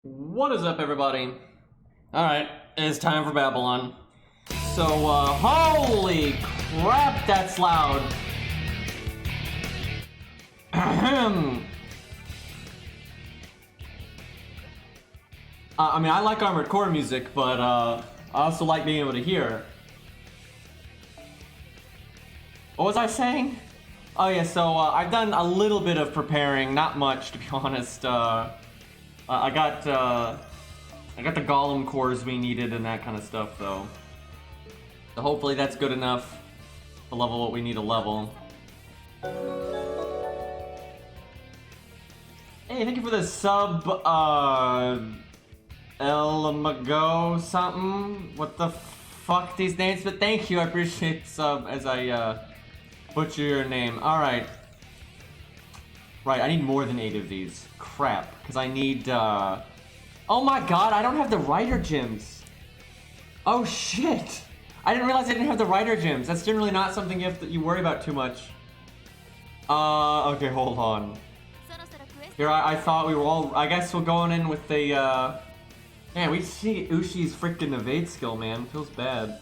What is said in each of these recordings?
What is up, everybody? Alright, it's time for Babylon. So, holy crap, that's loud. Ahem. I mean, I like Armored Core music, but, I also like being able to hear. What was I saying? Oh yeah, so, I've done a little bit of preparing, not much, to be honest. I got the golem cores we needed and that kind of stuff, though. So hopefully that's good enough to level what we need to level. Hey, thank you for the sub, Elmago something. What the fuck these names? But thank you, I appreciate the sub as I, butcher your name. Alright. Right, I need more than 8 of these. Crap, because I need, oh my god, I don't have the writer gems. Oh shit. I didn't realize I didn't have the writer gems. That's generally not something you worry about too much. Okay, hold on. Here, I thought we were all, I guess we're going in with the, man, we see Ushi's freaking evade skill, man. Feels bad.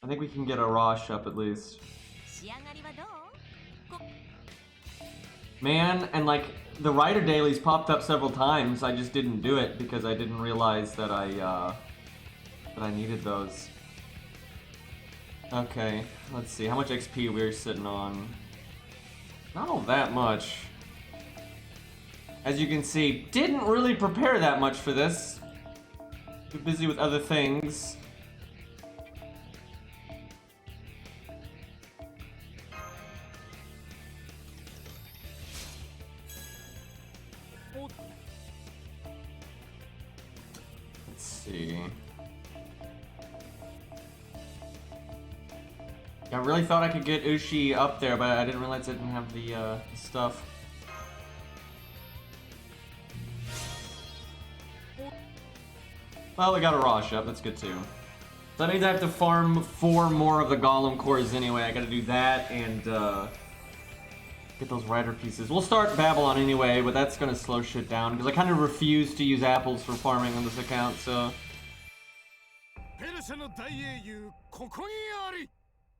I think we can get a Rosh up at least. Man, and like, the writer dailies popped up several times. I just didn't do it because I didn't realize that I needed those. Okay, let's see how much XP we're sitting on. Not all that much. As you can see, didn't really prepare that much for this. Too busy with other things. Let's see. I really thought I could get Ushi up there, but I didn't realize I didn't have the stuff. Well, we got a Rosh up, that's good too. So that means I have to farm 4 more of the Golem cores anyway. I gotta do that and get those rider pieces. We'll start Babylon anyway, but that's gonna slow shit down because I kind of refuse to use apples for farming on this account, so.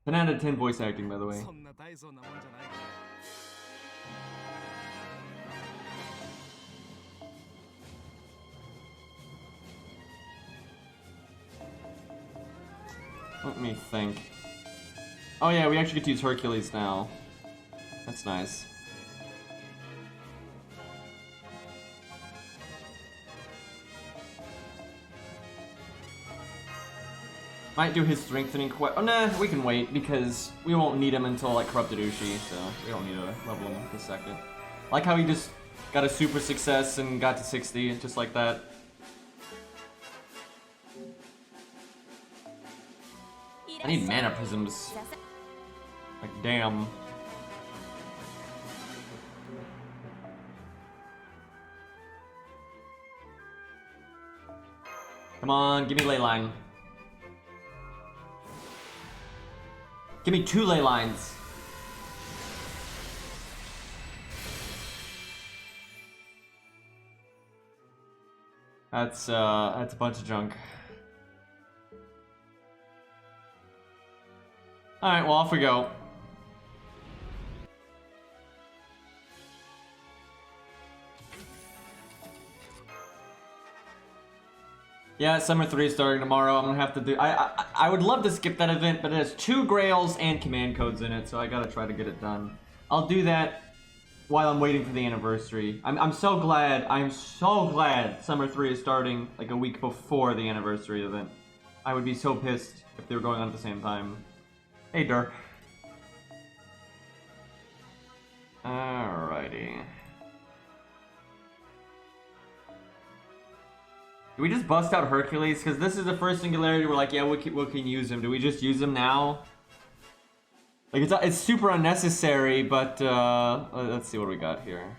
10 out of 10 voice acting, by the way. Let me think. Oh yeah, we actually get to use Hercules now. That's nice. Might do his strengthening quest. Oh nah, we can wait because we won't need him until like Corrupted Ushi, so we don't need to level him this second. Like how he just got a super success and got to 60, just like that. I need mana prisms. Like, damn. Come on, give me ley line. Give me 2 ley lines. That's a bunch of junk. Alright, well, off we go. Yeah, Summer 3 is starting tomorrow. I'm gonna have to do... I would love to skip that event, but it has 2 Grails and command codes in it, so I gotta try to get it done. I'll do that while I'm waiting for the anniversary. I'm so glad Summer 3 is starting like a week before the anniversary event. I would be so pissed if they were going on at the same time. Hey, Dirk. Alrighty. Do we just bust out Hercules? Because this is the first singularity we're like, yeah, we can use him. Do we just use him now? Like, it's super unnecessary, but, let's see what we got here.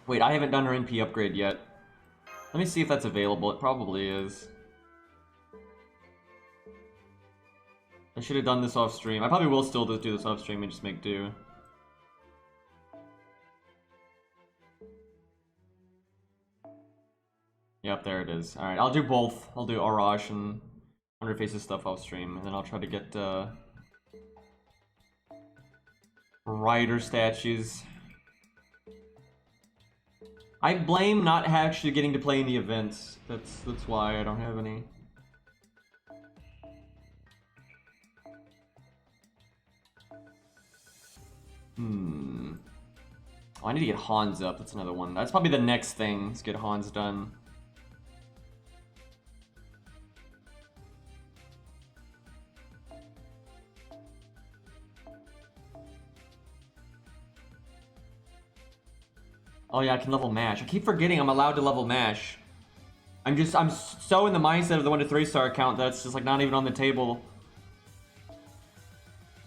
Wait, I haven't done her NP upgrade yet. Let me see if that's available. It probably is. I should have done this off stream. I probably will still do this off stream and just make do. Yep, there it is. Alright, I'll do both. I'll do Arash and 100 Faces stuff off stream, and then I'll try to get rider statues. I blame not actually getting to play in the events. That's why I don't have any. Oh, I need to get Hans up. That's another one. That's probably the next thing, is get Hans done. Oh yeah, I can level Mash. I keep forgetting I'm allowed to level Mash. I'm so in the mindset of the 1 to 3 star account that it's just like not even on the table.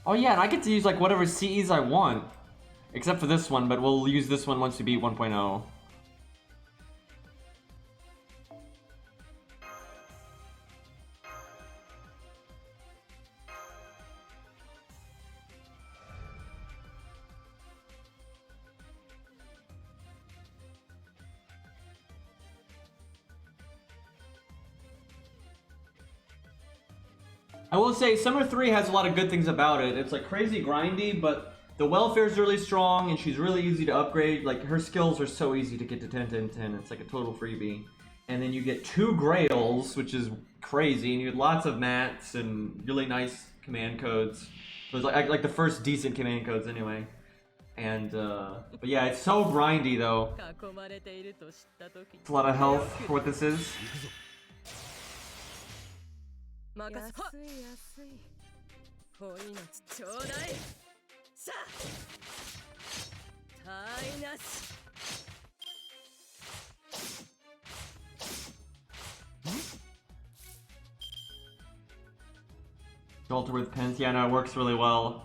Oh yeah, and I get to use like whatever CEs I want. Except for this one, but we'll use this one once we beat 1.0. I will say, Summer 3 has a lot of good things about it. It's like crazy grindy, but the welfare's really strong, and she's really easy to upgrade. Like, her skills are so easy to get to 10, 10, 10. It's like a total freebie. And then you get 2 Grails, which is crazy, and you get lots of mats and really nice command codes. So it's like the first decent command codes anyway. And, but yeah, it's so grindy though. It's a lot of health for what this is. Shelter with pens, yeah, no, it works really well.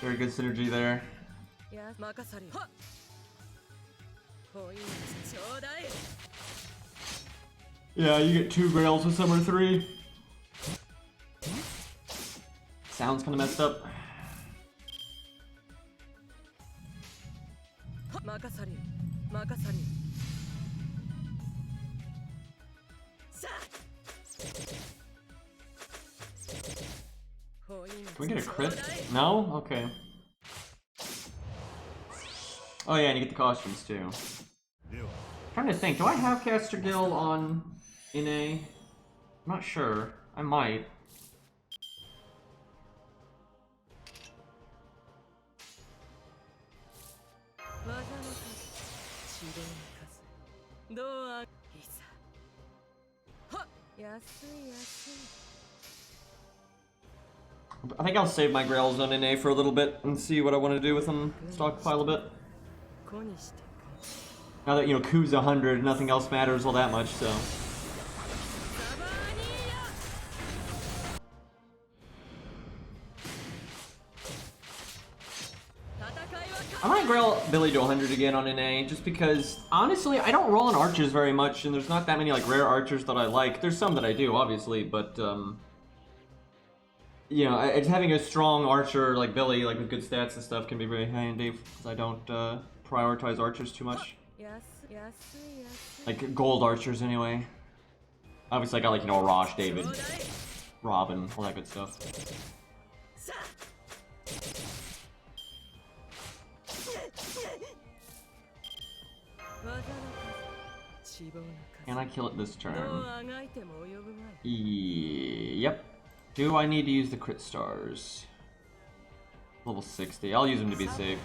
Very good synergy there. Yeah, you get 2 Grails with Summer 3. Sounds kinda messed up. Can we get a crit? No? Okay. Oh yeah, and you get the costumes too. Trying to think, do I have Caster Gill on NA? I'm not sure. I might. I think I'll save my Grails on NA for a little bit and see what I want to do with them. Stockpile a bit. Now that, you know, Ku's 100, nothing else matters all that much, so. I might Grail Billy to 100 again on NA, just because, honestly, I don't roll on archers very much, and there's not that many, like, rare archers that I like. There's some that I do, obviously, but, you know, it's having a strong archer like Billy, like with good stats and stuff, can be very handy, because I don't prioritize archers too much. Like, gold archers, anyway. Obviously, I got, like, you know, Arash, David, Robin, all that good stuff. Can I kill it this turn? Yep. Do I need to use the crit stars? Level 60. I'll use them to be safe.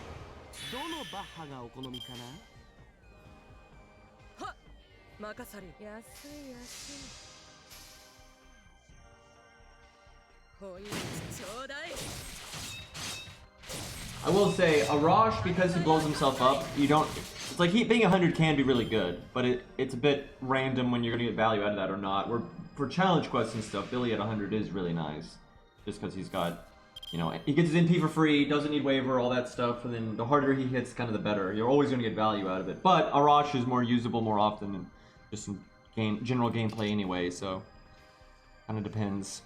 I will say, Arash, because he blows himself up, you don't... It's like, being 100 can be really good, but it's a bit random when you're going to get value out of that or not. For challenge quests and stuff, Billy at 100 is really nice. Just because he's got, you know, he gets his NP for free, doesn't need waiver, all that stuff, and then the harder he hits, kind of the better. You're always going to get value out of it. But Arash is more usable more often than just some general gameplay anyway, so kind of depends.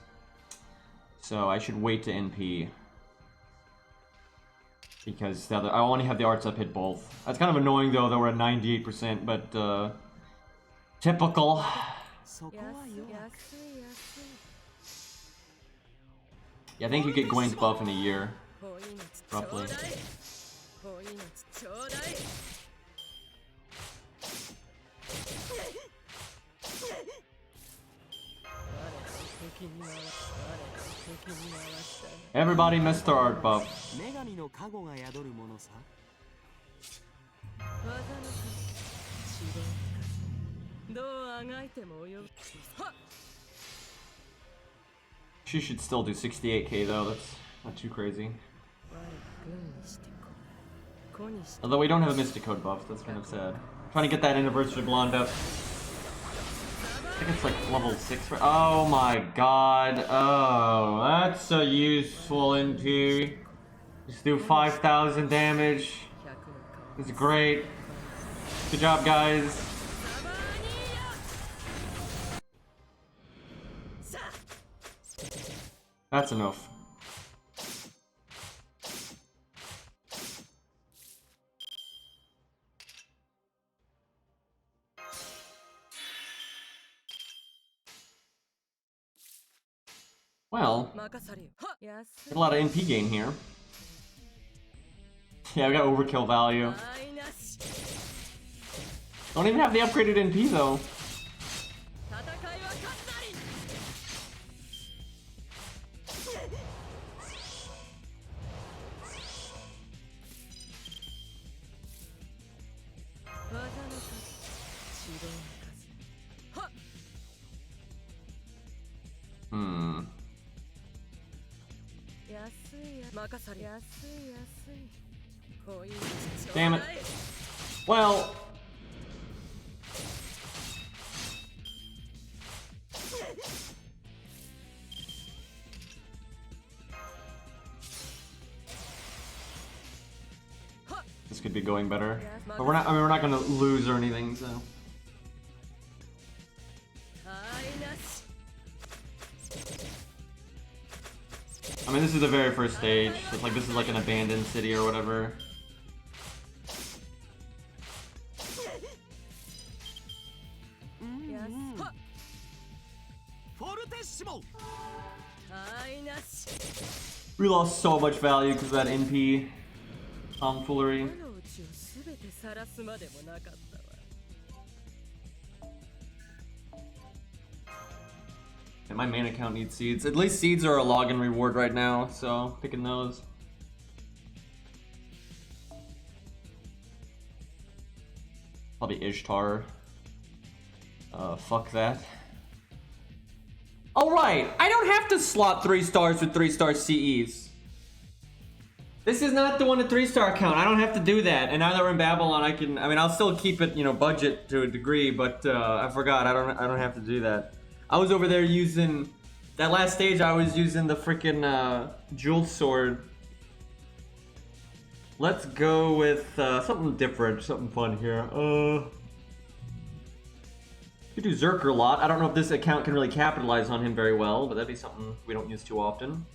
So I should wait to NP. Because the other, I only have the arts up hit both. That's kind of annoying though that we're at 98%, but typical. Yeah, I think you get Gwen's buff in a year, roughly. Everybody missed their art buff. She should still do 68k though, that's not too crazy. Although we don't have a Mystic Code buff, that's kind of sad. I'm trying to get that Anniversary Blonde up. I think it's like level 6 for— oh my god. Oh, that's a useful NP. Just do 5,000 damage. It's great. Good job, guys. That's enough. Well, a lot of NP gain here. Yeah, we got overkill value. Don't even have the upgraded NP though. Damn it. Well. This could be going better. But we're not— I mean, we're not gonna lose or anything, so. I mean, this is the very first stage. So it's like this is like an abandoned city or whatever. We lost so much value because of that NP tomfoolery. And my main account needs seeds. At least seeds are a login reward right now, so picking those. Probably Ishtar. Fuck that. Alright, I don't have to slot 3 stars with 3-star CEs. This is not the 1 to 3-star account. I don't have to do that. And now that we're in Babylon, I mean, I'll still keep it, you know, budget to a degree, but I forgot. I don't have to do that. I was over there using that last stage. I was using the freaking jewel sword. Let's go with something different, something fun here. You do Zerker a lot. I don't know if this account can really capitalize on him very well, but that'd be something we don't use too often.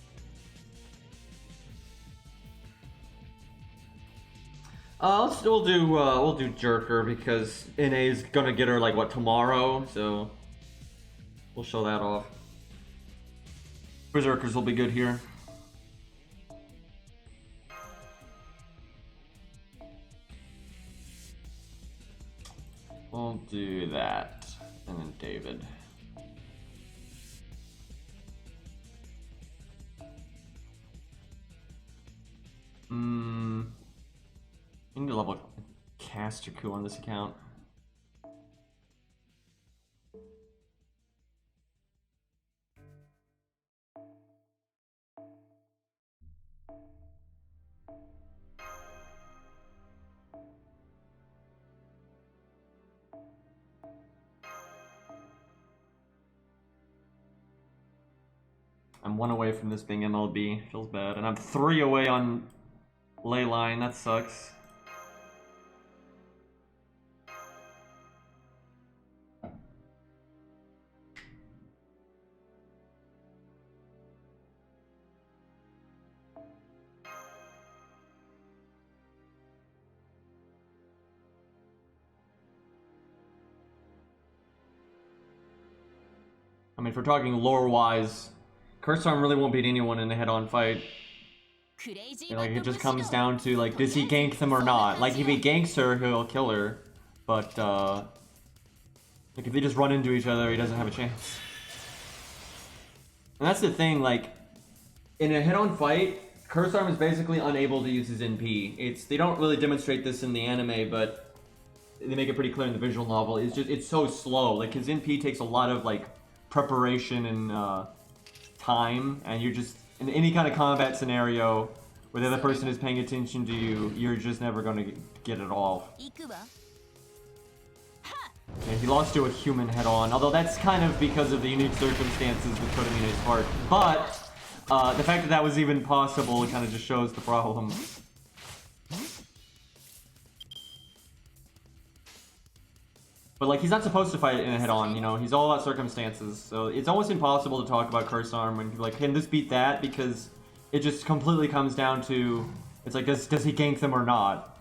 We'll do Jerker because NA is gonna get her like what, tomorrow, so we'll show that off. Berserkers will be good here. We'll do that. And then David. I need to level caster coup on this account. I'm 1 away from this being MLB. Feels bad. And I'm 3 away on Leyline. That sucks. I mean, if we're talking lore-wise, Curse Arm really won't beat anyone in a head-on fight. Like, it just comes down to, like, does he gank them or not? Like, if he ganks her, he'll kill her. But, like, if they just run into each other, he doesn't have a chance. And that's the thing, like, in a head-on fight, Curse Arm is basically unable to use his NP. They don't really demonstrate this in the anime, but they make it pretty clear in the visual novel. It's so slow. Like, his NP takes a lot of, like, preparation and, time, and you're just, in any kind of combat scenario where the other person is paying attention to you, you're just never going to get it off. And he lost to a human head-on, although that's kind of because of the unique circumstances with Kodamine's part. But the fact that that was even possible kind of just shows the problem. But, like, he's not supposed to fight in a head-on, you know? He's all about circumstances. So it's almost impossible to talk about Curse Arm when you're like, can this beat that? Because it just completely comes down to, it's like, does he gank them or not?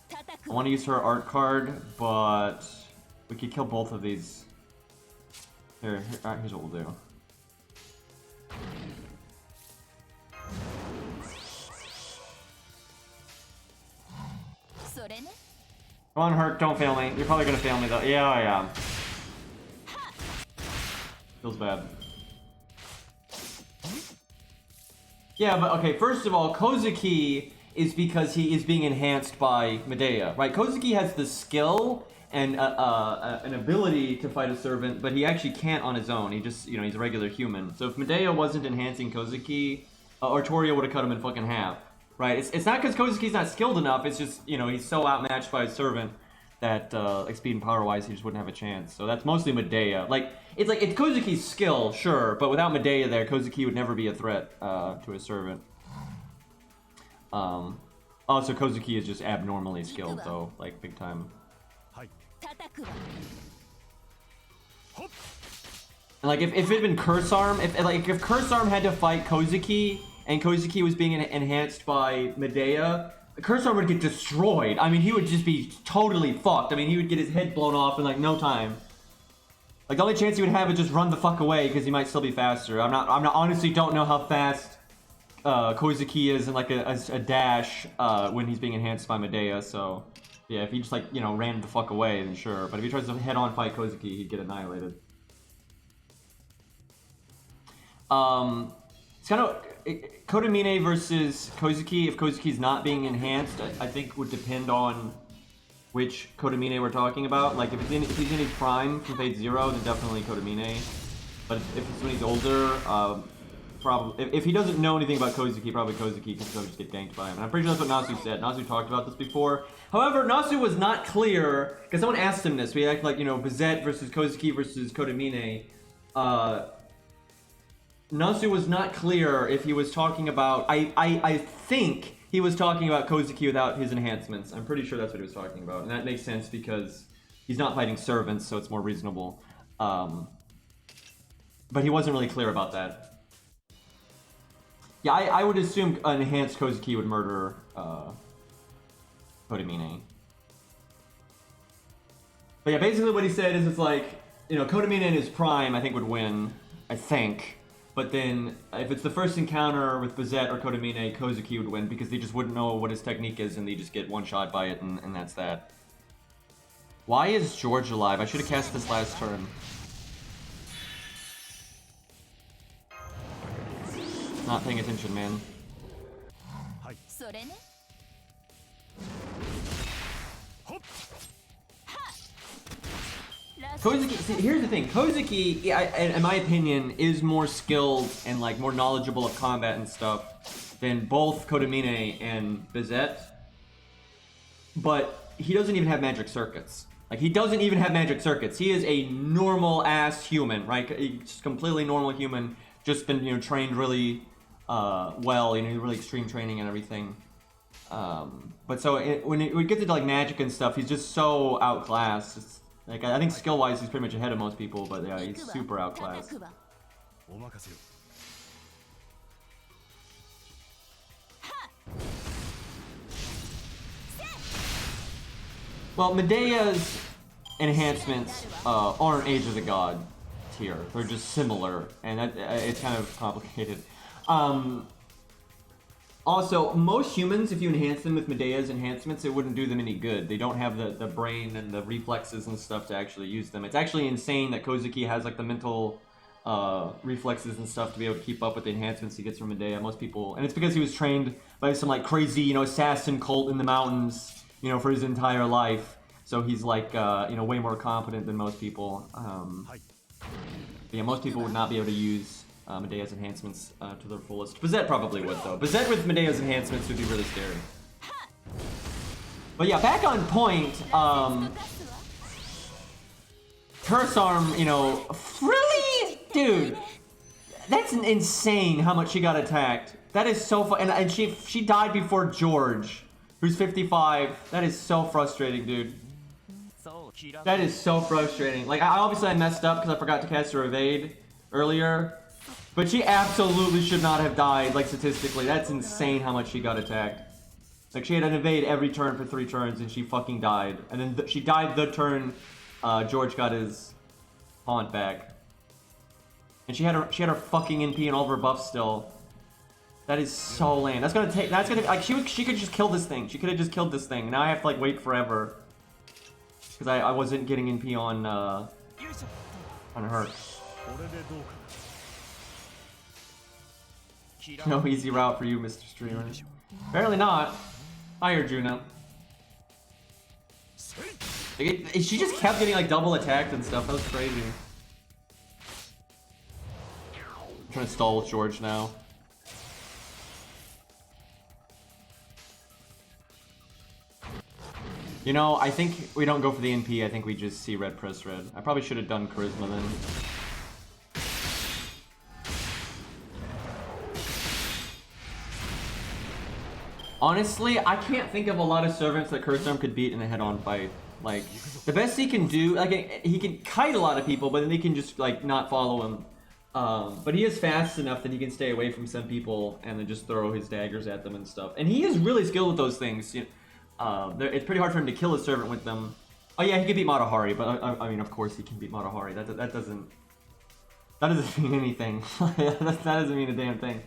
I want to use her art card, but we could kill both of these. Here's what we'll do. Come on, Herc, don't fail me. You're probably gonna fail me though. Yeah, I am. Feels bad. Yeah, but okay, first of all, Kozuki is because he is being enhanced by Medea, right? Kozuki has the skill and an ability to fight a servant, but he actually can't on his own. He just, you know, he's a regular human. So if Medea wasn't enhancing Kozuki, Artoria would have cut him in fucking half. Right, it's not because Kozuki's not skilled enough, it's just, you know, he's so outmatched by his servant that, like, speed and power-wise, he just wouldn't have a chance. So that's mostly Medea. Like, it's Kozuki's skill, sure, but without Medea there, Kozuki would never be a threat, to his servant. Also, Kozuki is just abnormally skilled, though, like, big time. And, like, if it had been Curse Arm, if Curse Arm had to fight Kozuki, and Kozuki was being enhanced by Medea, Curse Arm would get destroyed. I mean, he would just be totally fucked. I mean, he would get his head blown off in, like, no time. Like, the only chance he would have is just run the fuck away, because he might still be faster. I'm not honestly don't know how fast Kozuki is in, like, a dash when he's being enhanced by Medea, so... Yeah, if he just, like, you know, ran the fuck away, then sure. But if he tries to head-on fight Kozuki, he'd get annihilated. It's kind of... Kodamine versus Kozuki, if Kozuki's not being enhanced, I think would depend on which Kodamine we're talking about. Like, if he's in his prime from Fate 0, then definitely Kodamine. But if it's when he's older, probably... If he doesn't know anything about Kozuki, probably Kozuki can still just get ganked by him. And I'm pretty sure that's what Nasu said. Nasu talked about this before. However, Nasu was not clear, because someone asked him this. We act like, you know, Bizet versus Kozuki versus Kodamine. Nasu was not clear if he was talking about... I think he was talking about Kozuki without his enhancements. I'm pretty sure that's what he was talking about. And that makes sense because he's not fighting servants, so it's more reasonable. But he wasn't really clear about that. Yeah, I would assume an enhanced Kozuki would murder Kodamine. But yeah, basically what he said is it's like, you know, Kodamine in his prime I think would win. I think. But then, if it's the first encounter with Bizet or Kodamine, Kozuki would win because they just wouldn't know what his technique is and they just get one shot by it and that's that. Why is George alive? I should have cast this last turn. Not paying attention, man. Kozuki, see, here's the thing. Kozuki, in my opinion, is more skilled and, like, more knowledgeable of combat and stuff than both Kodamine and Bizet. But he doesn't even have magic circuits. Like, he doesn't even have magic circuits. He is a normal-ass human, right? He's completely normal human. Just been, you know, trained really well, you know, really extreme training and everything. But so, when it gets into, like, magic and stuff, he's just so outclassed. It's, like, I think skill-wise he's pretty much ahead of most people, but yeah, he's super outclassed. Well, Medea's enhancements aren't Age of the God tier. They're just similar, and it's kind of complicated. Also, most humans, if you enhance them with Medea's enhancements, it wouldn't do them any good. They don't have the brain and the reflexes and stuff to actually use them. It's actually insane that Kozuki has like the mental reflexes and stuff to be able to keep up with the enhancements he gets from Medea. Most people, and it's because he was trained by some like crazy, you know, assassin cult in the mountains, you know, for his entire life. So he's like, you know, way more competent than most people. Yeah, most people would not be able to use Medea's enhancements to their fullest. Bizet probably would, though. Bizet with Medea's enhancements would be really scary. But yeah, back on point, Curse Arm, you know, really? Dude, that's insane how much she got attacked. That is so fun. And she died before George, who's 55. That is so frustrating, dude. That is so frustrating. Like, obviously I messed up because I forgot to cast her evade earlier. But she absolutely should not have died, like, statistically. That's insane how much she got attacked. Like, she had an evade every turn for 3 turns, and she fucking died. And then she died the turn George got his haunt back. And she had her fucking NP and all of her buffs still. That is so lame. That's gonna, like, she could just kill this thing. She could have just killed this thing. Now I have to, like, wait forever. Because I wasn't getting NP on her. No easy route for you, Mr. Streamer. Apparently not. Fire Juno. She just kept getting like double attacked and stuff. That was crazy. I'm trying to stall with George now. You know, I think we don't go for the NP. I think we just see red press red. I probably should have done charisma then. Honestly, I can't think of a lot of servants that Curse Arm could beat in a head-on fight. Like, the best he can do, like, he can kite a lot of people, but then they can just, like, not follow him. But he is fast enough that he can stay away from some people and then just throw his daggers at them and stuff. And he is really skilled with those things. It's pretty hard for him to kill a servant with them. Oh yeah, he can beat Matahari, but I mean, of course he can beat Matahari. That doesn't mean anything. That doesn't mean a damn thing.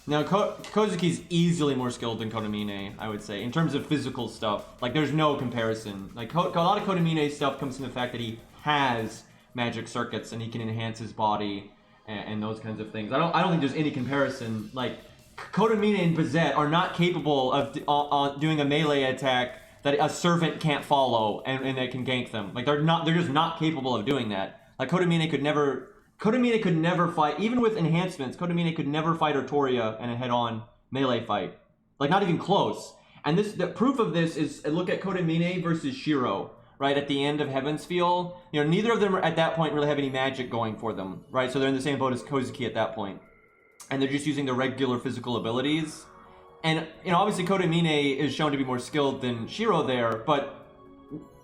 Now, Kozuki's easily more skilled than Kodamine, I would say, in terms of physical stuff. Like, there's no comparison. Like, a lot of Kodamine stuff comes from the fact that he has magic circuits and he can enhance his body and those kinds of things. I don't think there's any comparison. Like, Kodamine and Bizet are not capable of doing a melee attack that a servant can't follow and that can gank them. Like, they're just not capable of doing that. Like, Kodamine could never fight, even with enhancements, Kodamine could never fight Artoria in a head-on melee fight. Like, not even close. And the proof of this is, look at Kodamine versus Shiro, right, at the end of Heaven's Feel. You know, neither of them at that point really have any magic going for them, right? So they're in the same boat as Kozuki at that point. And they're just using the regular physical abilities. And, you know, obviously Kodamine is shown to be more skilled than Shiro there, but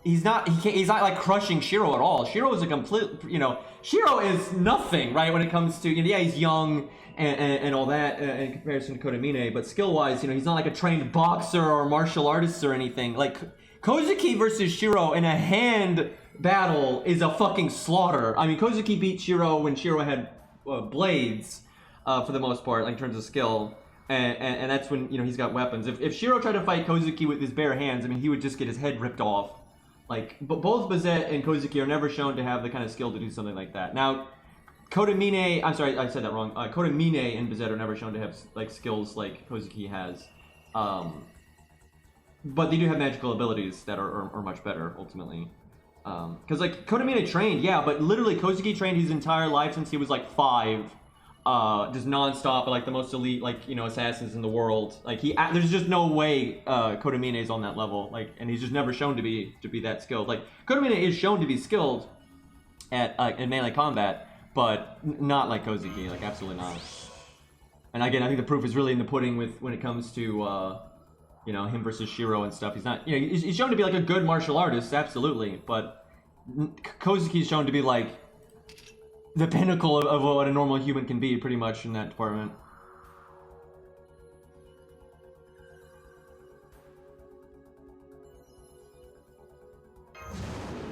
he's not like crushing Shiro at all. Shiro is a complete, you know, Shiro is nothing, right, when it comes to, you know, yeah, he's young and all that in comparison to Kodamine, but skill-wise, you know, he's not like a trained boxer or martial artist or anything. Like, Kozuki versus Shiro in a hand battle is a fucking slaughter. I mean, Kozuki beat Shiro when Shiro had blades, for the most part, like in terms of skill. And that's when, you know, he's got weapons. If Shiro tried to fight Kozuki with his bare hands, I mean, he would just get his head ripped off. Like, but both Bizet and Kozuki are never shown to have the kind of skill to do something like that. Now, Kodamine, I'm sorry, I said that wrong. Kodamine and Bizet are never shown to have, like, skills like Kozuki has. But they do have magical abilities that are much better, ultimately. Because, like, Kodamine trained, yeah, but literally Kozuki trained his entire life since he was, like, 5. Just non-stop, like the most elite, like, you know, assassins in the world. Like, there's just no way Kodamine is on that level. Like, and he's just never shown to be that skilled. Like, Kodamine is shown to be skilled at in melee combat, but not like Kozuki. Like, absolutely not. And again, I think the proof is really in the pudding when it comes to you know, him versus Shiro and stuff. He's not, you know, he's shown to be like a good martial artist, absolutely, but Kozuki's shown to be like the pinnacle of what a normal human can be, pretty much, in that department.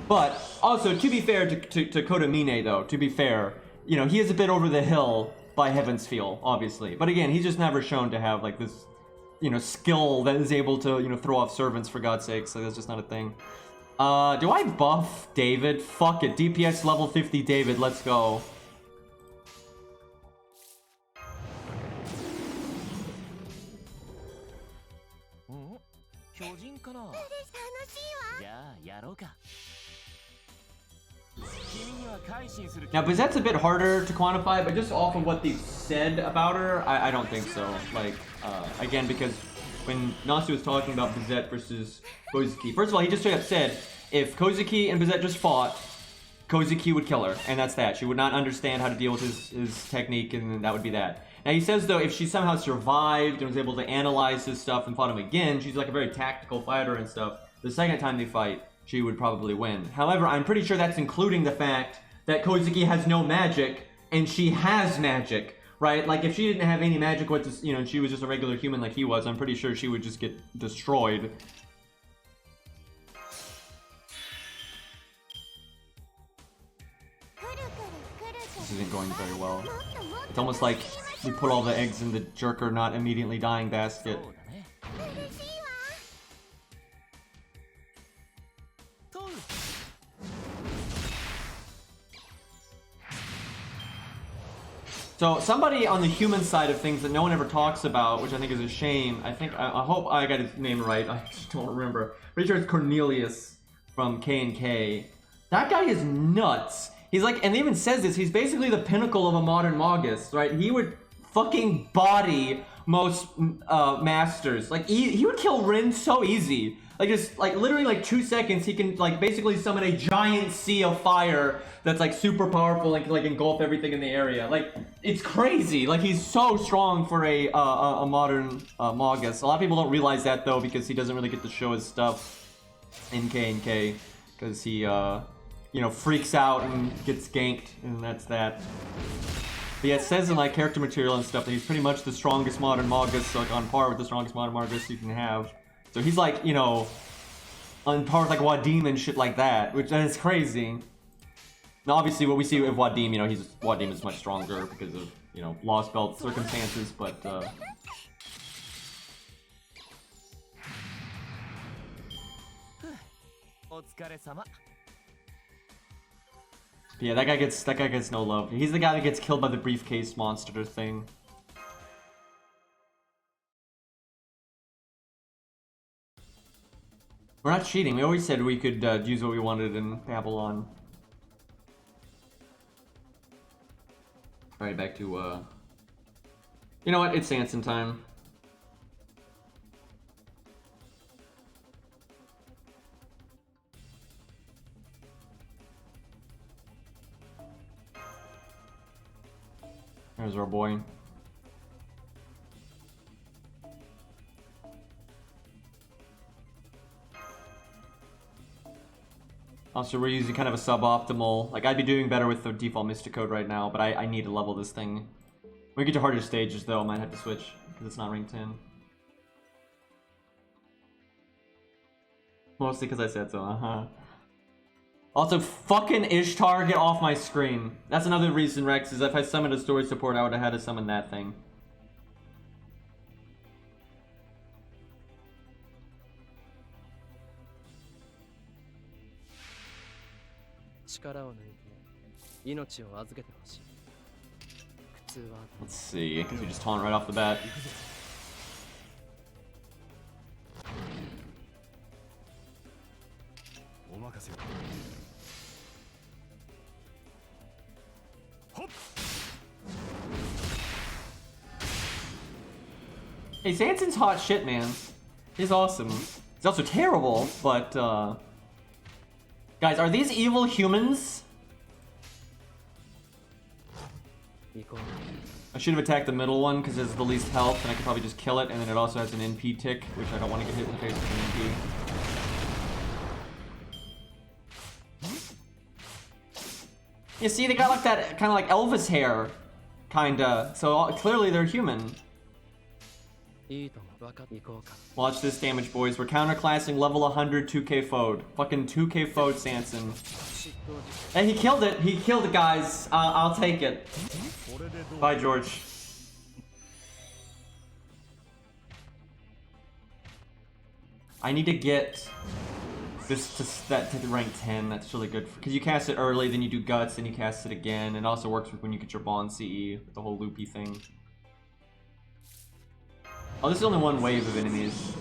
But also, to be fair to Kodamine, though, to be fair, you know, he is a bit over the hill by Heaven's Feel, obviously. But again, he's just never shown to have like this, you know, skill that is able to, you know, throw off servants for God's sake. So that's just not a thing. Do I buff David? Fuck it. DPS level 50 David. Let's go. Now, Bizette's a bit harder to quantify, but just off of what they've said about her, I don't think so. Like, again, because when Nasu was talking about Bizette versus Kozuki, first of all, he just straight up said, if Kozuki and Bizette just fought, Kozuki would kill her, and that's that. She would not understand how to deal with his technique, and that would be that. Now, he says, though, if she somehow survived and was able to analyze his stuff and fought him again, she's like a very tactical fighter and stuff. The second time they fight, she would probably win. However, I'm pretty sure that's including the fact that Kozuki has no magic, and she has magic, right? Like, if she didn't have any magic, you know, she was just a regular human like he was, I'm pretty sure she would just get destroyed. This isn't going very well. It's almost like we put all the eggs in the jerker not immediately dying basket. So somebody on the human side of things that no one ever talks about, which I think is a shame. I hope I got his name right. I just don't remember. Pretty sure it's Cornelius from K&K. That guy is nuts. He's like, and he even says this, he's basically the pinnacle of a modern Magus, right? He would fucking body most masters. Like, he would kill Rin so easy. Like, just, like, literally, like, 2 seconds, he can, like, basically summon a giant sea of fire that's, like, super powerful and can, like, engulf everything in the area. Like, it's crazy. Like, he's so strong for a modern Magus. A lot of people don't realize that, though, because he doesn't really get to show his stuff in K&K. Because he, you know, freaks out and gets ganked, and that's that. But yeah, it says in, like, character material and stuff that he's pretty much the strongest modern Magus, so, like, on par with the strongest modern Magus you can have. So he's like, you know, on par with like Wadim and shit like that, which is crazy. Now obviously what we see with Wadim, you know, Wadim is much stronger because of, you know, lost belt circumstances, but yeah, that guy gets no love. He's the guy that gets killed by the briefcase monster thing. We're not cheating. We always said we could use what we wanted in Babylon. Alright, back to, you know what? It's Sanson time. There's our boy. Also, we're using kind of a suboptimal. Like, I'd be doing better with the default Mystic Code right now, but I need to level this thing. When we get to harder stages, though, I might have to switch, because it's not rank 10. Mostly because I said so, Also, fucking Ishtar, get off my screen. That's another reason, Rex, is if I summoned a story support, I would have had to summon that thing. Let's see, because we just taunt right off the bat. Hey, Sanson's hot shit, man. He's awesome. He's also terrible, but guys, are these evil humans? I should have attacked the middle one because it's the least health, and I could probably just kill it, and then it also has an NP tick, which I don't want to get hit in the face with an NP. You see, they got like that kind of like Elvis hair, kinda. So clearly they're human. Watch this damage, boys. We're counterclassing level 100 2k Fode. Fucking 2k Fode Sanson. And he killed it. He killed it, guys. I'll take it. Bye, George. I need to get this to rank 10. That's really good because you cast it early, then you do guts, then you cast it again. It also works with when you get your ball in CE with the whole loopy thing. Oh, this is only one wave of enemies.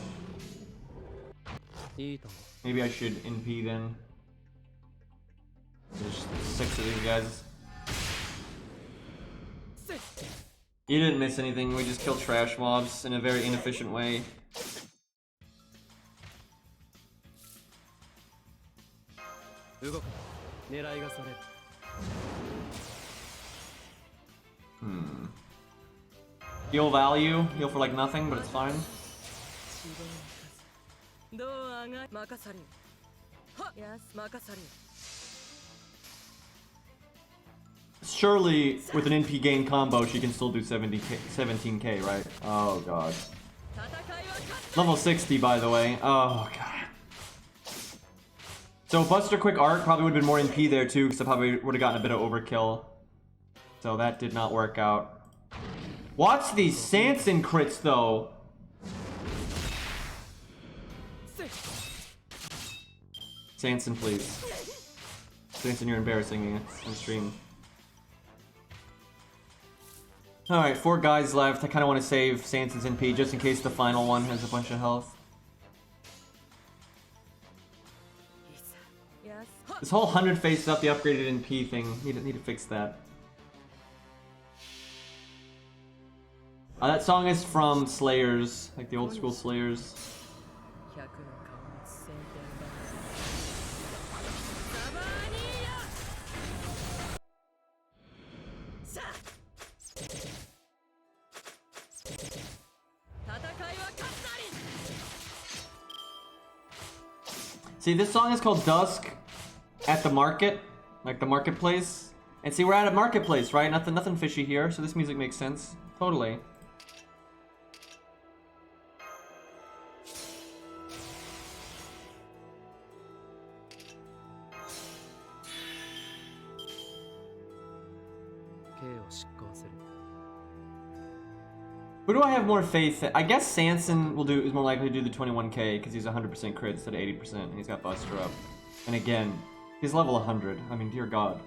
Maybe I should NP then. There's 6 of these guys. You didn't miss anything. We just killed trash mobs in a very inefficient way. Heal value, heal for like nothing, but it's fine. Surely, with an NP gain combo, she can still do 17k, right? Oh god. Level 60, by the way. Oh god. So Buster Quick Art probably would have been more NP there too, because I probably would have gotten a bit of overkill. So that did not work out. Watch these Sanson crits though. Sanson, please. Sanson, you're embarrassing me on stream. Alright, 4 guys left. I kind of want to save Sanson's NP just in case the final one has a bunch of health. This whole 100 faces up the upgraded NP thing. Need to fix that. That song is from Slayers, like the old school Slayers. See, this song is called Dusk at the Market, like the marketplace. And see, we're at a marketplace, right? Nothing fishy here, so this music makes sense. Totally. Who do I have more faith in? I guess Sanson is more likely to do the 21k because he's 100% crit instead of 80%, and he's got Buster up. And again, he's level 100. I mean, dear God.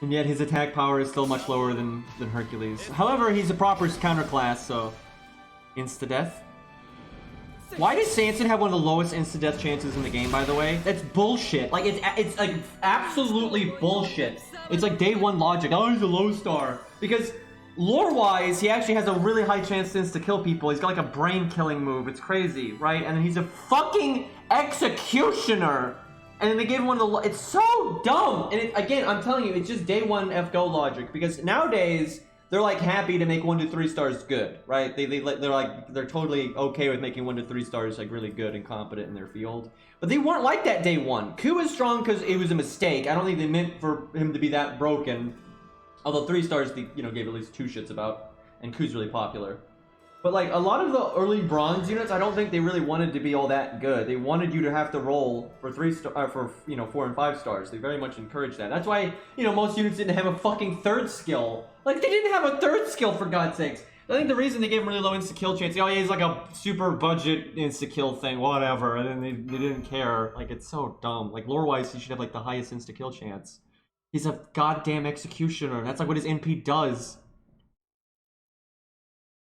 And yet his attack power is still much lower than Hercules. However, he's a proper counterclass, so insta-death. Why does Sanson have one of the lowest insta-death chances in the game, by the way? That's bullshit. Like, it's like absolutely bullshit. It's like day 1 logic. Oh, he's a low star. Because lore-wise, he actually has a really high chance to kill people. He's got like a brain-killing move. It's crazy, right? And then he's a fucking executioner. And then they gave him one of the... It's so dumb! And again, I'm telling you, it's just day 1 FGO logic. Because nowadays, they're like happy to make 1 to 3 stars good, right? They're totally okay with making 1 to 3 stars like really good and competent in their field. But they weren't like that day 1. Ku is strong because it was a mistake. I don't think they meant for him to be that broken. Although 3 stars, they gave at least 2 shits about. And Ku's really popular. But like a lot of the early bronze units, I don't think they really wanted to be all that good. They wanted you to have to roll for 4 and 5 stars. They very much encouraged that. That's why most units didn't have a fucking 3rd skill. Like they didn't have a 3rd skill for God's sakes. I think the reason they gave him really low insta kill chance, oh yeah, he's like a super budget insta kill thing, whatever. And then they didn't care. Like it's so dumb. Like lore wise, he should have like the highest insta kill chance. He's a goddamn executioner. That's like what his NP does.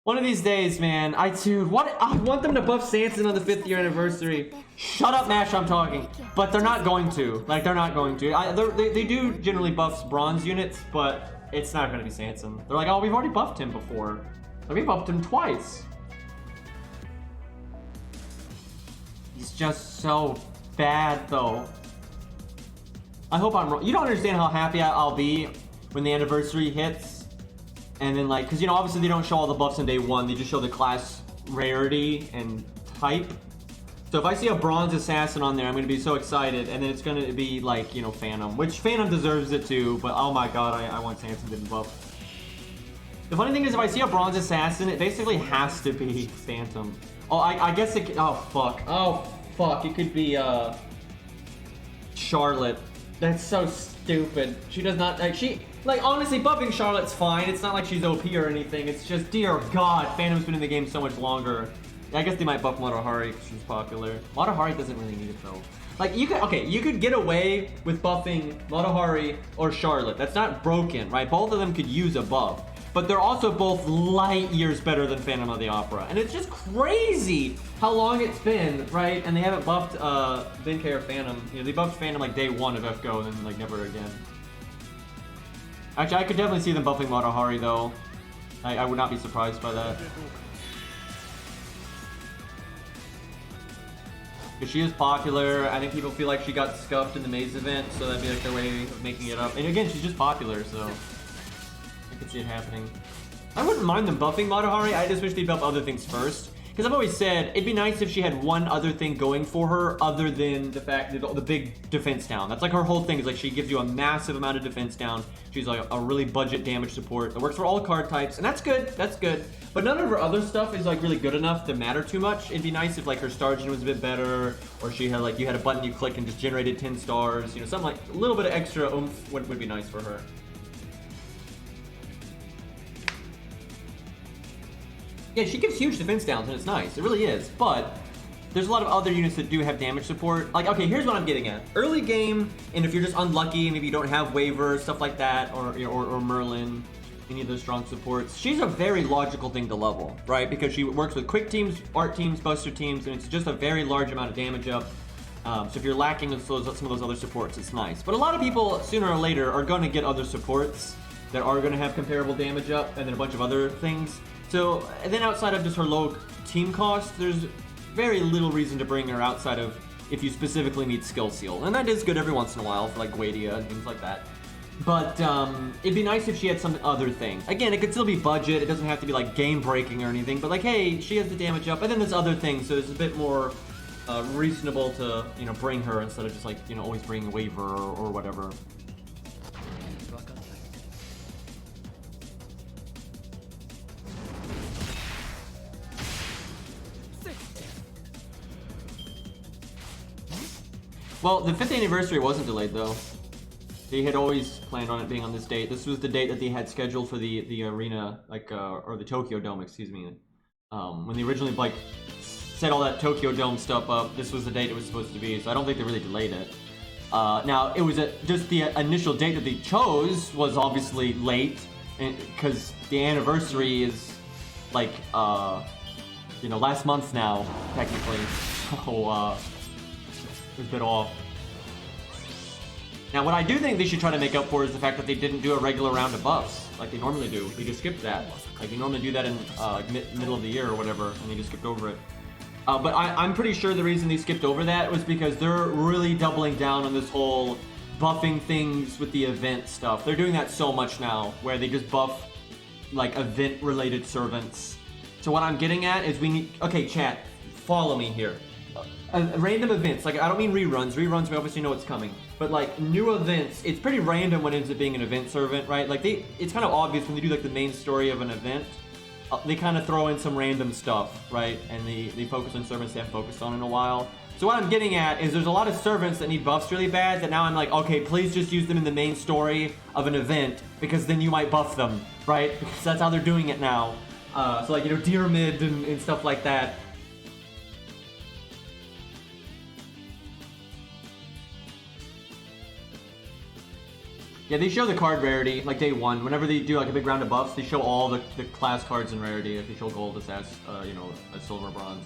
One of these days, man, I want them to buff Sanson on the 5th year anniversary. Shut up, Mash, I'm talking. But they're not going to. Like, they're not going to. They do generally buff bronze units, but it's not going to be Sanson. They're like, oh, we've already buffed him before. Like, we buffed him twice. He's just so bad, though. I hope I'm wrong. You don't understand how happy I'll be when the anniversary hits. And then like, because obviously they don't show all the buffs in day 1, they just show the class rarity and type. So if I see a bronze assassin on there, I'm going to be so excited, and then it's going to be like, Phantom, which Phantom deserves it too, but oh my god, I want Sanson to buff. The funny thing is, if I see a bronze assassin, it basically has to be Phantom. Oh, I guess it could, oh fuck. Oh fuck, it could be Charlotte. That's so stupid. She does not, like honestly, buffing Charlotte's fine. It's not like she's OP or anything. It's just, dear God, Phantom's been in the game so much longer. I guess they might buff Matahari because she's popular. Matahari doesn't really need it though. Like you could get away with buffing Matahari or Charlotte. That's not broken, right? Both of them could use a buff. But they're also both light years better than Phantom of the Opera. And it's just crazy how long it's been, right? And they haven't buffed Benkei or Phantom. You know, they buffed Phantom like day 1 of FGO and then like never again. Actually, I could definitely see them buffing Matahari though. I would not be surprised by that. Because she is popular. I think people feel like she got scuffed in the maze event, so that'd be like their way of making it up. And again, she's just popular, so I could see it happening. I wouldn't mind them buffing Matahari. I just wish they'd buff other things first. Because I've always said, it'd be nice if she had one other thing going for her other than the fact that the big defense down. That's like her whole thing, is like she gives you a massive amount of defense down. She's like a really budget damage support that works for all card types, and that's good, that's good. But none of her other stuff is like really good enough to matter too much. It'd be nice if like her star gen was a bit better, or she had like, you had a button you click and just generated 10 stars. You know, something like a little bit of extra oomph would be nice for her. Yeah, she gives huge defense downs, and it's nice. It really is. But there's a lot of other units that do have damage support. Like, okay, here's what I'm getting at. Early game, and if you're just unlucky, maybe you don't have Waver, stuff like that, or Merlin, any of those strong supports, she's a very logical thing to level, right? Because she works with quick teams, art teams, buster teams, and it's just a very large amount of damage up. So if you're lacking with some of those other supports, it's nice. But a lot of people, sooner or later, are going to get other supports that are going to have comparable damage up, and then a bunch of other things. So, and then outside of just her low team cost, there's very little reason to bring her outside of if you specifically need skill seal. And that is good every once in a while for like Guadia and things like that. But it'd be nice if she had some other thing. Again, it could still be budget. It doesn't have to be like game breaking or anything. But like, hey, she has the damage up, and then there's other things. So it's a bit more reasonable to, you know, bring her instead of just like, you know, always bringing Waver or whatever. Well, the 5th anniversary wasn't delayed though. They had always planned on it being on this date. This was the date that they had scheduled for the arena, like, or the Tokyo Dome, excuse me. When they originally, like, set all that Tokyo Dome stuff up, this was the date it was supposed to be, so I don't think they really delayed it. Now, it was just the initial date that they chose was obviously late, because the anniversary is, like, you know, last month now, technically. So, it was a bit off. Now, what I do think they should try to make up for is the fact that they didn't do a regular round of buffs like they normally do. They just skipped that. Like they normally do that in middle of the year or whatever, and they just skipped over it. But I'm pretty sure the reason they skipped over that was because they're really doubling down on this whole buffing things with the event stuff. They're doing that so much now, where they just buff like event-related servants. So what I'm getting at is we need... Okay, chat, follow me here. Random events, like I don't mean reruns. Reruns, we obviously know what's coming. But like new events, it's pretty random what ends up being an event servant, right? Like it's kind of obvious when they do like the main story of an event. They kind of throw in some random stuff, right? And they focus on servants they haven't focused on in a while. So what I'm getting at is there's a lot of servants that need buffs really bad that now I'm like, okay, please just use them in the main story of an event because then you might buff them, right? Because that's how they're doing it now. So like, you know, Dyrmid and stuff like that. Yeah, they show the card rarity, like day one. Whenever they do like a big round of buffs, they show all the class cards in rarity. Like they show gold, assess, you know, a silver, bronze.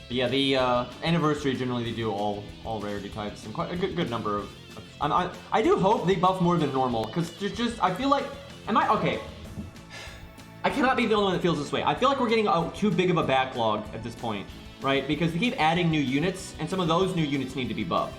But yeah, the anniversary generally they do all rarity types and quite a good number of. I do hope they buff more than normal because there's just I feel like okay. I cannot be the only one that feels this way. I feel like we're getting too big of a backlog at this point. Right? Because they keep adding new units, and some of those new units need to be buffed.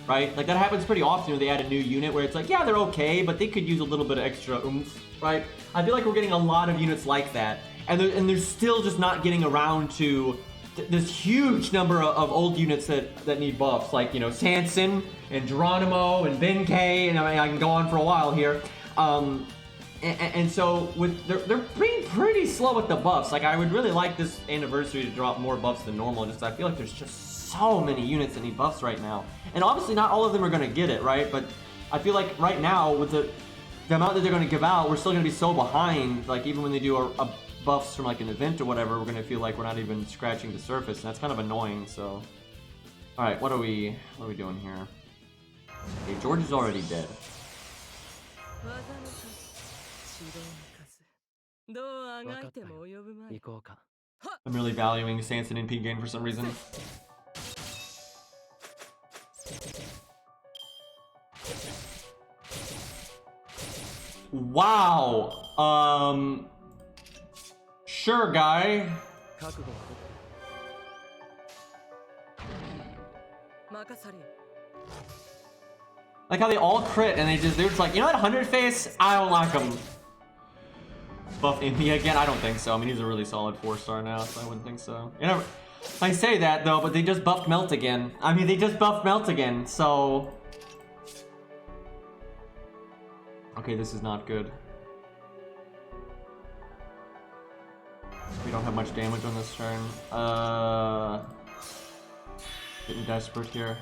Right? Like, that happens pretty often when they add a new unit where it's like, yeah, they're okay, but they could use a little bit of extra oomph, right? I feel like we're getting a lot of units like that, and they're still just not getting around to this huge number of old units that need buffs, like, you know, Sanson and Geronimo and Benkei, and I mean, I can go on for a while here. And so with they're being pretty slow with the buffs. Like, I would really like this anniversary to drop more buffs than normal. Just I feel like there's just so many units that need buffs right now, and obviously not all of them are gonna get it, right? But I feel like right now with the amount that they're gonna give out, we're still gonna be so behind. Like, even when they do a buffs from like an event or whatever, we're gonna feel like we're not even scratching the surface, and that's kind of annoying. So, all right, what are we doing here? Okay, George is already dead. I'm really valuing Sanson in P-Game for some reason. Wow. Sure, guy. Like how they all crit and they're just like, you know that 100 face? I don't like him. Buff me again? I don't think so. I mean, he's a really solid 4-star now, so I wouldn't think so. You know, I say that though, but they just buffed Melt again. I mean, they just buffed Melt again, so. Okay, this is not good. We don't have much damage on this turn. Getting desperate here.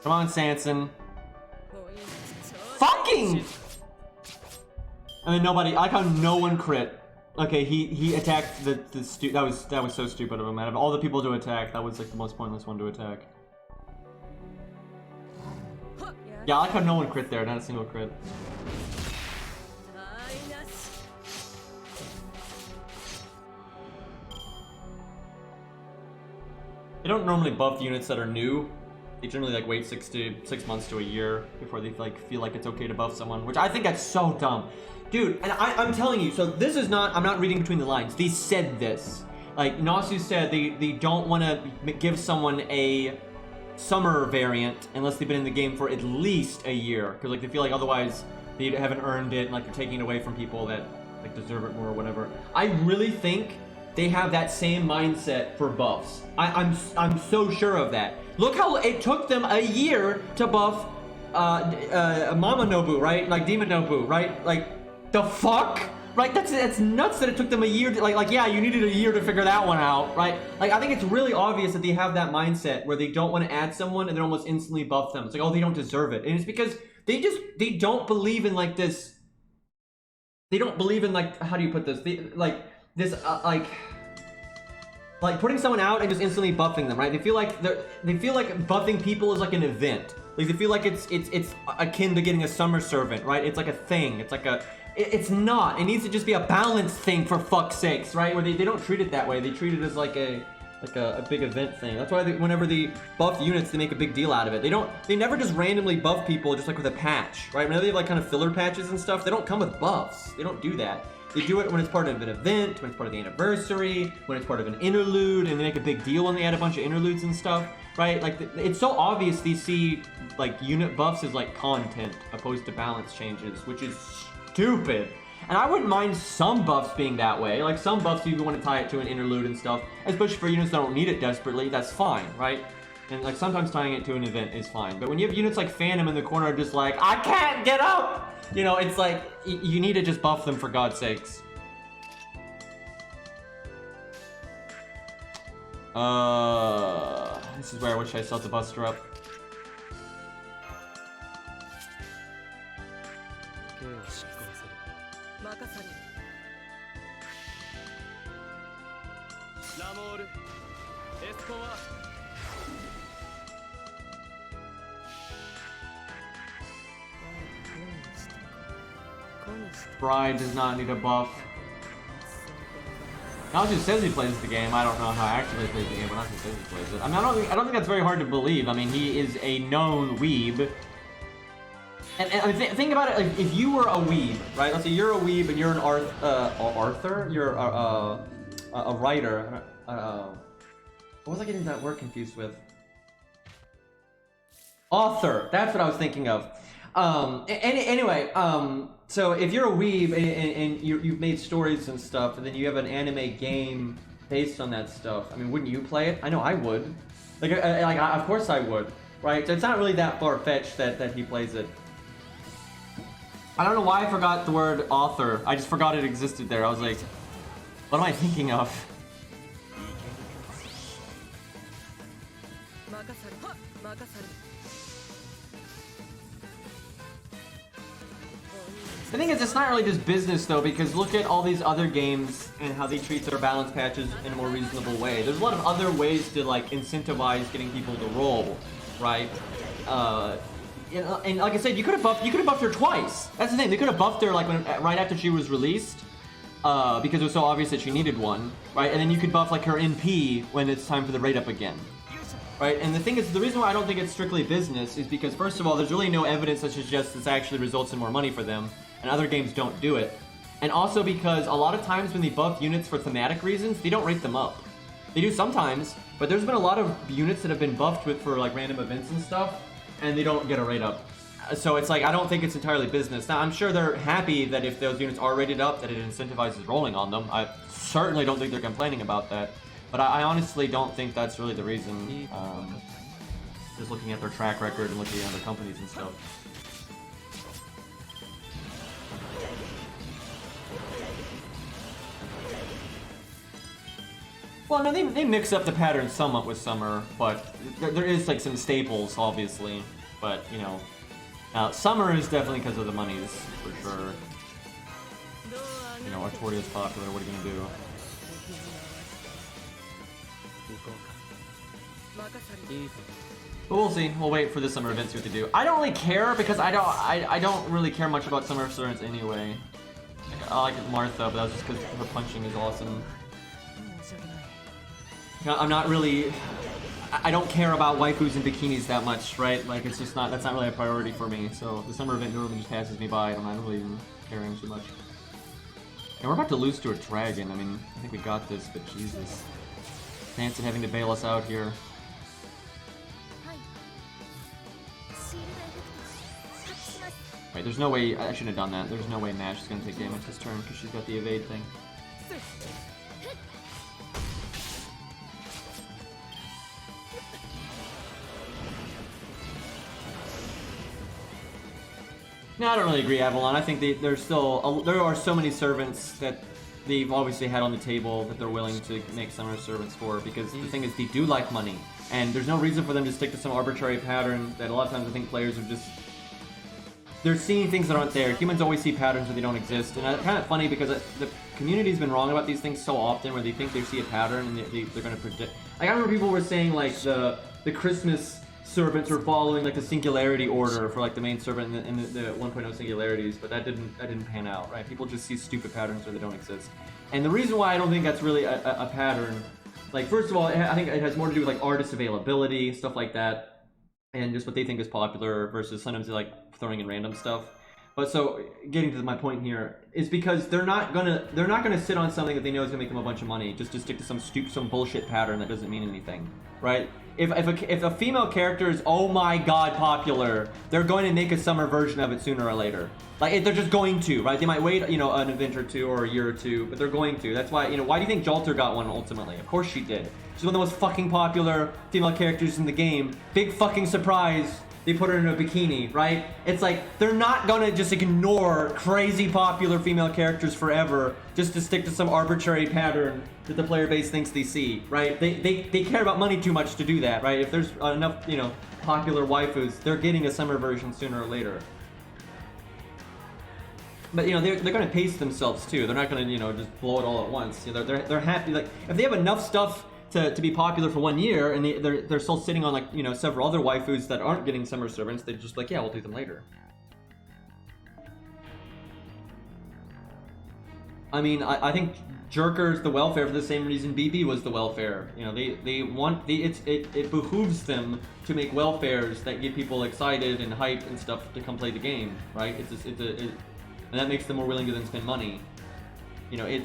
Come on, Sanson. Fucking! I mean, nobody. I like how no one crit. Okay, he attacked the that was so stupid of him. Out of all the people to attack, that was like the most pointless one to attack. Yeah, I like how no one crit there, not a single crit. They don't normally buff units that are new. They generally like wait 6 months to a year before they like feel like it's okay to buff someone, which I think that's so dumb. Dude, and I'm telling you, so this is not, I'm not reading between the lines. They said this. Like, Nasu said they don't want to give someone a summer variant unless they've been in the game for at least a year. Because, like, they feel like otherwise they haven't earned it and, like, they're taking it away from people that, like, deserve it more or whatever. I really think they have that same mindset for buffs. I'm so sure of that. Look how it took them a year to buff Mama Nobu, right? Like, Demon Nobu, right? Like, the fuck? Right? That's nuts that it took them a year to, like, yeah, you needed a year to figure that one out, right? Like, I think it's really obvious that they have that mindset where they don't want to add someone and then almost instantly buff them. It's like, oh, they don't deserve it. And it's because they don't believe in, like, this, they don't believe in, like, how do you put this? Like putting someone out and just instantly buffing them, right? They feel like buffing people is like an event. Like, they feel like it's akin to getting a summer servant, right? It's like a thing. It's like it's not. It needs to just be a balanced thing, for fuck's sakes, right? Where they don't treat it that way. They treat it as like a big event thing. That's why whenever they buff units, they make a big deal out of it. They never just randomly buff people just like with a patch, right? Whenever they have like kind of filler patches and stuff, they don't come with buffs. They don't do that. They do it when it's part of an event, when it's part of the anniversary, when it's part of an interlude, and they make a big deal when they add a bunch of interludes and stuff, right? Like, it's so obvious they see, like, unit buffs as, like, content opposed to balance changes, which is stupid. And I wouldn't mind some buffs being that way. Like, some buffs you want to tie it to an interlude and stuff, especially for units that don't need it desperately, that's fine, right? And, like, sometimes tying it to an event is fine. But when you have units like Phantom in the corner just like, I can't get up! You know, it's like, you need to just buff them for God's sakes. This is where I wish I set the Buster up. Bride does not need a buff. Nasu says he plays the game. I don't know how actually plays the game, but Nasu says he plays it. I mean, I don't think that's very hard to believe. I mean, he is a known weeb. And think about it, like, if you were a weeb, right? Let's say you're a weeb and you're an Arthur? You're a writer. What was I getting that word confused with? Author. That's what I was thinking of. Anyway, so if you're a weeb and you've made stories and stuff, and then you have an anime game based on that stuff, I mean, wouldn't you play it? I know I would. Like, of course I would, right? So it's not really that far-fetched that he plays it. I don't know why I forgot the word author. I just forgot it existed there. I was like, what am I thinking of? The thing is, it's not really just business though, because look at all these other games and how they treat their balance patches in a more reasonable way. There's a lot of other ways to like incentivize getting people to roll, right? And like I said, you could have buffed her twice. That's the thing. They could have buffed her like right after she was released, because it was so obvious that she needed one, right? And then you could buff like her NP when it's time for the raid up again. Right, and the thing is, the reason why I don't think it's strictly business is because, first of all, there's really no evidence that suggests this actually results in more money for them, and other games don't do it. And also because a lot of times when they buff units for thematic reasons, they don't rate them up. They do sometimes, but there's been a lot of units that have been buffed for like random events and stuff, and they don't get a rate up. So it's like, I don't think it's entirely business. Now, I'm sure they're happy that if those units are rated up, that it incentivizes rolling on them. I certainly don't think they're complaining about that. But I honestly don't think that's really the reason. Just looking at their track record and looking at other companies and stuff. Well, no, they mix up the pattern somewhat with Summer, but there is like some staples, obviously. But, you know, Summer is definitely because of the monies, for sure. You know, Artoria's popular, what are you gonna do? But we'll see. We'll wait for the summer event, see what they do. I don't really care because I don't really care much about summer servants anyway. Like, I like Martha, but that's just because her punching is awesome. I'm not really. I don't care about waifus and bikinis that much, right? Like, it's just not. That's not really a priority for me. So the summer event normally just passes me by, and I'm not really even caring too much. And we're about to lose to a dragon. I mean, I think we got this, but Jesus. Nancy having to bail us out here. Wait, there's no way. I shouldn't have done that. There's no way Mash is going to take damage this turn because she's got the evade thing. No, I don't really agree, Avalon. I think there's still there are so many servants that they've obviously had on the table that they're willing to make summer servants for, because the thing is, they do like money, and there's no reason for them to stick to some arbitrary pattern that a lot of times I think players are just, they're seeing things that aren't there. Humans always see patterns where they don't exist, and it's kind of funny because the community's been wrong about these things so often, where they think they see a pattern and they're going to predict. Like, I remember people were saying like the Christmas servants were following like the singularity order for like the main servant and the 1.0 singularities, but that didn't pan out, right? People just see stupid patterns where they don't exist. And the reason why I don't think that's really a pattern, like, first of all, I think it has more to do with like artist availability, stuff like that, and just what they think is popular versus sometimes they like throwing in random stuff. But so getting to my point here is because they're not gonna sit on something that they know is gonna make them a bunch of money just to stick to some bullshit pattern that doesn't mean anything, right? If a female character is, oh my god, popular, they're going to make a summer version of it sooner or later. Like, they're just going to, right? They might wait, you know, an event or two or a year or two, but they're going to. That's why, you know, why do you think Jalter got one ultimately? Of course she did. She's one of the most fucking popular female characters in the game. Big fucking surprise. They put her in a bikini, right? It's like, they're not gonna just ignore crazy popular female characters forever just to stick to some arbitrary pattern that the player base thinks they see, right? They care about money too much to do that, right? If there's enough, you know, popular waifus, they're getting a summer version sooner or later. But, you know, they're gonna pace themselves too. They're not gonna, you know, just blow it all at once. You know, they're happy. Like, if they have enough stuff to be popular for 1 year, and they're still sitting on, like, you know, several other waifus that aren't getting summer servants, they're just like, yeah, we'll do them later. I mean, I think Jerker's the welfare for the same reason BB was the welfare. You know, it behooves them to make welfares that get people excited and hyped and stuff to come play the game, right? And that makes them more willing to then spend money. You know,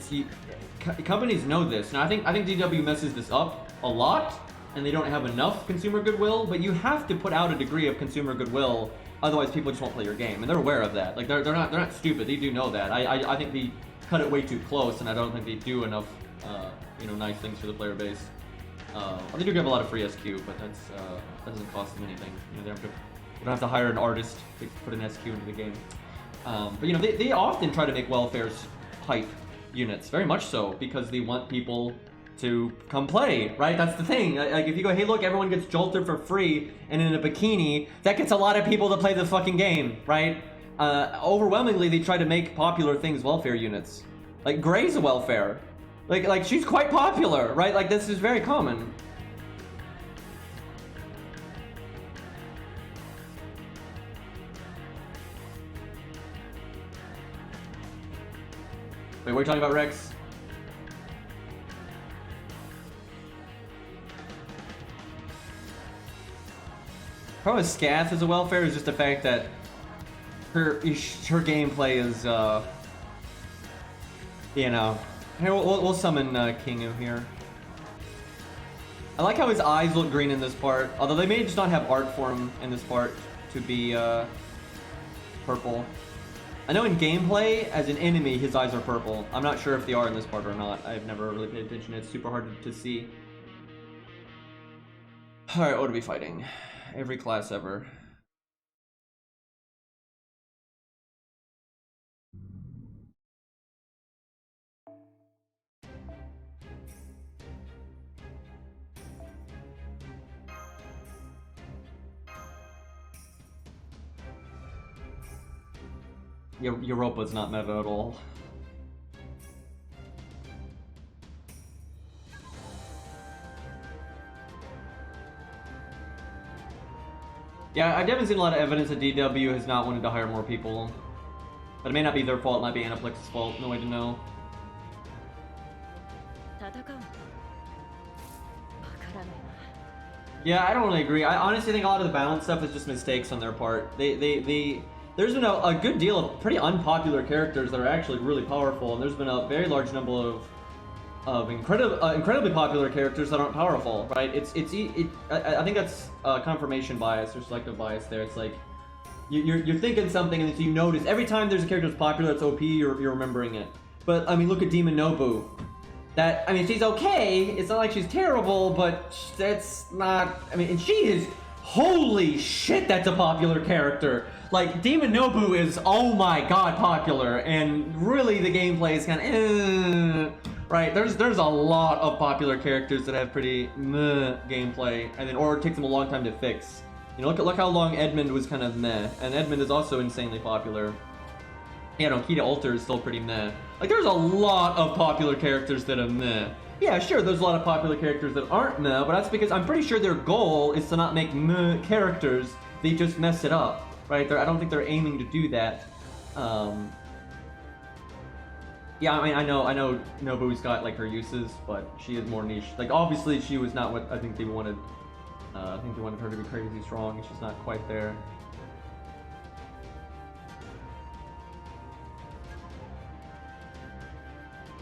companies know this. Now, I think DW messes this up a lot, and they don't have enough consumer goodwill, but you have to put out a degree of consumer goodwill, otherwise people just won't play your game, and they're aware of that. Like they're not stupid. They do know that. I think they cut it way too close, and I don't think they do enough you know, nice things for the player base. They do give a lot of free SQ, but that doesn't cost them anything. You know, they don't have to hire an artist to put an SQ into the game. But you know, they often try to make welfare's hype units, very much so, because they want people to come play, right? That's the thing. Like if you go, hey look, everyone gets jolted for free and in a bikini, that gets a lot of people to play the fucking game, right? Overwhelmingly, they try to make popular things welfare units. Like Gray's a welfare. Like she's quite popular, right? Like this is very common. Wait, what are you talking about, Rex? Probably Scath as a welfare is just the fact that her gameplay is, you know. Here, we'll summon Kingu here. I like how his eyes look green in this part, although they may just not have art for him in this part to be purple. I know in gameplay, as an enemy, his eyes are purple. I'm not sure if they are in this part or not. I've never really paid attention. It's super hard to see. Alright, what are we fighting? Every class ever. Europa's not meta at all. Yeah, I haven't seen a lot of evidence that DW has not wanted to hire more people. But it may not be their fault, it might be Anaplex's fault, no way to know. Yeah, I don't really agree. I honestly think a lot of the balance stuff is just mistakes on their part. There's been a good deal of pretty unpopular characters that are actually really powerful, and there's been a very large number of incredibly popular characters that aren't powerful, right? I think that's confirmation bias or selective bias there. It's like you're thinking something, and so you notice every time there's a character that's popular that's OP, you're remembering it. But I mean, look at Demon Nobu. I mean, she's okay. It's not like she's terrible, but that's not. I mean, and she is. Holy shit, that's a popular character. Like, Demon Nobu is, oh my god, popular, and really the gameplay is kind of, right? There's a lot of popular characters that have pretty meh gameplay, and then or it takes them a long time to fix. You know, look how long Edmund was kind of meh, and Edmund is also insanely popular. Yeah, no, Key to Alter is still pretty meh. Like, there's a lot of popular characters that are meh. Yeah, sure, there's a lot of popular characters that aren't meh, but that's because I'm pretty sure their goal is to not make meh characters. They just mess it up, right? I don't think they're aiming to do that. Yeah, I mean, I know Nobu's got, like, her uses, but she is more niche. Like, obviously, she was not what I think they wanted. I think they wanted her to be crazy strong, and she's not quite there.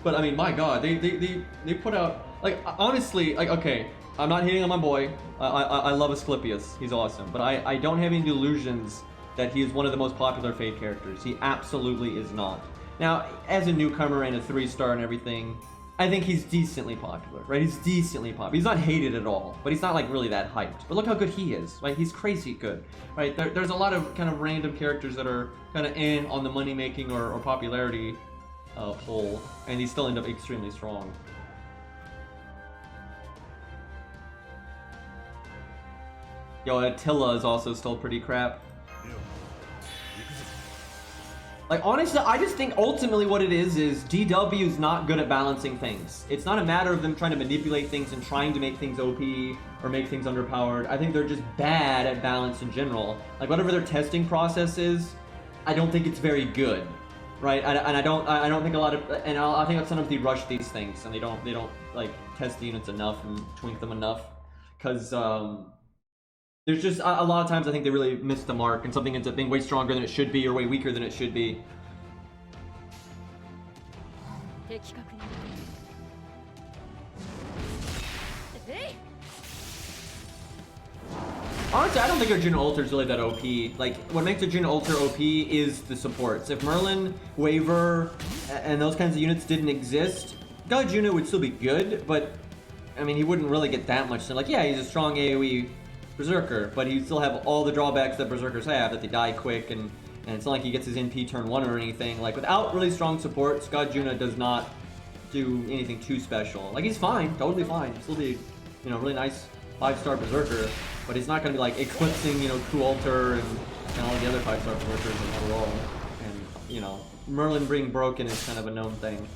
But I mean, my god, they put out, like, honestly, like, okay, I'm not hating on my boy. I love Asclepius, he's awesome, but I don't have any delusions that he is one of the most popular Fate characters. He absolutely is not. Now, as a newcomer and a 3-star and everything, I think he's decently popular, right? He's decently popular. He's not hated at all, but he's not, like, really that hyped. But look how good he is, right? He's crazy good, right? There's a lot of kind of random characters that are kind of in on the money-making or popularity pull, and he still end up extremely strong. Yo, Attila is also still pretty crap. Like, honestly, I just think ultimately what it is DW is not good at balancing things. It's not a matter of them trying to manipulate things and trying to make things OP or make things underpowered. I think they're just bad at balance in general. Like, whatever their testing process is, I don't think it's very good. Right, and I don't think a lot of, and I think that sometimes they rush these things and they don't like test the units enough and tweak them enough, because there's just a lot of times I think they really miss the mark and something ends up being way stronger than it should be or way weaker than it should be. Honestly, I don't think our Jin Ultra is really that OP. Like, what makes a Jin Ultra OP is the supports. If Merlin, Waver, and those kinds of units didn't exist, God Juno would still be good, but I mean, he wouldn't really get that much. So, like, yeah, he's a strong AoE Berserker, but he'd still have all the drawbacks that Berserkers have, that they die quick, and it's not like he gets his NP turn 1 or anything. Like, without really strong support, Scott Juna does not do anything too special. Like, he's fine, totally fine. He'll still be, you know, really nice 5-star Berserker, but he's not going to be, like, eclipsing, you know, Ku Alter and all the other 5-star Berserkers in a row. And, you know, Merlin being broken is kind of a known thing.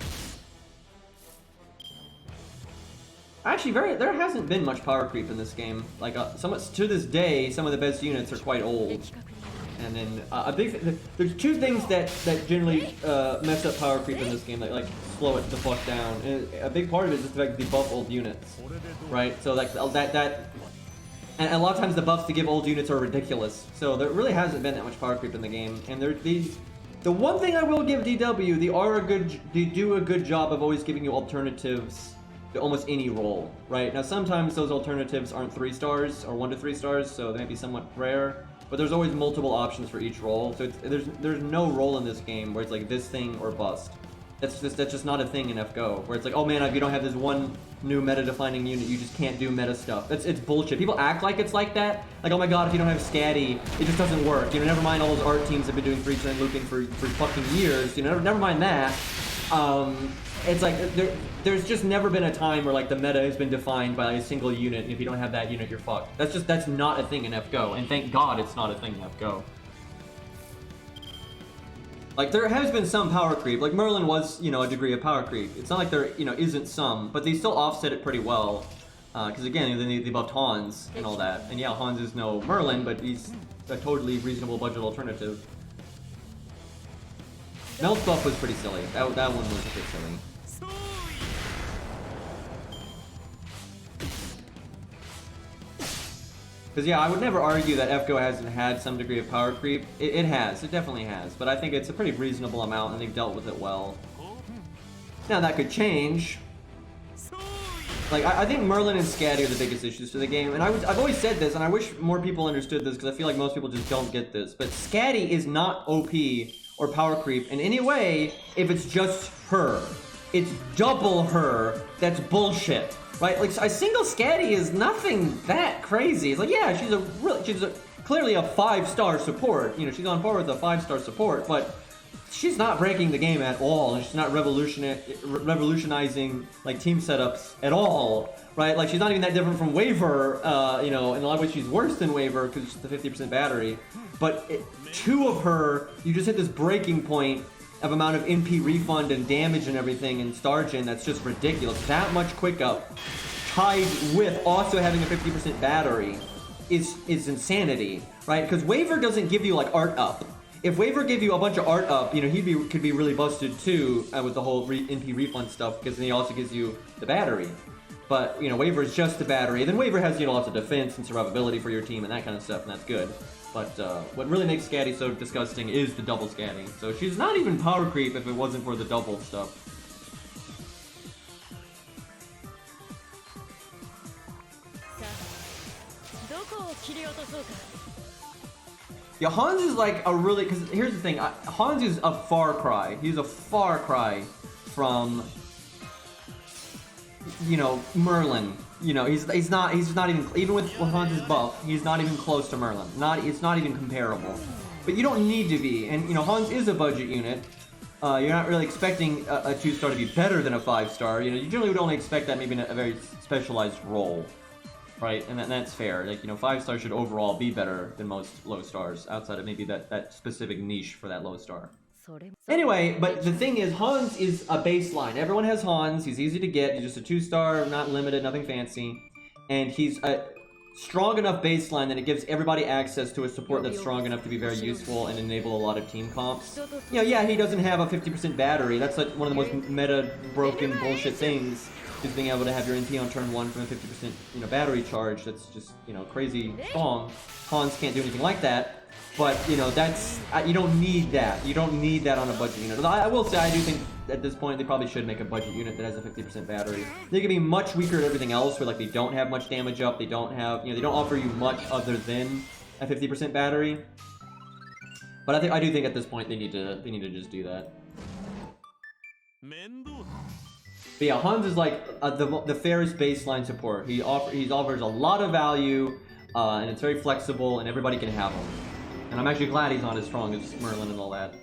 Actually, there hasn't been much power creep in this game. Like, to this day, some of the best units are quite old. And then, there's two things that generally mess up power creep in this game, that like slow it the fuck down. And a big part of it is just the fact that they buff old units, right? So like and a lot of times the buffs to give old units are ridiculous. So there really hasn't been that much power creep in the game. And the one thing I will give DW, they do a good job of always giving you alternatives to almost any role, right? Now sometimes those alternatives aren't 3 stars or 1 to 3 stars, so they might be somewhat rare. But there's always multiple options for each role, so there's no role in this game where it's like this thing or bust. That's just not a thing in FGO, where it's like, oh man, if you don't have this one new meta-defining unit, you just can't do meta stuff. It's bullshit. People act like it's like that. Like, oh my god, if you don't have Scatty, it just doesn't work. You know, never mind all those art teams have been doing 3-turn looping for fucking years. You know, never mind that. It's like, there's just never been a time where like the meta has been defined by a single unit, and if you don't have that unit, you're fucked. That's not a thing in FGO, and thank God it's not a thing in FGO. Like, there has been some power creep. Like, Merlin was, you know, a degree of power creep. It's not like there, you know, isn't some, but they still offset it pretty well. Because again, they buffed Hans and all that. And yeah, Hans is no Merlin, but he's a totally reasonable budget alternative. Melt's buff was pretty silly. That one was a bit silly. Because yeah, I would never argue that FGO hasn't had some degree of power creep. It has, it definitely has. But I think it's a pretty reasonable amount, and they've dealt with it well. Now that could change. Like, I think Merlin and Scatty are the biggest issues to the game. And I've always said this, and I wish more people understood this, because I feel like most people just don't get this. But Scatty is not OP or power creep in any way if it's just her. It's double her that's bullshit. Right, like a single Scatty is nothing that crazy. It's like, yeah, she's clearly a 5-star support. You know, she's on par with a 5-star support, but she's not breaking the game at all. And she's not revolutionizing like team setups at all. Right, like she's not even that different from Waver. You know, in a lot of ways she's worse than Waver because it's the 50% battery. But two of her, you just hit this breaking point of amount of NP refund and damage and everything in Stargen that's just ridiculous. That much quick up, tied with also having a 50% battery, is insanity, right? Because Waver doesn't give you like art up. If Waver gave you a bunch of art up, you know, could be really busted too with the whole NP refund stuff, because then he also gives you the battery. But, you know, Waver is just the battery. Then Waver has, you know, lots of defense and survivability for your team and that kind of stuff, and that's good. But what really makes Scatty so disgusting is the double Scatty. So she's not even power creep if it wasn't for the double stuff. Yeah, Hans is like a really, because here's the thing, Hans is a far cry. He's a far cry from, you know, Merlin. You know, he's not even with Hans' buff, he's not even close to Merlin. It's not even comparable. But you don't need to be, and you know, Hans is a budget unit. You're not really expecting a 2-star to be better than a 5-star. You know, you generally would only expect that maybe in a very specialized role, right? And that's fair. Like, you know, 5-star should overall be better than most low stars, outside of maybe that specific niche for that low star. Anyway, but the thing is, Hans is a baseline. Everyone has Hans. He's easy to get. He's just a 2-star, not limited, nothing fancy. And he's a strong enough baseline that it gives everybody access to a support that's strong enough to be very useful and enable a lot of team comps. You know, yeah, he doesn't have a 50% battery. That's like one of the most meta broken bullshit things, is being able to have your NP on turn 1 from a 50% battery charge. That's just, you know, crazy strong. Hans can't do anything like that. But, you know, that's, you don't need that. You don't need that on a budget unit. I will say, I do think at this point they probably should make a budget unit that has a 50% battery. They can be much weaker at everything else, where like they don't have much damage up, they don't have, you know, they don't offer you much other than a 50% battery. But I do think at this point they need to just do that. But yeah, Hans is like the fairest baseline support. He offers a lot of value, and it's very flexible, and everybody can have him. And I'm actually glad he's not as strong as Merlin and all that.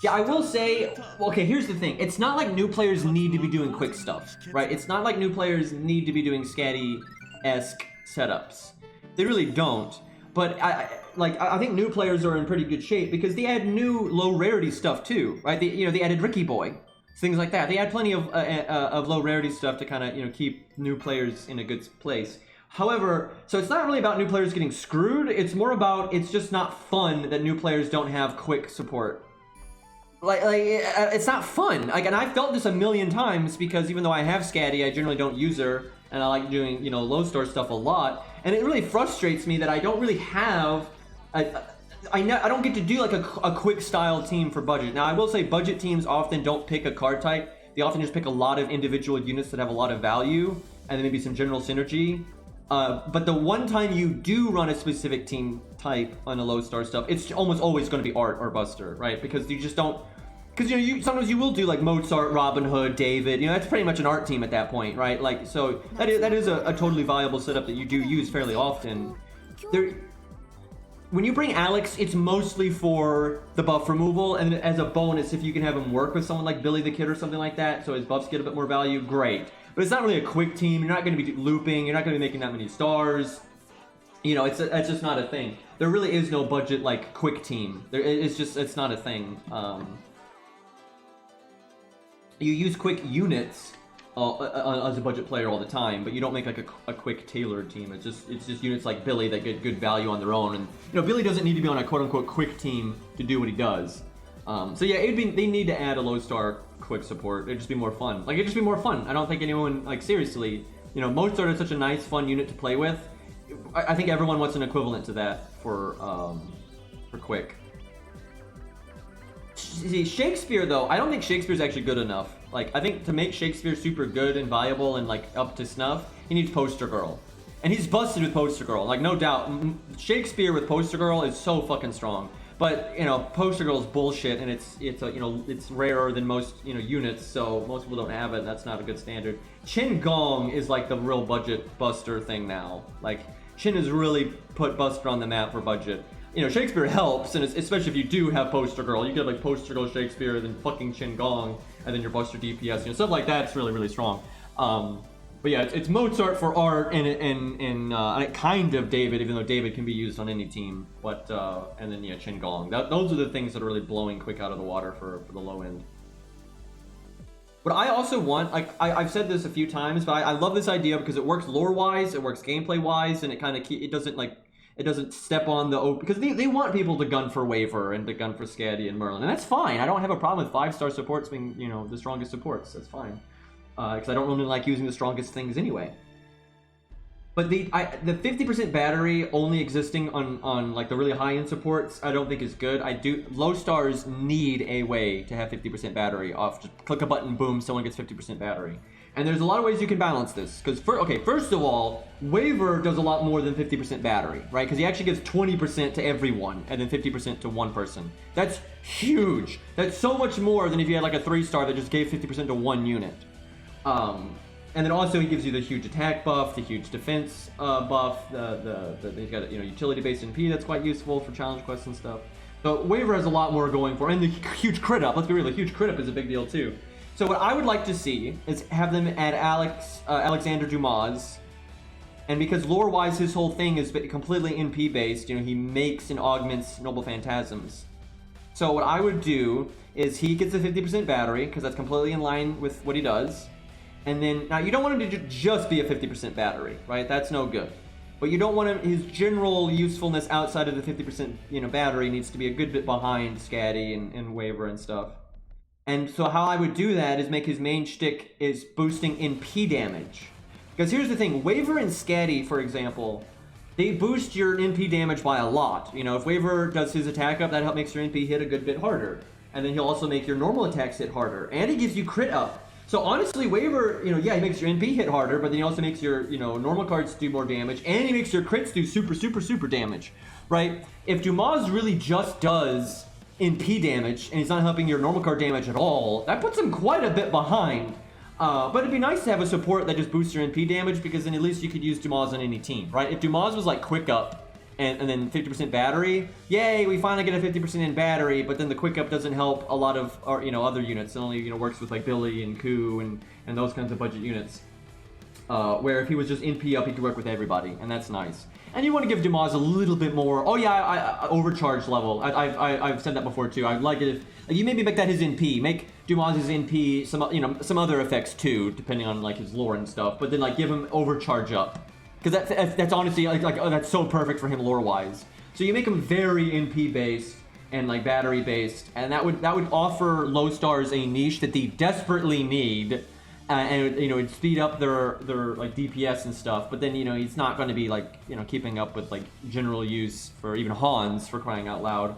Yeah, I will say, okay, here's the thing. It's not like new players need to be doing quick stuff, right? It's not like new players need to be doing scatty-esque setups. They really don't. But I think new players are in pretty good shape because they add new low rarity stuff too, right? They added Ricky Boy, things like that. They add plenty of low rarity stuff to kind of keep new players in a good place. However, so it's not really about new players getting screwed. It's more about it's just not fun that new players don't have quick support. It's not fun. Like, and I've felt this a million times because even though I have Scatty, I generally don't use her, and I like doing low star stuff a lot. And it really frustrates me that I don't really have. I don't get to do like a quick style team for budget. Now I will say budget teams often don't pick a card type. They often just pick a lot of individual units that have a lot of value, and then maybe some general synergy. But the one time you do run a specific team type on the low star stuff, it's almost always going to be Art or Buster, right? Because you just don't. Because sometimes you will do like Mozart, Robin Hood, David. That's pretty much an art team at that point, right? Like, so that is a totally viable setup that you do use fairly often. When you bring Alex, it's mostly for the buff removal, and as a bonus, if you can have him work with someone like Billy the Kid or something like that, so his buffs get a bit more value, great. But it's not really a quick team. You're not going to be looping. You're not going to be making that many stars. It's just not a thing. There really is no budget like quick team. It's not a thing. You use quick units as a budget player all the time, but you don't make like a quick tailored team. It's just units like Billy that get good value on their own, and Billy doesn't need to be on a quote unquote quick team to do what he does. So yeah, they need to add a low star quick support. It'd just be more fun. Like, it'd just be more fun. I don't think anyone, like, seriously, Mozart is such a nice fun unit to play with. I think everyone wants an equivalent to that for quick. See, Shakespeare, though, I don't think Shakespeare's actually good enough. Like, I think to make Shakespeare super good and viable and, like, up to snuff, he needs Poster Girl. And he's busted with Poster Girl, like, no doubt. Shakespeare with Poster Girl is so fucking strong. But, Poster Girl is bullshit, and it's rarer than most, units, so most people don't have it, and that's not a good standard. Qin Gong is, like, the real budget buster thing now. Like, Qin has really put Buster on the map for budget. Shakespeare helps, and especially if you do have Poster Girl. You get like Poster Girl Shakespeare, then fucking Qin Gong, and then your Buster DPS. Stuff like that's really, really strong. But yeah, it's Mozart for art, and kind of David, even though David can be used on any team. But and then yeah, Qin Gong. Those are the things that are really blowing quick out of the water for the low end. What I also want, like I've said this a few times, but I love this idea because it works lore-wise, it works gameplay-wise, and it doesn't step on the open, because they want people to gun for Waver and to gun for Scatty and Merlin, and that's fine. I don't have a problem with 5-star supports being, the strongest supports. That's fine, because I don't really like using the strongest things anyway. But the 50% battery only existing on like the really high-end supports, I don't think is good. Low stars need a way to have 50% battery off. Just click a button, boom, someone gets 50% battery. And there's a lot of ways you can balance this. Because, first of all, Waver does a lot more than 50% battery, right? Because he actually gives 20% to everyone, and then 50% to one person. That's huge. That's so much more than if you had like a 3-star that just gave 50% to one unit. And then also he gives you the huge attack buff, the huge defense buff, he's got utility-based NP that's quite useful for challenge quests and stuff. So Waver has a lot more going for, and the huge crit up. Let's be real, the huge crit up is a big deal too. So what I would like to see is have them add Alexander Dumas, and because lore-wise his whole thing is completely NP-based, he makes and augments Noble Phantasms. So what I would do is he gets a 50% battery, because that's completely in line with what he does. And then, now you don't want him to just be a 50% battery, right? That's no good. but you don't want him, his general usefulness outside of the 50%, you know, battery needs to be a good bit behind Scatty and Waver and stuff. And so how I would do that is make his main shtick is boosting NP damage. Because here's the thing, Waver and Scatty, for example, they boost your NP damage by a lot. You know, if Waver does his attack up, that makes your NP hit a good bit harder. And then he'll also make your normal attacks hit harder. And he gives you crit up. So honestly, Waver, you know, yeah, he makes your NP hit harder, but then he also makes your, you know, normal cards do more damage, and he makes your crits do super damage, right? If Dumas really just does NP damage, and he's not helping your normal card damage at all, that puts him quite a bit behind. But it'd be nice to have a support that just boosts your NP damage, because then at least you could use Dumas on any team, right? If Dumas was like quick up, and then 50% battery, yay, we finally get a 50% in battery, but then the quick up doesn't help a lot of, you know, other units. It only, you know, works with like Billy and Koo and those kinds of budget units. Where if he was just NP up, he could work with everybody, and that's nice. And you want to give Dumas a little bit more, oh yeah, I overcharge level. I've said that before too. I'd like it if, like, you maybe make that his NP, make Dumas his NP, some, you know, some other effects too, depending on like his lore and stuff, but then like give him overcharge up. Because that's honestly, like oh, that's so perfect for him lore-wise. So you make him very NP-based and like battery-based, and that would offer low stars a niche that they desperately need, and you know, it'd speed up their like DPS and stuff. But then, you know, he's not going to be like, you know, keeping up with like general use for even Hans, for crying out loud,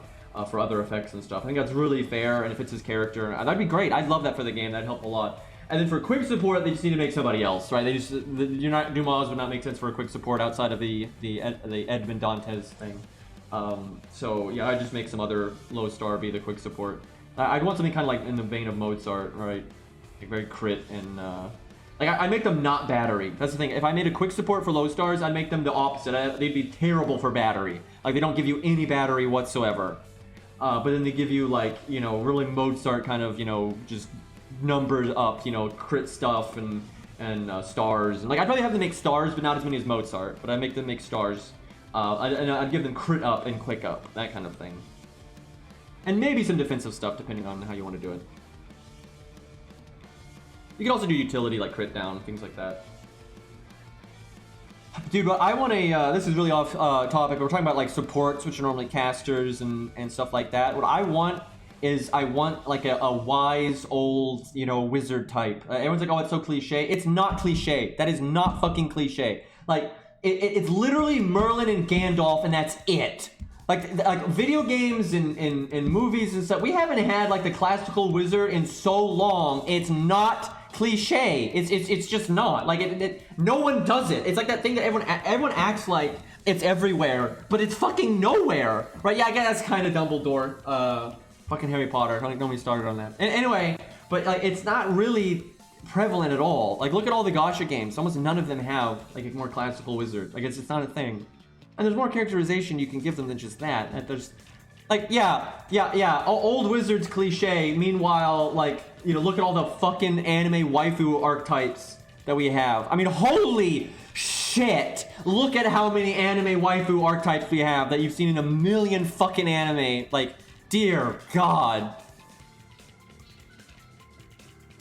for other effects and stuff. I think that's really fair, and it fits his character. That'd be great. I'd love that for the game. That'd help a lot. And then for quick support, they just need to make somebody else, right? They just, Dumas would not make sense for a quick support outside of the Edmond Dantes thing. So yeah, I'd just make some other low star be the quick support. I'd want something kind of like in the vein of Mozart, right? Like very crit and like I make them not battery. That's the thing. If I made a quick support for low stars, I'd make them the opposite. They'd be terrible for battery. Like they don't give you any battery whatsoever. But then they give you like, you know, really Mozart kind of, you know, just numbers up, you know, crit stuff and stars. And like I'd probably have them make stars, but not as many as Mozart. But I'd make them make stars. And I'd give them crit up and quick up, that kind of thing. And maybe some defensive stuff, depending on how you want to do it. You can also do utility, like crit down, things like that. Dude, I want a, this is really off topic, but we're talking about like supports, which are normally casters and stuff like that. What I want is, I want like a wise old, you know, wizard type. Everyone's like, oh, it's so cliche. It's not cliche. That is not fucking cliche. Like, it's literally Merlin and Gandalf, and that's it. Like video games and movies and stuff, we haven't had like the classical wizard in so long. It's not cliche. It's just not. Like no one does it. It's like that thing that everyone acts like it's everywhere, but it's fucking nowhere, right? Yeah, I guess that's kind of Dumbledore. Fucking Harry Potter. I think nobody started on that. Anyway, but like it's not really prevalent at all. Like look at all the Gacha games. Almost none of them have like a more classical wizard. Like it's not a thing. And there's more characterization you can give them than just that. And there's like yeah. Old wizards cliche. Meanwhile, like, you know, look at all the fucking anime waifu archetypes that we have. I mean, holy shit! Look at how many anime waifu archetypes we have that you've seen in a million fucking anime. Like, dear God.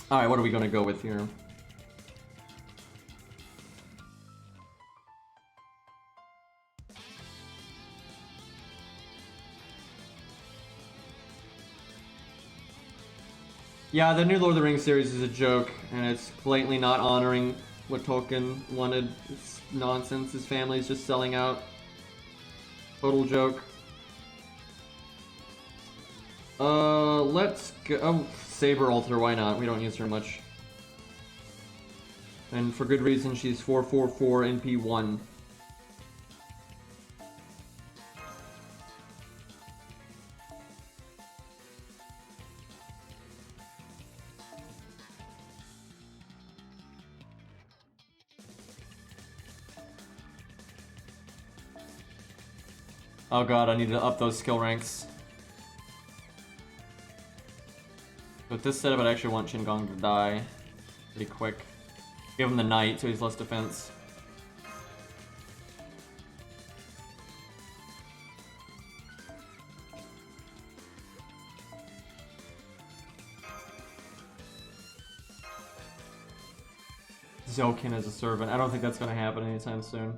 All right, what are we gonna go with here? Yeah, the new Lord of the Rings series is a joke, and it's blatantly not honoring what Tolkien wanted. It's nonsense. His family's just selling out. Total joke. Let's go. Oh, Saber Alter, why not? We don't use her much. And for good reason, she's 444 NP1. Oh god, I need to up those skill ranks. With this setup, I'd actually want Qingong to die pretty quick. Give him the knight so he's less defense. Zokin as a servant. I don't think that's going to happen anytime soon.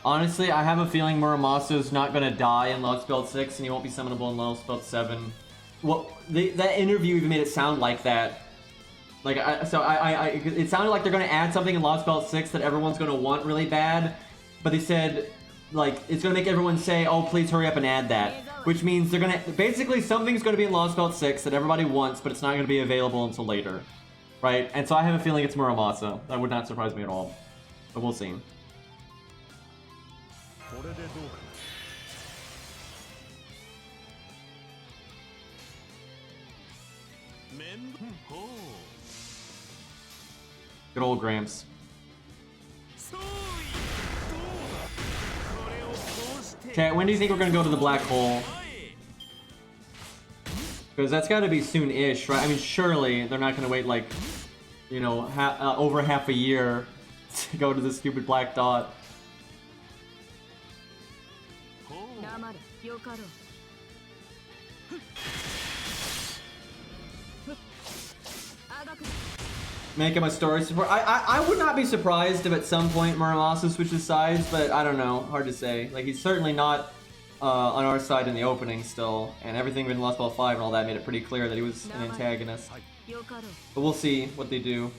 Honestly, I have a feeling Muramasa not gonna die in Lost Belt 6 and he won't be summonable in Lost Belt 7. Well, that interview even made it sound like that. Like, it sounded like they're gonna add something in Lost Belt 6 that everyone's gonna want really bad, but they said, like, it's gonna make everyone say, oh, please hurry up and add that. Which means they're gonna, basically something's gonna be in Lost Belt 6 that everybody wants, but it's not gonna be available until later. Right? And so I have a feeling it's Muramasa. That would not surprise me at all. But we'll see. Good old Gramps. Chat, when do you think we're gonna go to the black hole? Because that's gotta be soon-ish, right? I mean, surely they're not gonna wait, like, you know, over half a year to go to the stupid black dot. Make him a story support. I would not be surprised if at some point Muramasa switches sides, but I don't know. Hard to say. Like, he's certainly not on our side in the opening still, and everything in Lost Belt 5 and all that made it pretty clear that he was an antagonist. But we'll see what they do.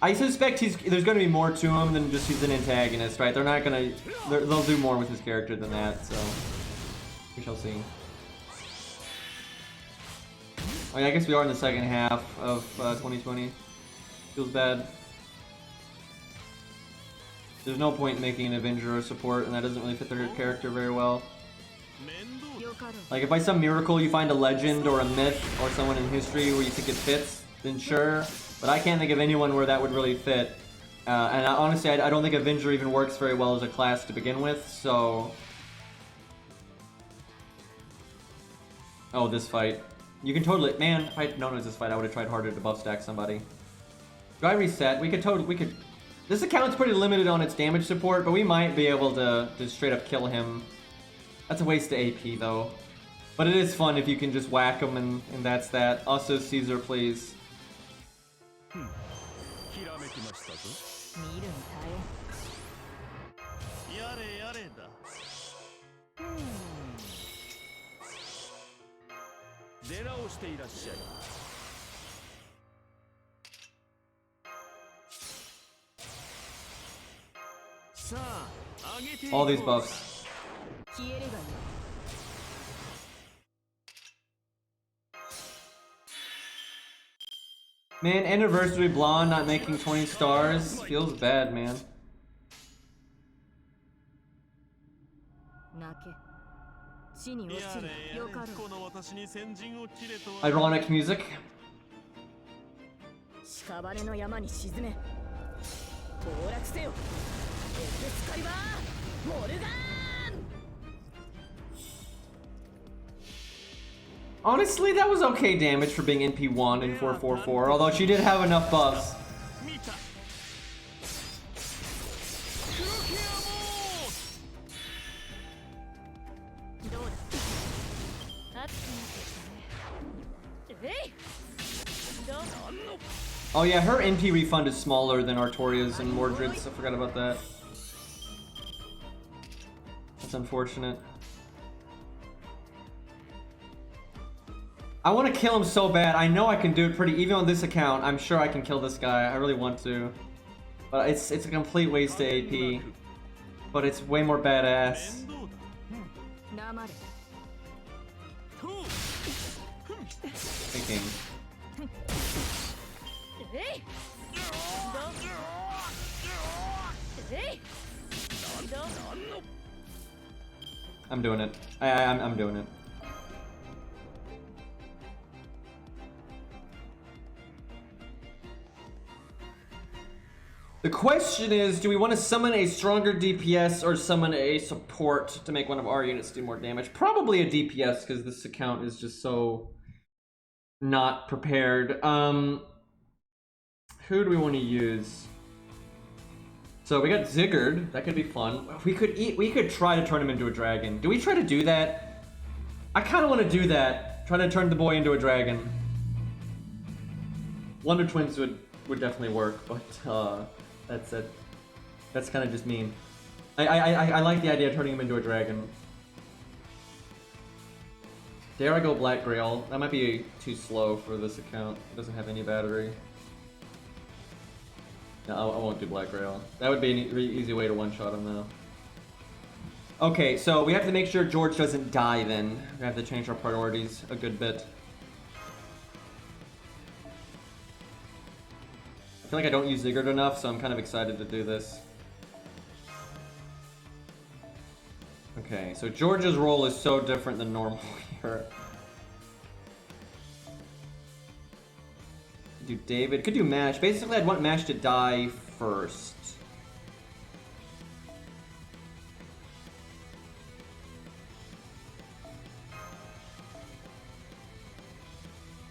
I suspect there's going to be more to him than just he's an antagonist, right? They're not going to... They'll do more with his character than that, so... We shall see. Oh yeah, I guess we are in the second half of 2020. Feels bad. There's no point in making an Avenger or support, and that doesn't really fit their character very well. Like, if by some miracle you find a legend or a myth or someone in history where you think it fits, then sure. But I can't think of anyone where that would really fit. And honestly, I don't think Avenger even works very well as a class to begin with, so... Oh, this fight. You can totally... Man, if I'd known it was this fight, I would have tried harder to buff stack somebody. Do I reset? We could... This account's pretty limited on its damage support, but we might be able to straight up kill him. That's a waste of AP, though. But it is fun if you can just whack him, and that's that. Also, Caesar, please. All these buffs. Man, Anniversary Blonde not making 20 stars feels bad, man. Ironic music. Honestly, that was okay damage for being NP1 in 444, although she did have enough buffs. Oh yeah, her NP refund is smaller than Artoria's and Mordred's. I forgot about that. That's unfortunate. I want to kill him so bad. I know I can do it pretty, even on this account. I'm sure I can kill this guy. I really want to. But it's a complete waste of AP. But it's way more badass. Thinking. I'm doing it. I'm doing it. The question is, do we want to summon a stronger DPS or summon a support to make one of our units do more damage? Probably a DPS, because this account is just so not prepared. Who do we want to use? So we got Zigguard. That could be fun. We could try to turn him into a dragon. Do we try to do that? I kind of want to do that. Try to turn the boy into a dragon. Wonder Twins would definitely work, but that's kind of just mean. I like the idea of turning him into a dragon. Dare I go Black Grail? That might be too slow for this account. It doesn't have any battery. No, I won't do Black Grail. That would be an really easy way to one-shot him though. Okay, so we have to make sure George doesn't die then. We have to change our priorities a good bit. I feel like I don't use Ziggurat enough, so I'm kind of excited to do this. Okay, so George's role is so different than normal here. Do David, could do Mash. Basically, I'd want Mash to die first.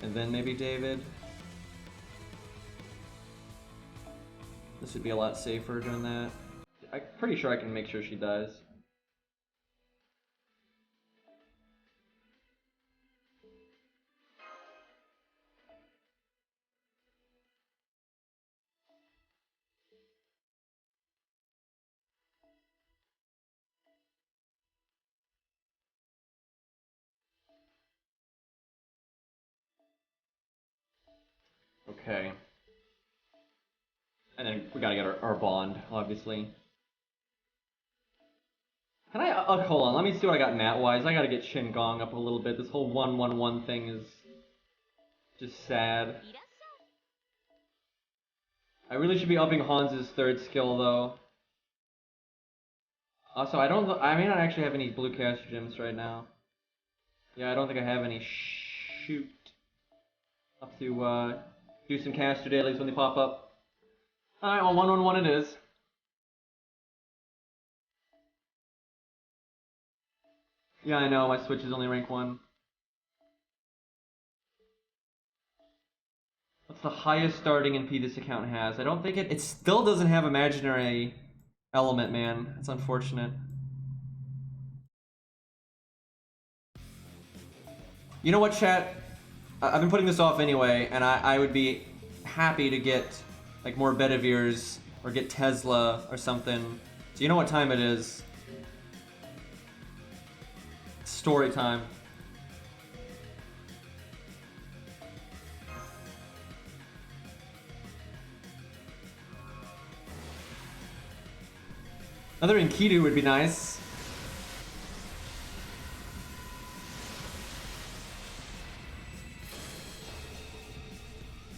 And then maybe David. This would be a lot safer doing that. I'm pretty sure I can make sure she dies. Okay. And then we gotta get our bond, obviously. Can I, hold on, let me see what I got mat-wise. I gotta get Shin Gong up a little bit. This whole 1-1-1 thing is just sad. I really should be upping Hans's third skill, though. Also, I may not actually have any blue caster gems right now. Yeah, I don't think I have any. Shoot. I'll have to, do some caster dailies when they pop up. Alright, well, 1-1-1 it is. Yeah, I know, my Switch is only rank 1. What's the highest starting NP this account has? I don't think it still doesn't have imaginary element, man. It's unfortunate. You know what, chat? I've been putting this off anyway, and I would be happy to get like more Bedivirs or get Tesla or something. So you know what time it is? Story time. Another Enkidu would be nice.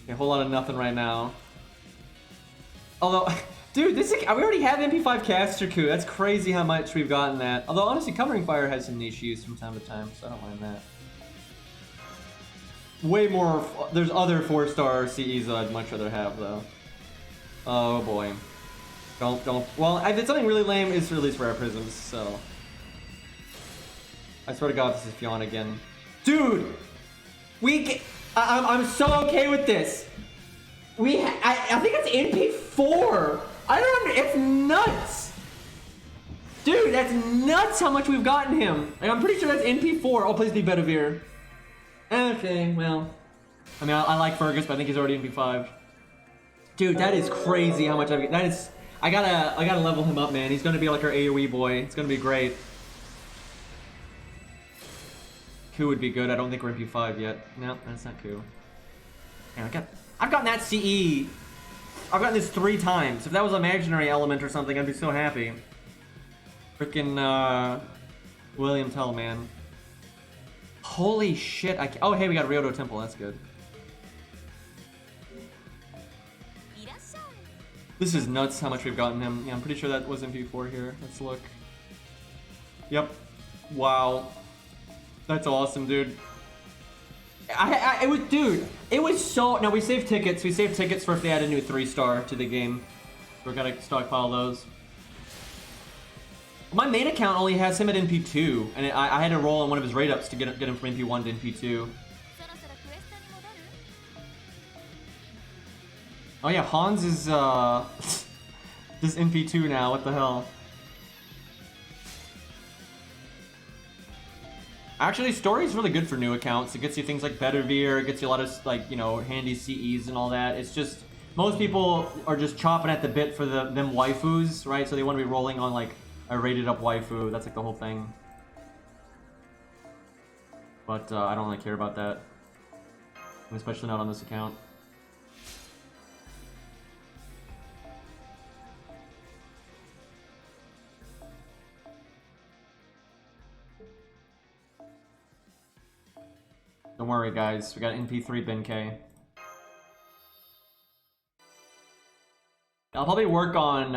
Okay, a whole lot of nothing right now. Although, dude, we already have MP5 Caster Coup. That's crazy how much we've gotten that. Although, honestly, Covering Fire has some niche use from time to time, so I don't mind that. Way more, there's other 4-star CEs that I'd much rather have, though. Oh, boy. Don't. Well, if it's something really lame, it's release Rare Prisms, so. I swear to God, this is Fionn again. Dude! I'm so okay with this. I think it's NP4. I don't. It's nuts. Dude, that's nuts how much we've gotten him. Like, I'm pretty sure that's NP4. Oh, please be Bedivere. Okay, well. I mean, I like Fergus, but I think he's already NP5. Dude, that is crazy how much I've. That is. I gotta level him up, man. He's gonna be like our AoE boy. It's gonna be great. Coup would be good. I don't think we're NP5 yet. No, that's not Coup. Yeah, I've gotten that CE. I've gotten this 3 times. If that was an imaginary element or something, I'd be so happy. Frickin' William Tell, man. Holy shit! Oh, hey, we got Ryoto Temple. That's good. This is nuts how much we've gotten him. Yeah, I'm pretty sure that was MP4 here. Let's look. Yep. Wow. That's awesome, dude. It was so. Now we saved tickets. We saved tickets for if they add a new 3-star to the game. We're gonna stockpile those. My main account only has him at NP2, and I had to roll on one of his rate ups to get him from NP1 to NP2. Oh yeah, Hans is just NP2 now. What the hell? Actually, story is really good for new accounts. It gets you things like Bedivere, it gets you a lot of, like, you know, handy CEs and all that. It's just, most people are just chopping at the bit for them waifus, right? So they want to be rolling on, like, a rated up waifu. That's like the whole thing. But I don't really care about that. Especially not on this account. Don't worry, guys. We got NP3 Benkei. I'll probably work on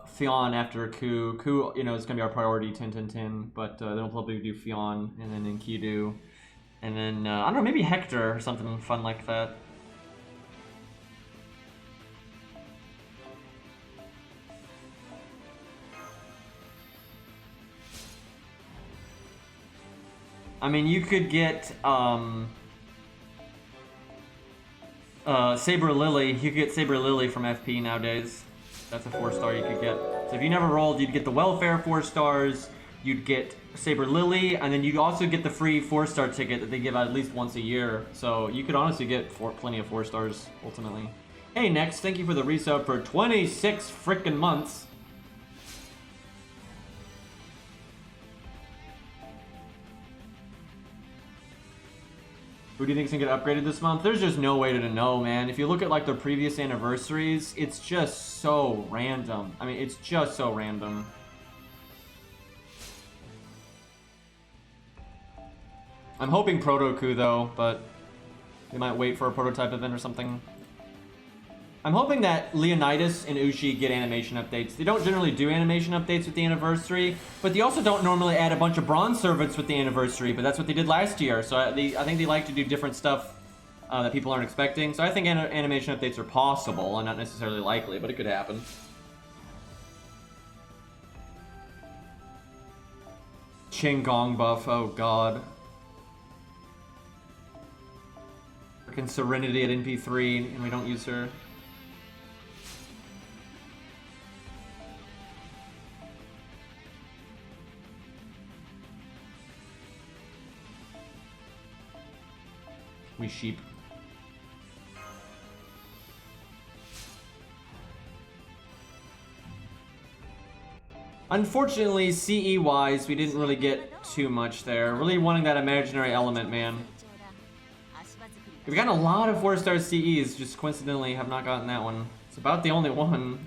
Fionn after Ku. Ku, you know, is gonna be our priority 10-10-10, but then we'll probably do Fionn and then Enkidu. And then, I don't know, maybe Hector or something fun like that. I mean, you could get Saber Lily. You could get Saber Lily from FP nowadays. That's a 4-star you could get. So if you never rolled, you'd get the Welfare 4 stars, you'd get Saber Lily, and then you also get the free 4-star ticket that they give out at least once a year. So you could honestly get plenty of 4 stars ultimately. Hey, Next, thank you for the resub for 26 freaking months. Who do you think's gonna get upgraded this month? There's just no way to know, man. If you look at like their previous anniversaries, it's just so random. I mean, it's just so random. I'm hoping Protoku though, but they might wait for a prototype event or something. I'm hoping that Leonidas and Ushi get animation updates. They don't generally do animation updates with the anniversary, but they also don't normally add a bunch of bronze servants with the anniversary, but that's what they did last year. So I think they like to do different stuff that people aren't expecting. So I think animation updates are possible and not necessarily likely, but it could happen. Qinggong buff, oh god. Freaking Serenity at NP3, and we don't use her. We sheep. Unfortunately, CE-wise, we didn't really get too much there. Really wanting that imaginary element, man. We've gotten a lot of 4-star CEs, just coincidentally have not gotten that one. It's about the only one.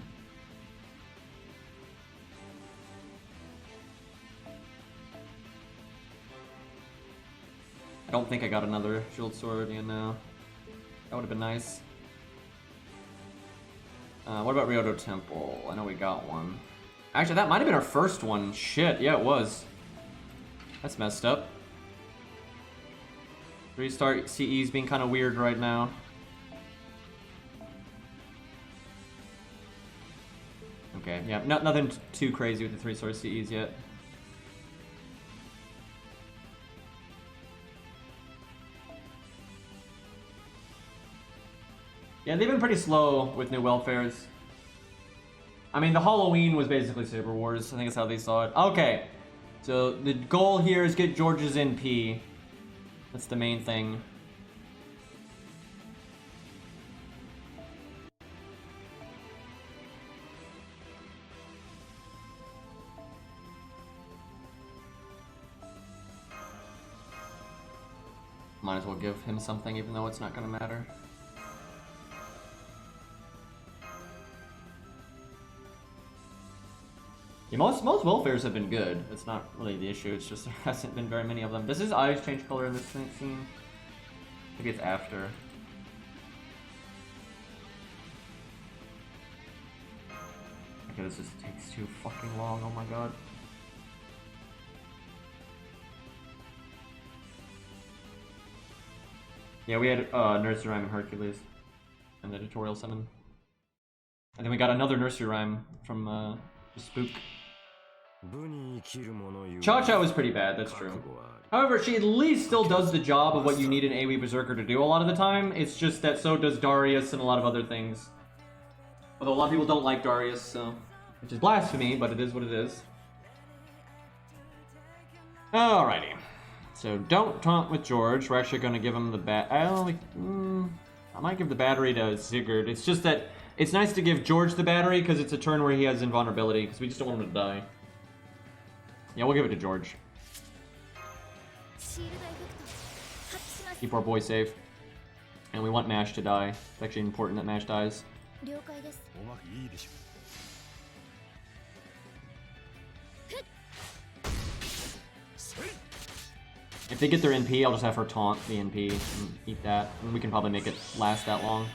I don't think I got another shield sword, you know. That would have been nice. What about Ryoto Temple? I know we got one. Actually, that might have been our first one. Shit, yeah, it was. That's messed up. 3-star CE's being kind of weird right now. Okay, yeah, nothing too crazy with the 3-star CE's yet. Yeah, they've been pretty slow with new welfares. I mean, the Halloween was basically Saber Wars. I think that's how they saw it. Okay, so the goal here is get George's NP. That's the main thing. Might as well give him something, even though it's not gonna matter. Yeah, most welfares have been good. It's not really the issue, it's just there hasn't been very many of them. Does his eyes change color in this scene? Maybe it's after. Okay, this just takes too fucking long, oh my god. Yeah, we had Nursery Rhyme and Hercules in the tutorial summon. And then we got another Nursery Rhyme from Spook. Cha-Cha was pretty bad, that's true. However, she at least still does the job of what you need an AoE Berserker to do a lot of the time. It's just that so does Darius and a lot of other things. Although a lot of people don't like Darius, so... Which is blasphemy, but it is what it is. Alrighty. So don't taunt with George. We're actually going to give him the I might give the battery to Sigurd. It's just that it's nice to give George the battery because it's a turn where he has invulnerability, because we just don't want him to die. Yeah, we'll give it to George. Keep our boy safe. And we want Mash to die. It's actually important that Mash dies. If they get their NP, I'll just have her taunt the NP and eat that. And we can probably make it last that long.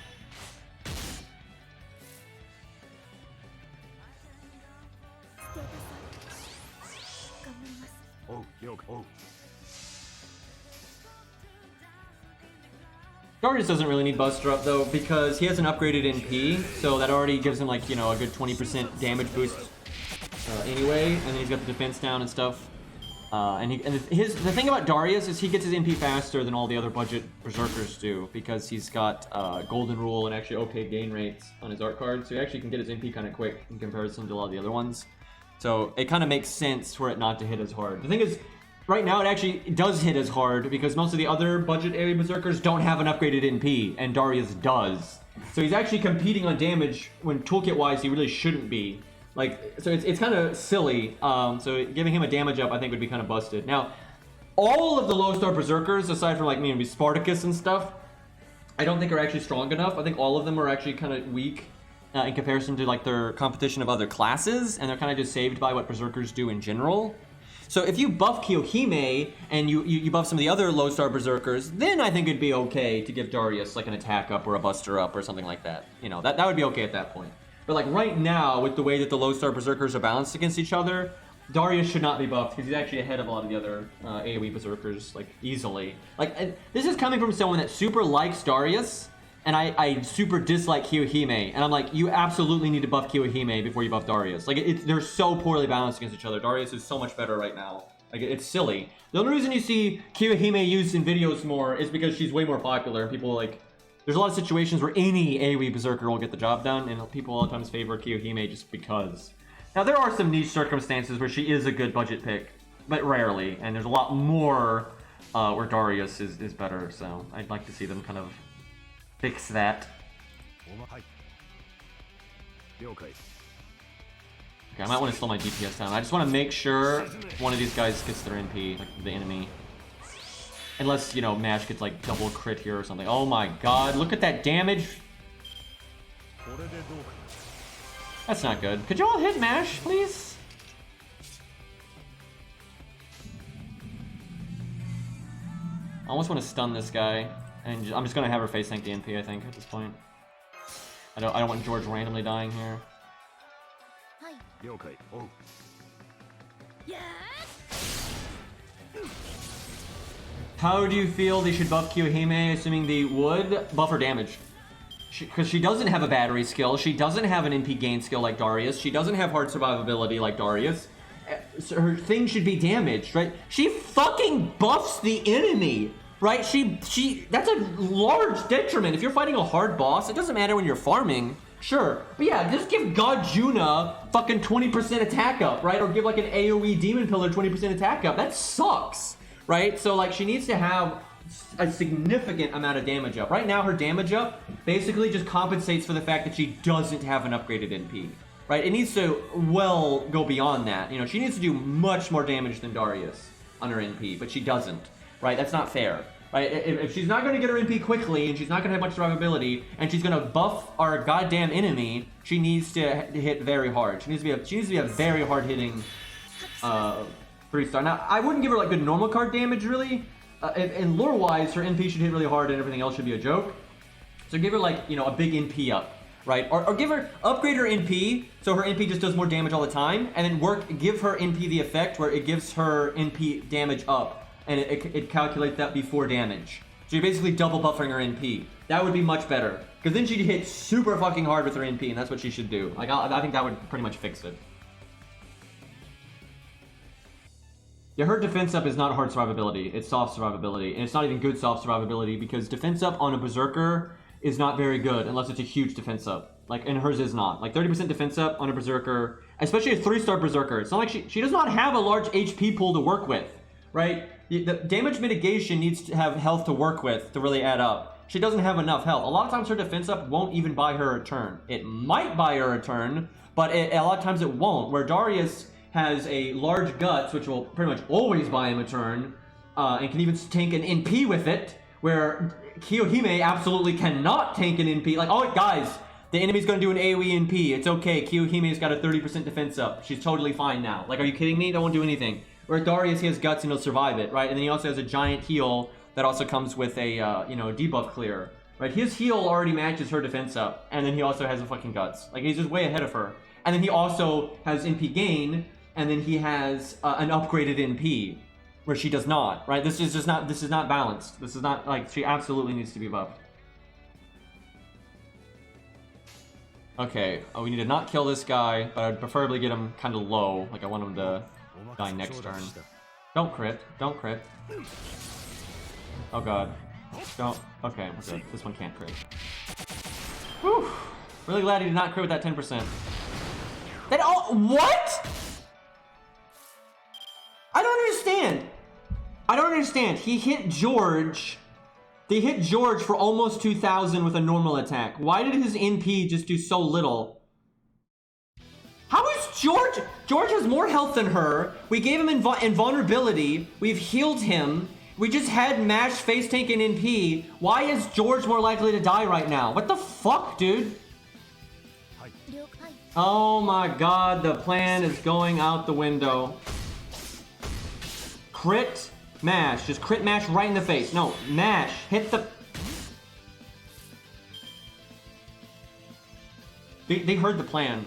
Darius doesn't really need Buster Up though, because he has an upgraded NP, so that already gives him like, you know, a good 20% damage boost anyway, and then he's got the defense down and stuff. The thing about Darius is he gets his NP faster than all the other budget berserkers do, because he's got golden rule and actually okay gain rates on his art card, so he actually can get his NP kind of quick in comparison to a lot of the other ones. So it kind of makes sense for it not to hit as hard. The thing is, right now it actually does hit as hard because most of the other budget area berserkers don't have an upgraded NP, and Darius does. So he's actually competing on damage when toolkit wise he really shouldn't be. Like, so it's kind of silly. So giving him a damage up I think would be kind of busted. Now, all of the low star berserkers, aside from like maybe Spartacus and stuff, I don't think are actually strong enough. I think all of them are actually kind of weak in comparison to like their competition of other classes, and they're kind of just saved by what berserkers do in general. So if you buff Kiyohime and you buff some of the other low star berserkers, then I think it'd be okay to give Darius like an attack up or a buster up or something like that. You know, that would be okay at that point. But like right now, with the way that the low star berserkers are balanced against each other, Darius should not be buffed because he's actually ahead of a lot of the other AoE berserkers like easily. Like this is coming from someone that super likes Darius, and I super dislike Kiyohime, and I'm like, you absolutely need to buff Kiyohime before you buff Darius. Like they're so poorly balanced against each other. Darius is so much better right now. Like it's silly. The only reason you see Kiyohime used in videos more is because she's way more popular, and people like. There's a lot of situations where any AoE berserker will get the job done, and people all the times favor Kiyohime just because. Now there are some niche circumstances where she is a good budget pick, but rarely, and there's a lot more where Darius is better. So I'd like to see them kind of fix that. Okay, I might want to slow my DPS down. I just want to make sure one of these guys gets their NP, like the enemy. Unless, you know, Mash gets like double crit here or something. Oh my god, look at that damage. That's not good. Could you all hit Mash, please? I almost want to stun this guy. And I'm just going to have her face tank the NP, I think, at this point. I don't want George randomly dying here. How do you feel they should buff Kiyohime, assuming they would? Buff her damage. Because she doesn't have a battery skill, she doesn't have an NP gain skill like Darius, she doesn't have hard survivability like Darius. So her thing should be damaged, right? She fucking buffs the enemy, right? That's a large detriment. If you're fighting a hard boss, it doesn't matter when you're farming, sure. But yeah, just give God Juna fucking 20% attack up, right? Or give like an AoE Demon Pillar 20% attack up. That sucks. Right? So like she needs to have a significant amount of damage up. Right now her damage up basically just compensates for the fact that she doesn't have an upgraded NP. Right? It needs to well go beyond that. You know, she needs to do much more damage than Darius on her NP, but she doesn't. Right? That's not fair. Right? If she's not going to get her NP quickly and she's not going to have much survivability and she's going to buff our goddamn enemy, she needs to hit very hard. She needs to be a very hard hitting 3-star. Now, I wouldn't give her like good normal card damage, really. And lore-wise, her NP should hit really hard and everything else should be a joke. So give her like, you know, a big NP up, right? Or upgrade her NP so her NP just does more damage all the time, and then give her NP the effect where it gives her NP damage up, and it calculates that before damage. So you're basically double buffering her NP. That would be much better, because then she'd hit super fucking hard with her NP, and that's what she should do. Like, I think that would pretty much fix it. Yeah, her defense up is not hard survivability, it's soft survivability, and it's not even good soft survivability because defense up on a berserker is not very good unless it's a huge defense up. Like, and hers is not. Like 30% defense up on a berserker, especially a 3-star berserker. It's not like she does not have a large HP pool to work with, right? The damage mitigation needs to have health to work with to really add up. She doesn't have enough health. A lot of times her defense up won't even buy her a turn. It might buy her a turn, but a lot of times it won't. Where Darius, has a large guts, which will pretty much always buy him a turn, and can even tank an NP with it, where Kiyohime absolutely cannot tank an NP. Like, oh, guys, the enemy's gonna do an AoE NP. It's okay. Kiyohime's got a 30% defense up. She's totally fine now. Like, are you kidding me? That won't do anything. Where Darius, he has guts and he'll survive it, right? And then he also has a giant heal that also comes with a, debuff clear, right? His heal already matches her defense up, and then he also has a fucking guts. Like, he's just way ahead of her. And then he also has NP gain, and then he has an upgraded NP, where she does not, right? This is not balanced. This is not, like, she absolutely needs to be buffed. Okay, we need to not kill this guy, but I'd preferably get him kind of low. Like, I want him to die next turn. Don't crit. Don't crit. Oh god. Don't. Okay, we're good. This one can't crit. Whew. Really glad he did not crit with that 10%. That all. What? I don't understand. I don't understand. He hit George. They hit George for almost 2,000 with a normal attack. Why did his NP just do so little? How is George? George has more health than her. We gave him invulnerability. We've healed him. We just had Mash face tank and NP. Why is George more likely to die right now? What the fuck, dude? Oh my god, the plan is going out the window. Crit Mash. Just crit Mash right in the face. No, Mash. Hit the... They heard the plan.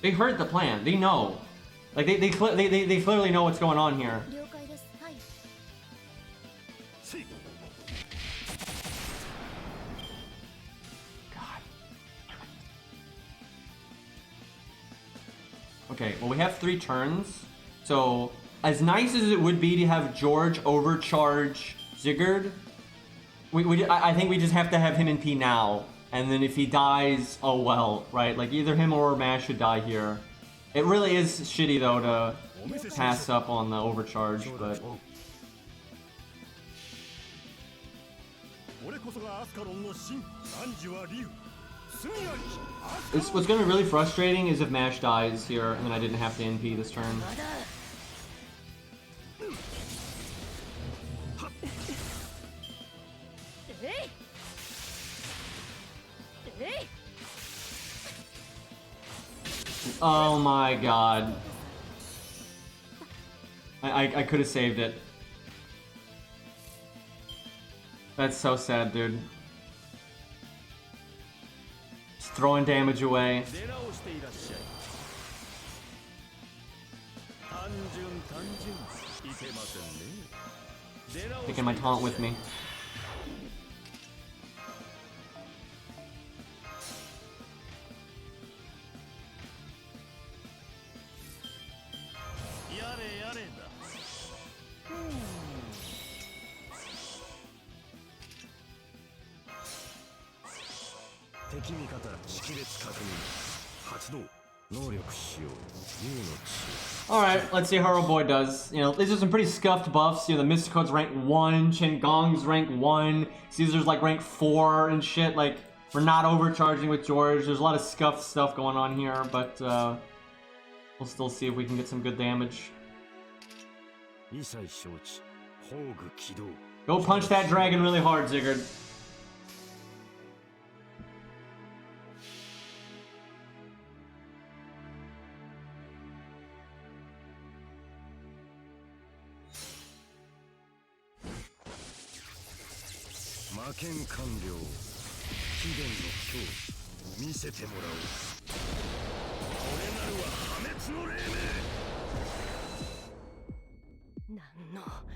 They heard the plan. They know. Like, they clearly know what's going on here. God. Okay, well, we have 3 turns. So, as nice as it would be to have George overcharge Sigurd, I think we just have to have him in P now. And then if he dies, oh well, right? Like, either him or Mash should die here. It really is shitty, though, to pass up on the overcharge, but... What's gonna be really frustrating is if Mash dies here, and then I didn't have to NP this turn. Oh my god. I could have saved it. That's so sad, dude. Just throwing damage away. Taking my taunt with me. Alright, let's see how our boy does. You know, these are some pretty scuffed buffs. You know, the Mysticode's rank 1, Gong's rank 1, Caesar's like rank 4 and shit. Like, we're not overcharging with George. There's a lot of scuffed stuff going on here, but we'll still see if we can get some good damage. Go punch that dragon really hard, Sigurd.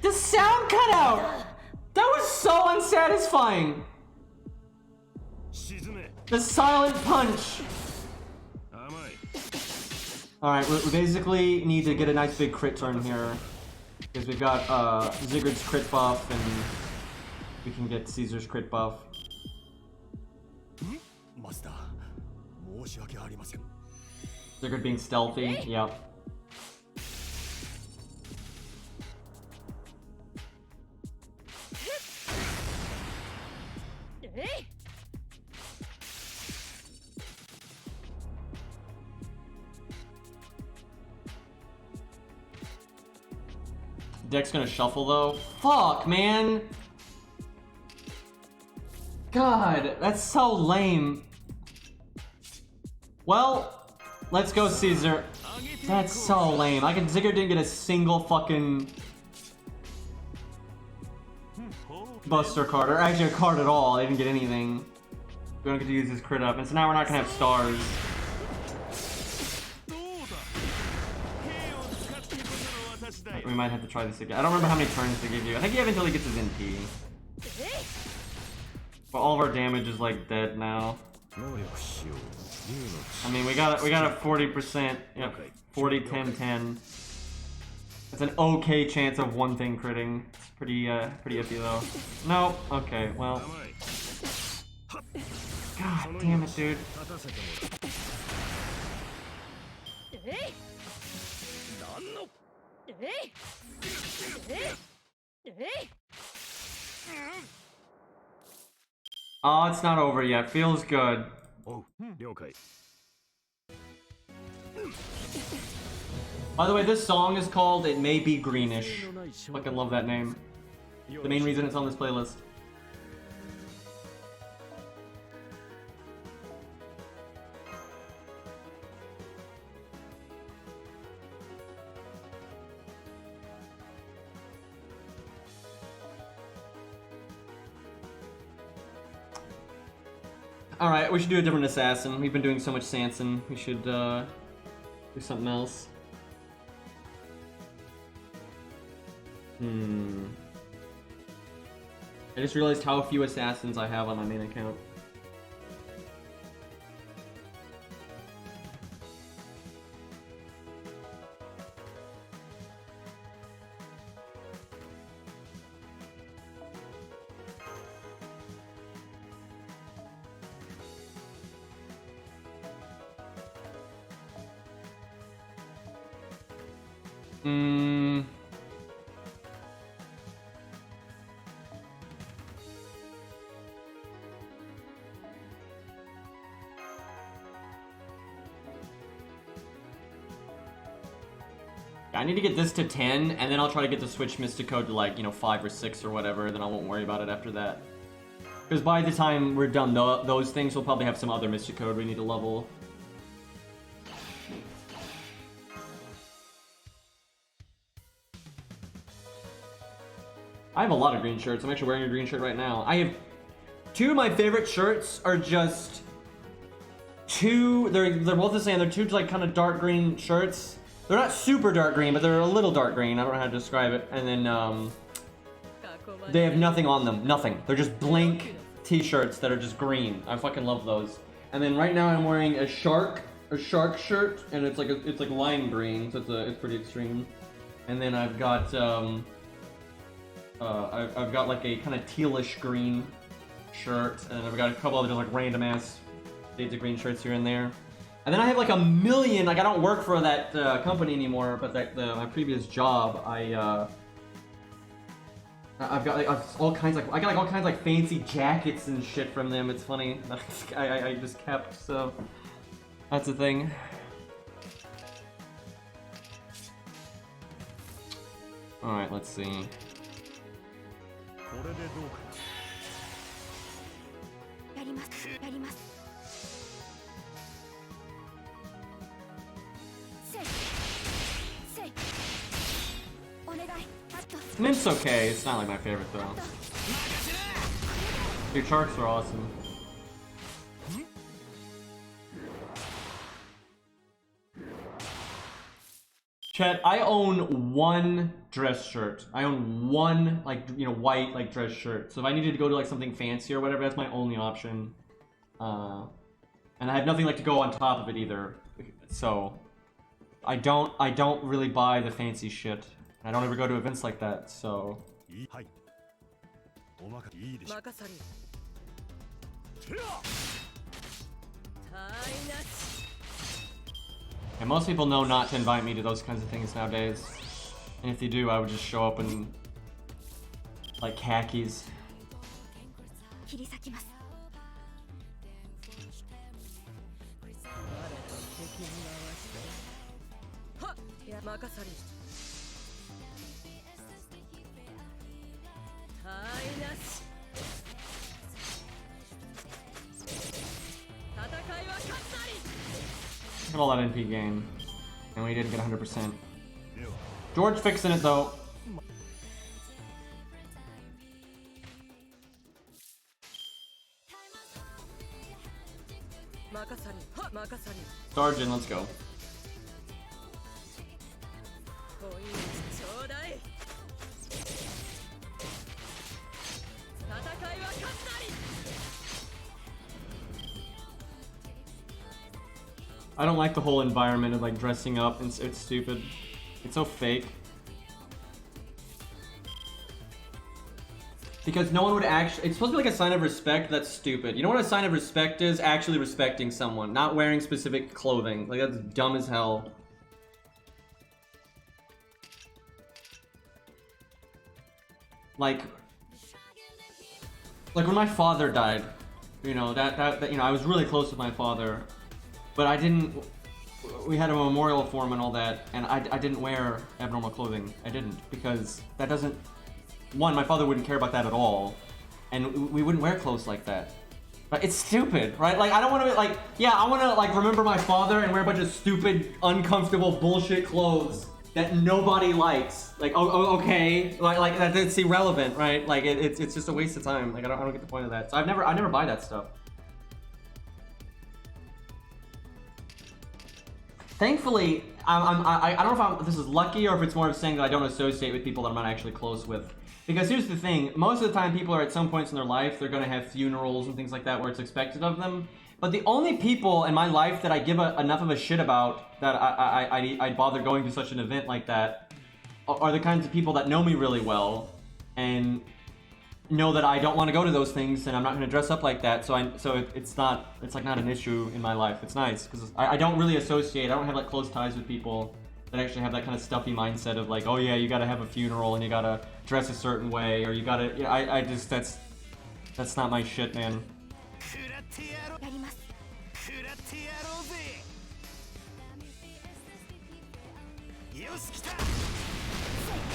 The sound cut out! That was so unsatisfying! The silent punch! Alright, we basically need to get a nice big crit turn here. Because we've got Sigurd's crit buff and we can get Caesar's crit buff. Sigurd being stealthy, yep. Deck's gonna shuffle though. Fuck, man. God, that's so lame. Well, let's go Caesar. That's so lame. Ziggurat didn't get a single fucking Buster card, or actually a card at all. They didn't get anything. We don't get to use his crit up, and so now we're not gonna have stars. We might have to try this again. I don't remember how many turns they give you. I think you have until he gets his NP. But all of our damage is like dead now. I mean, we got a 40%. Yep, 40, 10, 10. It's an okay chance of one thing critting. It's pretty iffy though. No. Okay. Well. God damn it, dude. Oh, it's not over yet. Feels good. By the way, this song is called It May Be Greenish. Fucking love that name. The main reason it's on this playlist. Alright, we should do a different assassin. We've been doing so much Sanson. We should do something else. I just realized how few assassins I have on my main account. I need to get this to 10, and then I'll try to get the Switch Mystico to like, 5 or 6 or whatever, then I won't worry about it after that. Because by the time we're done those things, we'll probably have some other Mysticode we need to level. I have a lot of green shirts. I'm actually wearing a green shirt right now. I have... 2 of my favorite shirts are just... 2... They're both the same. They're 2 like kind of dark green shirts. They're not super dark green, but they're a little dark green. I don't know how to describe it. And then, they have nothing on them. Nothing. They're just blank t-shirts that are just green. I fucking love those. And then right now I'm wearing a shark shirt, and it's like lime green, so it's pretty extreme. And then I've got I've got like a kind of tealish green shirt, and I've got a couple of just like random ass shades of green shirts here and there. And then I have like a million, like I don't work for that company anymore, but my previous job, I've got like all kinds of fancy jackets and shit from them. It's funny. I just kept, so that's the thing. All right, let's see. Nymph's okay, it's not like my favorite though. Your sharks are awesome. Chat, I own one dress shirt. I own one, like, white, like, dress shirt. So if I needed to go to, like, something fancy or whatever, that's my only option. And I have nothing, like, to go on top of it either. So, I don't really buy the fancy shit. I don't ever go to events like that, so... And most people know not to invite me to those kinds of things nowadays. And if they do, I would just show up in... like khakis. of all that NP gain. And we didn't get 100%. George fixing it though. Sergeant, let's go. I don't like the whole environment of like dressing up. It's stupid. It's so fake. Because no one would actually, it's supposed to be like a sign of respect. That's stupid. You know what a sign of respect is? Actually respecting someone, not wearing specific clothing. Like, that's dumb as hell. Like when my father died, you know, that you know, I was really close with my father, but I didn't, we had a memorial for him and all that, and I didn't wear abnormal clothing. I didn't, because that doesn't, one, my father wouldn't care about that at all, and we wouldn't wear clothes like that. But it's stupid, right? Like, I don't want to be like, yeah, I want to like remember my father and wear a bunch of stupid, uncomfortable bullshit clothes that nobody likes. Like, oh okay, like that's irrelevant, right? Like it's just a waste of time. Like I don't get the point of that. So I never buy that stuff. Thankfully, I don't know if this is lucky or if it's more of saying that I don't associate with people that I'm not actually close with. Because here's the thing, most of the time people are at some points in their life, they're gonna have funerals and things like that where it's expected of them. But the only people in my life that I give enough of a shit about that I'd bother going to such an event like that are the kinds of people that know me really well and know that I don't want to go to those things and I'm not going to dress up like that. So it's like not an issue in my life. It's nice because I don't really associate. I don't have like close ties with people that actually have that kind of stuffy mindset of like, oh yeah, you got to have a funeral and you got to dress a certain way or you got to. Yeah, I just that's not my shit, man.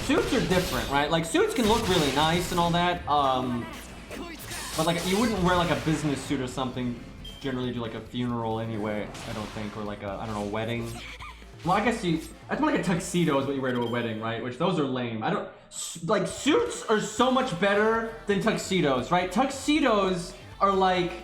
Suits are different, right? Like, suits can look really nice and all that, but like, you wouldn't wear like a business suit or something, generally do like a funeral anyway, I don't think, or like a, I don't know, wedding. Well, I guess that's more like a tuxedo is what you wear to a wedding, right? Which those are lame. Like, suits are so much better than tuxedos, right? Tuxedos are like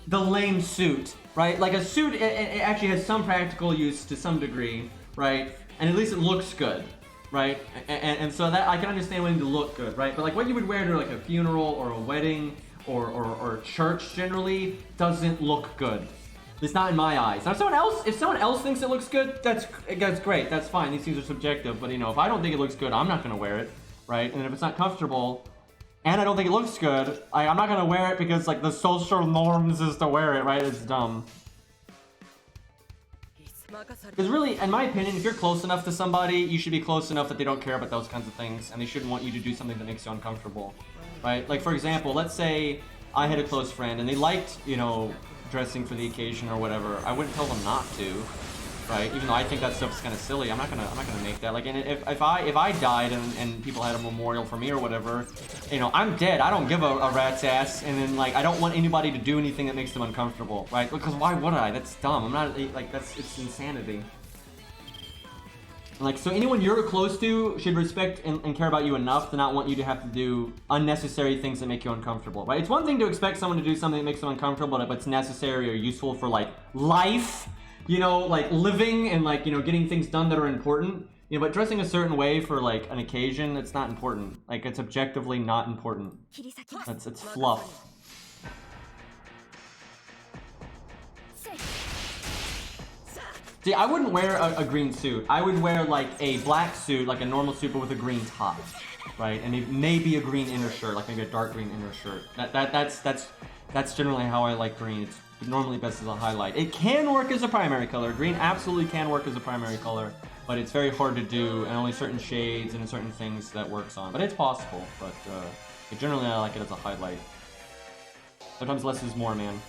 the lame suit, right? Like a suit, it actually has some practical use to some degree, right? And at least it looks good. Right, and so that I can understand wanting to look good, right? But like what you would wear to like a funeral or a wedding or church generally doesn't look good. At least not in my eyes. Now, if someone else thinks it looks good, that's great. That's fine. These things are subjective. But you know, if I don't think it looks good, I'm not gonna wear it, right? And if it's not comfortable, and I don't think it looks good, I'm not gonna wear it because like the social norms is to wear it, right? It's dumb. Because really, in my opinion, if you're close enough to somebody, you should be close enough that they don't care about those kinds of things, and they shouldn't want you to do something that makes you uncomfortable, right? Like, for example, let's say I had a close friend, and they liked, you know, dressing for the occasion or whatever. I wouldn't tell them not to, right? Even though I think that stuff's kind of silly, I'm not gonna make that. Like, and if I died and people had a memorial for me or whatever, you know, I'm dead. I don't give a rat's ass, and then like I don't want anybody to do anything that makes them uncomfortable, right? Because why would I? That's dumb. I'm not like it's insanity. Like, so anyone you're close to should respect and care about you enough to not want you to have to do unnecessary things that make you uncomfortable, right? It's one thing to expect someone to do something that makes them uncomfortable, but it's necessary or useful for like life. You know, like living and like, you know, getting things done that are important, you know, but dressing a certain way for like an occasion, it's not important. Like, it's objectively not important. It's fluff. See, I wouldn't wear a green suit. I would wear like a black suit, like a normal suit, but with a green top, right? And maybe a green inner shirt, like maybe a dark green inner shirt. That's generally how I like green. It's normally best as a highlight. It can work as a primary color. Green absolutely can work as a primary color, but it's very hard to do, and only certain shades and certain things that works on. But it's possible, but generally I like it as a highlight. Sometimes less is more, man.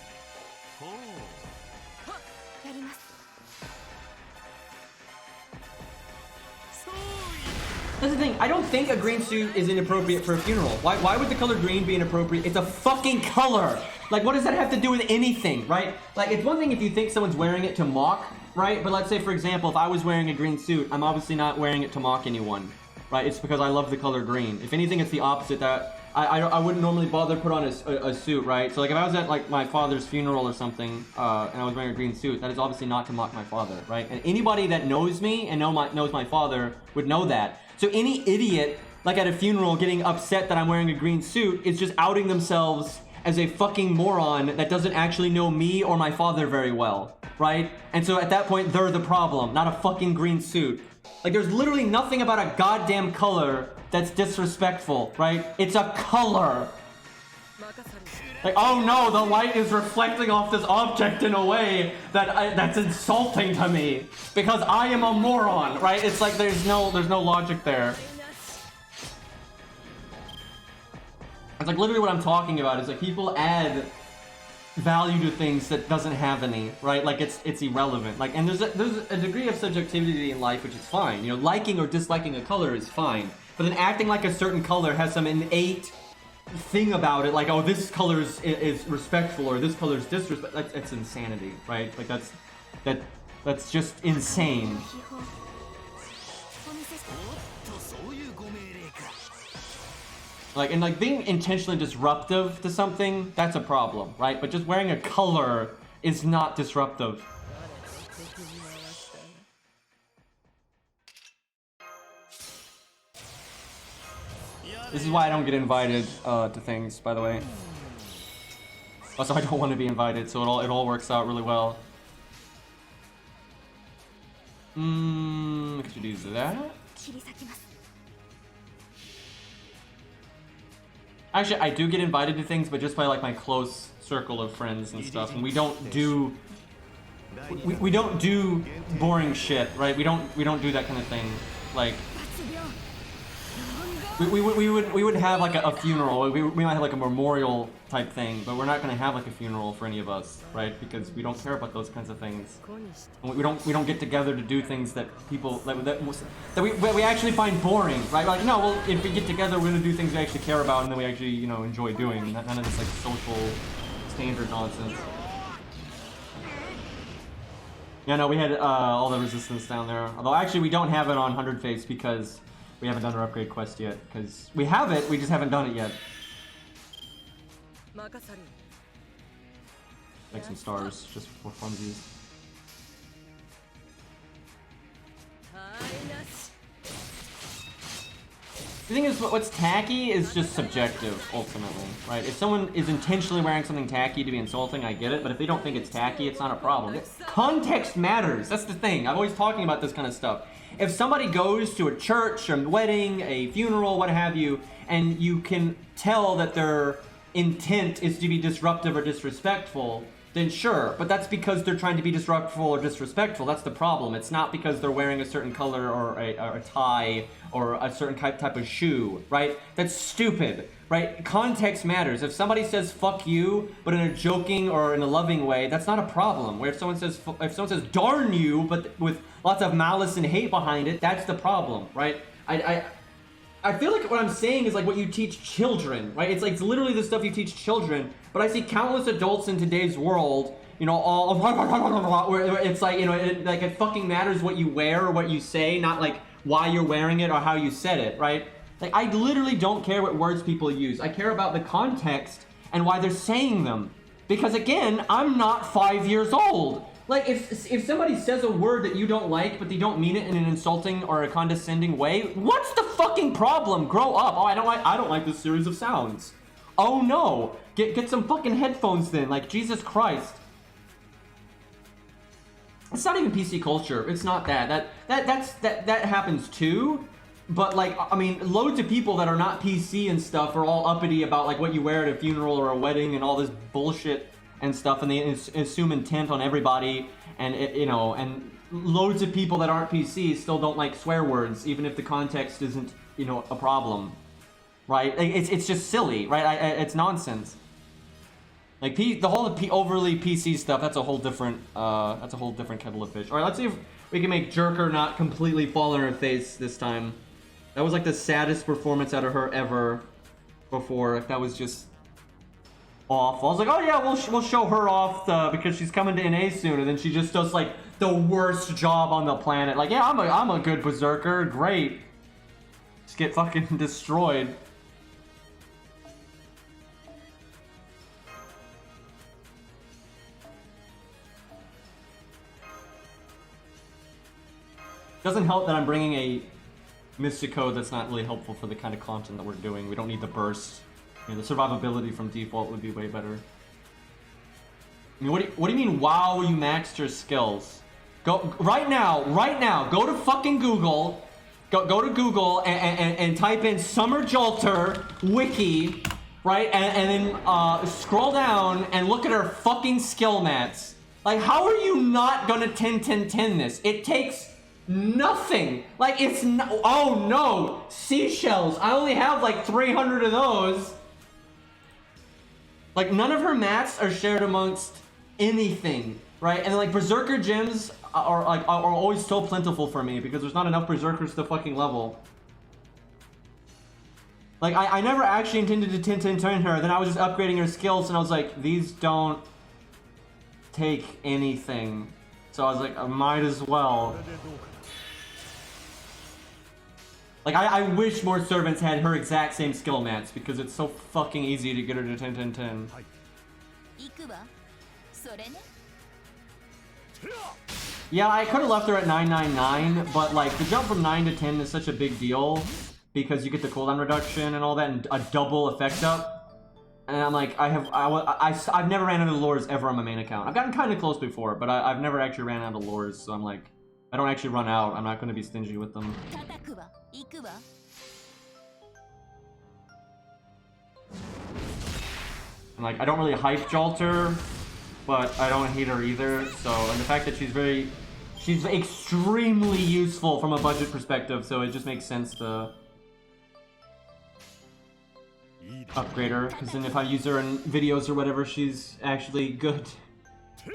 That's the thing, I don't think a green suit is inappropriate for a funeral. Why would the color green be inappropriate? It's a fucking color! Like, what does that have to do with anything, right? Like, it's one thing if you think someone's wearing it to mock right? But let's say, for example, if I was wearing a green suit, I'm obviously not wearing it to mock anyone, right? It's because I love the color green. If anything, it's the opposite. That I wouldn't normally bother put on a suit, right? So like if I was at like my father's funeral or something, and I was wearing a green suit, that is obviously not to mock my father, right? And anybody that knows me and knows my father would know that. So any idiot like at a funeral getting upset that I'm wearing a green suit is just outing themselves as a fucking moron that doesn't actually know me or my father very well, right? And so at that point, they're the problem, not a fucking green suit. Like, there's literally nothing about a goddamn color that's disrespectful, right? It's a color. Like, oh no, the light is reflecting off this object in a way that's insulting to me because I am a moron, right? It's like there's no logic there. It's like literally what I'm talking about is like people add value to things that doesn't have any, right? Like it's irrelevant. Like, and there's a degree of subjectivity in life which is fine. You know, liking or disliking a color is fine, but then acting like a certain color has some innate thing about it, like, oh, this color is respectful or this color is disrespectful. That's insanity, right? Like that's just insane. Like, and like being intentionally disruptive to something, that's a problem, right? But just wearing a color is not disruptive. This is why I don't get invited to things, by the way. Also, I don't want to be invited, so it all works out really well. Could you do that? Actually, I do get invited to things, but just by like my close circle of friends and stuff. And we don't do boring shit, right? We don't do that kind of thing. Like we would have like a funeral. We might have like a memorial type thing, but we're not gonna have like a funeral for any of us, right? Because we don't care about those kinds of things. And we don't get together to do things that people that we actually find boring, right? Like, no, well, if we get together, we're gonna do things we actually care about and that we actually, you know, enjoy doing. None of this like social standard nonsense. Yeah, no, we had all the resistance down there. Although actually we don't have it on 100 Face because we haven't done our upgrade quest yet. Because we have it, we just haven't done it yet. Like some stars, just for funsies. The thing is, what's tacky is just subjective, ultimately, right? If someone is intentionally wearing something tacky to be insulting, I get it, but if they don't think it's tacky, it's not a problem. Context matters, that's the thing. I'm always talking about this kind of stuff. If somebody goes to a church, a wedding, a funeral, what have you, and you can tell that their intent is to be disruptive or disrespectful, then sure, but that's because they're trying to be disrespectful or disrespectful. That's the problem. It's not because they're wearing a certain color or a tie or a certain type of shoe, right? That's stupid, right? Context matters. If somebody says "fuck you," but in a joking or in a loving way, that's not a problem. Where if someone says "darn you," but with lots of malice and hate behind it, that's the problem, right? I feel like what I'm saying is like what you teach children, right? It's like it's literally the stuff you teach children. But I see countless adults in today's world, you know, all where it's like, you know, it fucking matters what you wear or what you say, not like why you're wearing it or how you said it, right? Like, I literally don't care what words people use. I care about the context and why they're saying them. Because again, I'm not 5 years old. Like, if somebody says a word that you don't like, but they don't mean it in an insulting or a condescending way, what's the fucking problem? Grow up. Oh, I don't like this series of sounds. Oh no. Get some fucking headphones then. Like, Jesus Christ. It's not even PC culture. It's not that. That happens too. But like, I mean, loads of people that are not PC and stuff are all uppity about like what you wear at a funeral or a wedding and all this bullshit and stuff, and they assume intent on everybody, and you know, and loads of people that aren't PCs still don't like swear words, even if the context isn't, you know, a problem, right? It's just silly, right? It's nonsense. Like the whole overly PC stuff, that's a whole different kettle of fish. All right, let's see if we can make Jerker not completely fall on her face this time. That was like the saddest performance out of her ever before. That was just awful. I was like, oh yeah, we'll show her off because she's coming to NA soon, and then she just does like the the worst job on the planet. Like, yeah, I'm a good berserker, great. Just get fucking destroyed. Doesn't help that I'm bringing a Mystico that's not really helpful for the kind of content that we're doing. We don't need the burst. You know, the survivability from default would be way better. I mean, what do you mean, wow, you maxed your skills? Go right now, go to fucking Google. Go to Google and type in Summer Jolter Wiki, right? And then scroll down and look at her fucking skill mats. Like, how are you not gonna 10-10-10 this? It takes nothing. Like, it's no, oh no, seashells. I only have like 300 of those. Like, none of her mats are shared amongst anything, right? And like berserker gems are always so plentiful for me because there's not enough berserkers to fucking level. Like, I never actually intended to 10-10-10 her. Then I was just upgrading her skills and I was like, these don't take anything. So I was like, I might as well. Like, I wish more servants had her exact same skill mats because it's so fucking easy to get her to 10-10-10. Yeah, I could have left her at 999, but like the jump from 9 to 10 is such a big deal because you get the cooldown reduction and all that and a double effect up. And I'm like, I've never ran out of lures ever on my main account. I've gotten kind of close before, but I've never actually ran out of lures, so I'm like, I don't actually run out. I'm not going to be stingy with them. And like, I don't really hype Jolter, but I don't hate her either. So, and the fact that she's extremely useful from a budget perspective, so it just makes sense to upgrade her. Because then if I use her in videos or whatever, she's actually good. The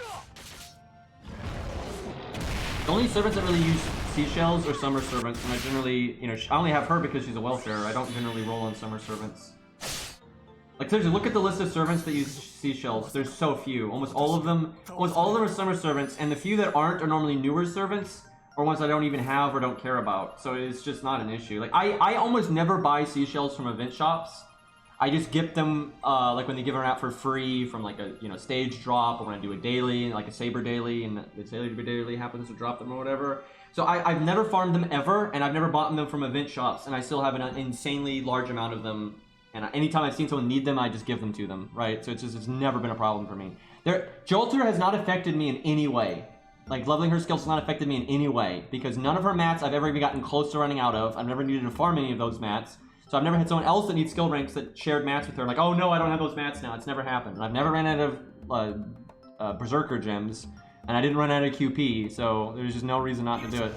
only servants that really use seashells are summer servants, and I generally, you know, I only have her because she's a welfarer. I don't generally roll on summer servants. Like, seriously, look at the list of servants that use seashells. There's so few. Almost all of them are summer servants, and the few that aren't are normally newer servants, or ones I don't even have or don't care about. So it's just not an issue. Like, I almost never buy seashells from event shops. I just get them, like, when they give them out for free from, like, a, you know, stage drop, or when I do a daily, like a Saber daily, and the Saber daily happens to drop them or whatever. So I've never farmed them ever, and I've never bought them from event shops, and I still have an insanely large amount of them. And anytime I've seen someone need them, I just give them to them, right? So it's never been a problem for me. Jolter has not affected me in any way. Like, leveling her skills has not affected me in any way, because none of her mats I've ever even gotten close to running out of. I've never needed to farm any of those mats. So I've never had someone else that needs skill ranks that shared mats with her. Like, oh no, I don't have those mats now. It's never happened. And I've never ran out of Berserker gems, and I didn't run out of QP, so there's just no reason not to do it.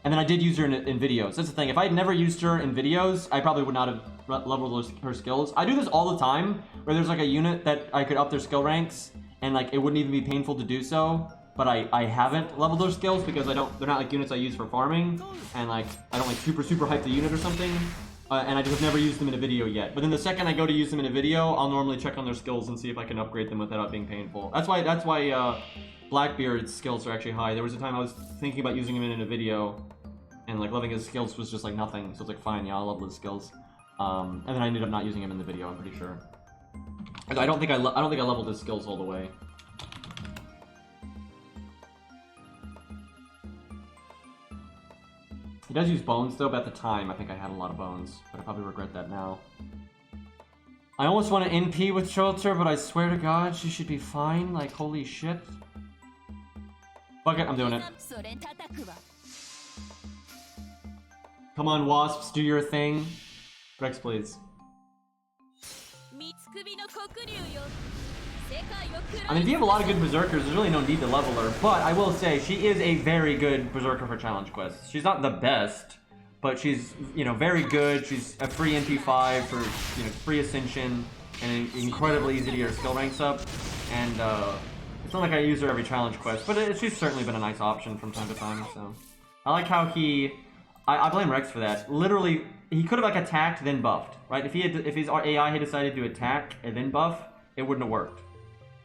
And then I did use her in videos. That's the thing. If I had never used her in videos, I probably would not have leveled her skills. I do this all the time, where there's like a unit that I could up their skill ranks, and like it wouldn't even be painful to do so. But I haven't leveled their skills because they're not like units I use for farming, and like I don't like super hype the unit or something. And I just have never used them in a video yet. But then the second I go to use them in a video, I'll normally check on their skills and see if I can upgrade them without it being painful. That's why Blackbeard's skills are actually high. There was a time I was thinking about using him in a video, and like leveling his skills was just like nothing. So it's like, fine, yeah, I'll level his skills. And then I ended up not using him in the video, I'm pretty sure. I don't think I leveled his skills all the way. He does use bones though, but at the time I think I had a lot of bones, but I probably regret that now. I almost want to NP with Jolter, but I swear to God, she should be fine. Like, holy shit. Fuck it, I'm doing it. Come on, Wasps, do your thing. Rex, please. I mean, if you have a lot of good Berserkers, there's really no need to level her, but I will say, she is a very good Berserker for challenge quests. She's not the best, but she's, you know, very good. She's a free NP5 for, you know, free Ascension, and incredibly easy to get her skill ranks up, and it's not like I use her every challenge quest, but she's certainly been a nice option from time to time, so. I like how I blame Rex for that. Literally, he could have like attacked then buffed, right? If his AI had decided to attack and then buff, it wouldn't have worked,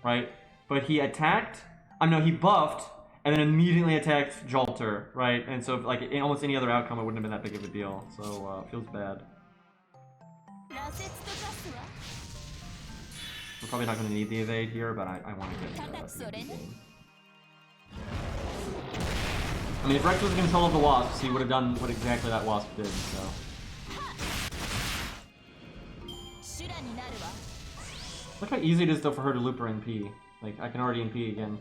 right? But he attacked, I know he buffed and then immediately attacked Jolter, right? And so like in almost any other outcome, it wouldn't have been that big of a deal. So it feels bad. We're probably not going to need the evade here, but I want to get the game. I mean, if Rex was in control of the wasps, he would have done what exactly that wasp did, so. Look how easy it is, though, for her to loop her NP. Like, I can already NP again.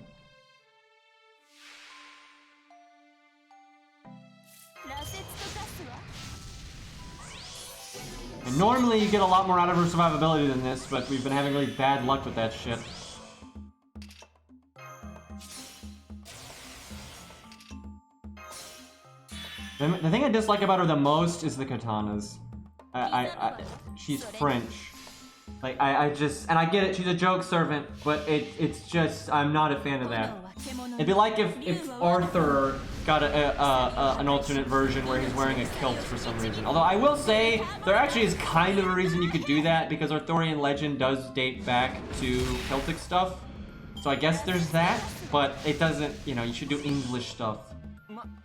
And normally you get a lot more out of her survivability than this, but we've been having really bad luck with that shit. The thing I dislike about her the most is the katanas. She's French. Like, I just, and I get it, she's a joke servant, but it's just, I'm not a fan of that. It'd be like if Arthur got an alternate version where he's wearing a kilt for some reason. Although I will say, there actually is kind of a reason you could do that, because Arthurian legend does date back to Celtic stuff. So I guess there's that, but it doesn't, you know, you should do English stuff.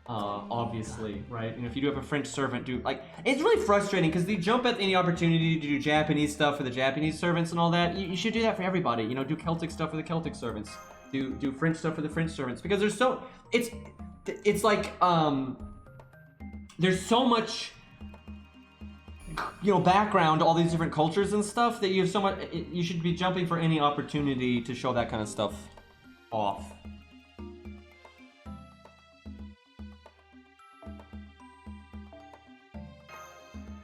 Obviously, right? And if you do have a French servant, it's really frustrating because they jump at any opportunity to do Japanese stuff for the Japanese servants and all that. You should do that for everybody, you know, do Celtic stuff for the Celtic servants, do French stuff for the French servants, because there's so, it's like, there's so much, you know, background to all these different cultures and stuff that you have so much, you should be jumping for any opportunity to show that kind of stuff off.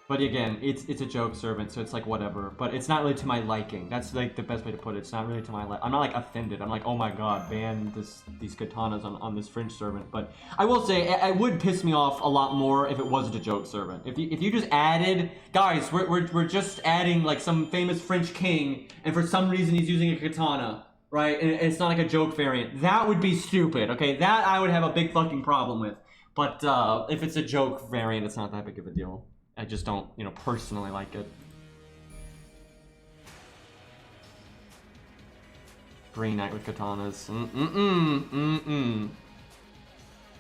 But again, it's a joke servant, so it's like whatever. But it's not really to my liking. That's like the best way to put it. It's not really to my I'm not like offended. I'm like, oh my god, ban these katanas on this French servant. But I will say, it would piss me off a lot more if it wasn't a joke servant. If you just added, guys, we're just adding like some famous French king, and for some reason he's using a katana, right? And it's not like a joke variant. That would be stupid. Okay, that I would have a big fucking problem with. But if it's a joke variant, it's not that big of a deal. I just don't, you know, personally like it. Green Knight with katanas.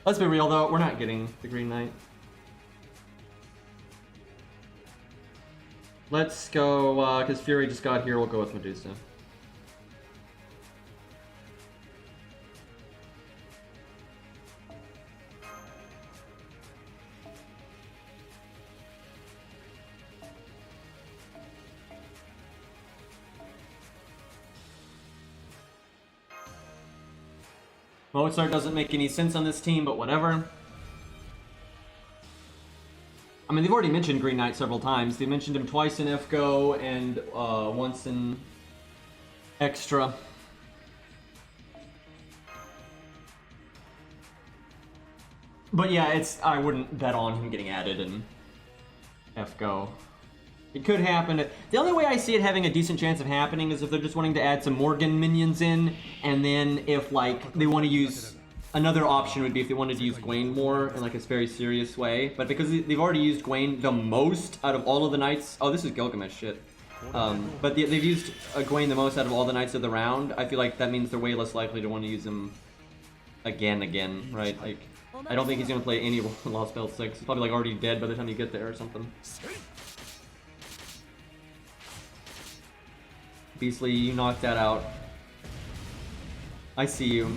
Let's be real though, we're not getting the Green Knight. Let's go, because Fury just got here, we'll go with Medusa. Mozart doesn't make any sense on this team, but whatever. I mean, they've already mentioned Green Knight several times. They mentioned him twice in FGO and once in Extra. But yeah, I wouldn't bet on him getting added in FGO. It could happen. The only way I see it having a decent chance of happening is if they're just wanting to add some Morgan minions in, and then if like they want to use another option would be if they wanted to use Gwaine more in like a very serious way. But because they've already used Gwaine the most out of all of the knights. Oh, this is Gilgamesh shit. But they've used Gwaine the most out of all the knights of the round. I feel like that means they're way less likely to want to use him again, right? Like, I don't think he's gonna play any Lost Spell 6. He's probably like already dead by the time you get there or something. Beastly, you knocked that out. I see you.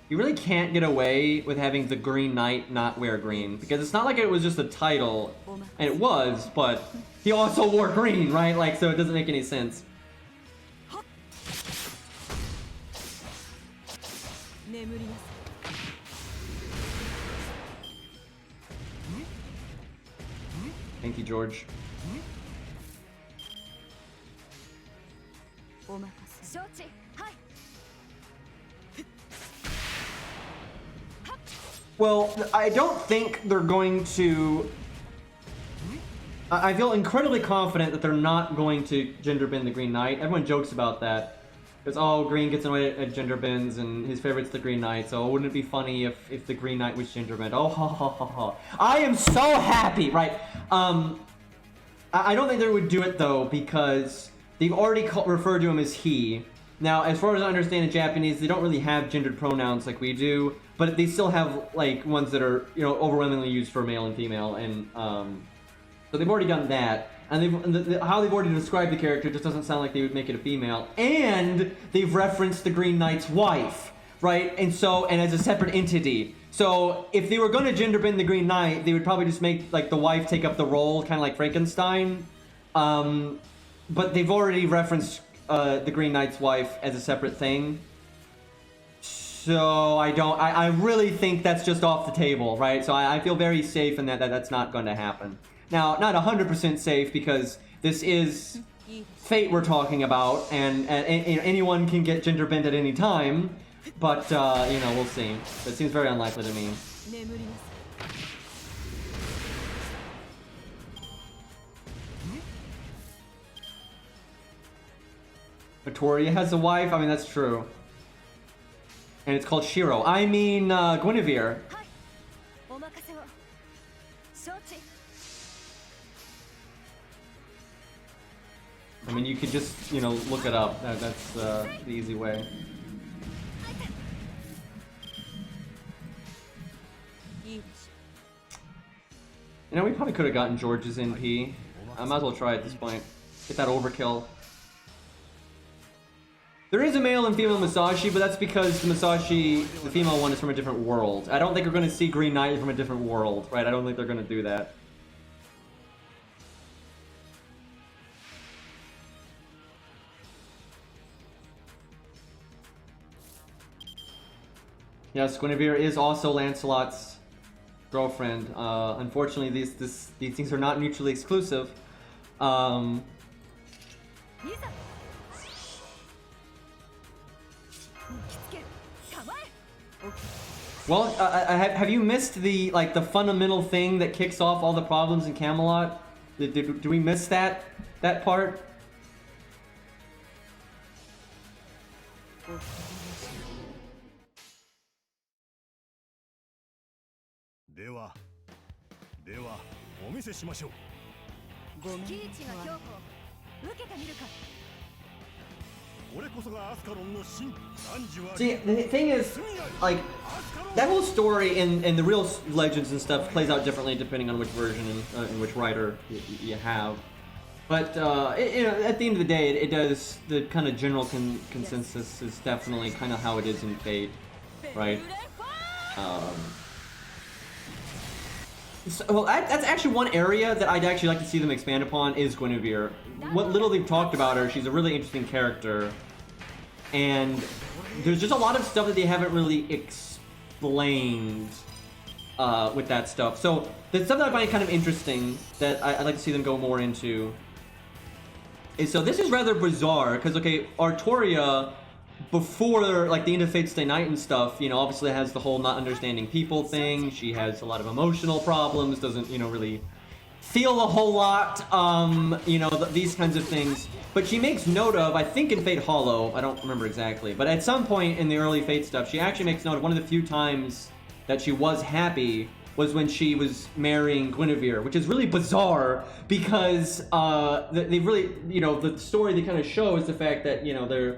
You really can't get away with having the Green Knight not wear green, because it's not like it was just a title, and it was, but he also wore green, right? Like, so it doesn't make any sense. Thank you, George. Well, I don't think they're going to... I feel incredibly confident that they're not going to gender bin the Green Knight. Everyone jokes about that. Because, oh, Green gets annoyed at gender bins, and his favorite's the Green Knight, so wouldn't it be funny if the Green Knight was gender binned? Oh, ha, ha, ha, ha. I am so happy, right? I don't think they would do it, though, because they've already referred to him as he. Now, as far as I understand in Japanese, they don't really have gendered pronouns like we do, but they still have like ones that are, you know, overwhelmingly used for male and female, and so they've already done that. And how they've already described the character just doesn't sound like they would make it a female. And they've referenced the Green Knight's wife, right? And as a separate entity. So if they were going to gender bend the Green Knight, they would probably just make like the wife take up the role, kind of like Frankenstein. But they've already referenced the Green Knight's wife as a separate thing. So I really think that's just off the table, right? So I feel very safe in that that's not going to happen. Now, not 100% safe, because this is Fate we're talking about, and anyone can get gender bent at any time, but, you know, we'll see. It seems very unlikely to me. Victoria has a wife? I mean, that's true. And it's called Shiro. I mean, Guinevere. I mean, you could just, you know, look it up. That's the easy way. You know, we probably could have gotten George's NP. I might as well try at this point. Get that overkill. There is a male and female Musashi, but that's because the Musashi, the female one, is from a different world. I don't think we're going to see Green Knight from a different world, right? I don't think they're going to do that. Yes, Guinevere is also Lancelot's girlfriend. Unfortunately, these things are not mutually exclusive. Well, have you missed the fundamental thing that kicks off all the problems in Camelot? Do we miss that part? See, the thing is, like, that whole story in the real legends and stuff plays out differently depending on which version and which writer you have. But you know, at the end of the day, it does. The kind of general consensus is definitely kind of how it is in Fate, right? So, well, that's actually one area that I'd actually like to see them expand upon is Guinevere. What little they've talked about her, she's a really interesting character, and there's just a lot of stuff that they haven't really explained with that stuff. So the stuff that I find kind of interesting that I'd like to see them go more into is, so this is rather bizarre because, okay, Artoria, before like the end of Fate Stay Night and stuff, you know, obviously has the whole not understanding people thing. She has a lot of emotional problems, doesn't, you know, really feel a whole lot, you know, these kinds of things. But she makes note of, I think in Fate Hollow, I don't remember exactly, but at some point in the early Fate stuff, she actually makes note of one of the few times that she was happy was when she was marrying Guinevere, which is really bizarre because they really, you know, the story they kind of show is the fact that, you know,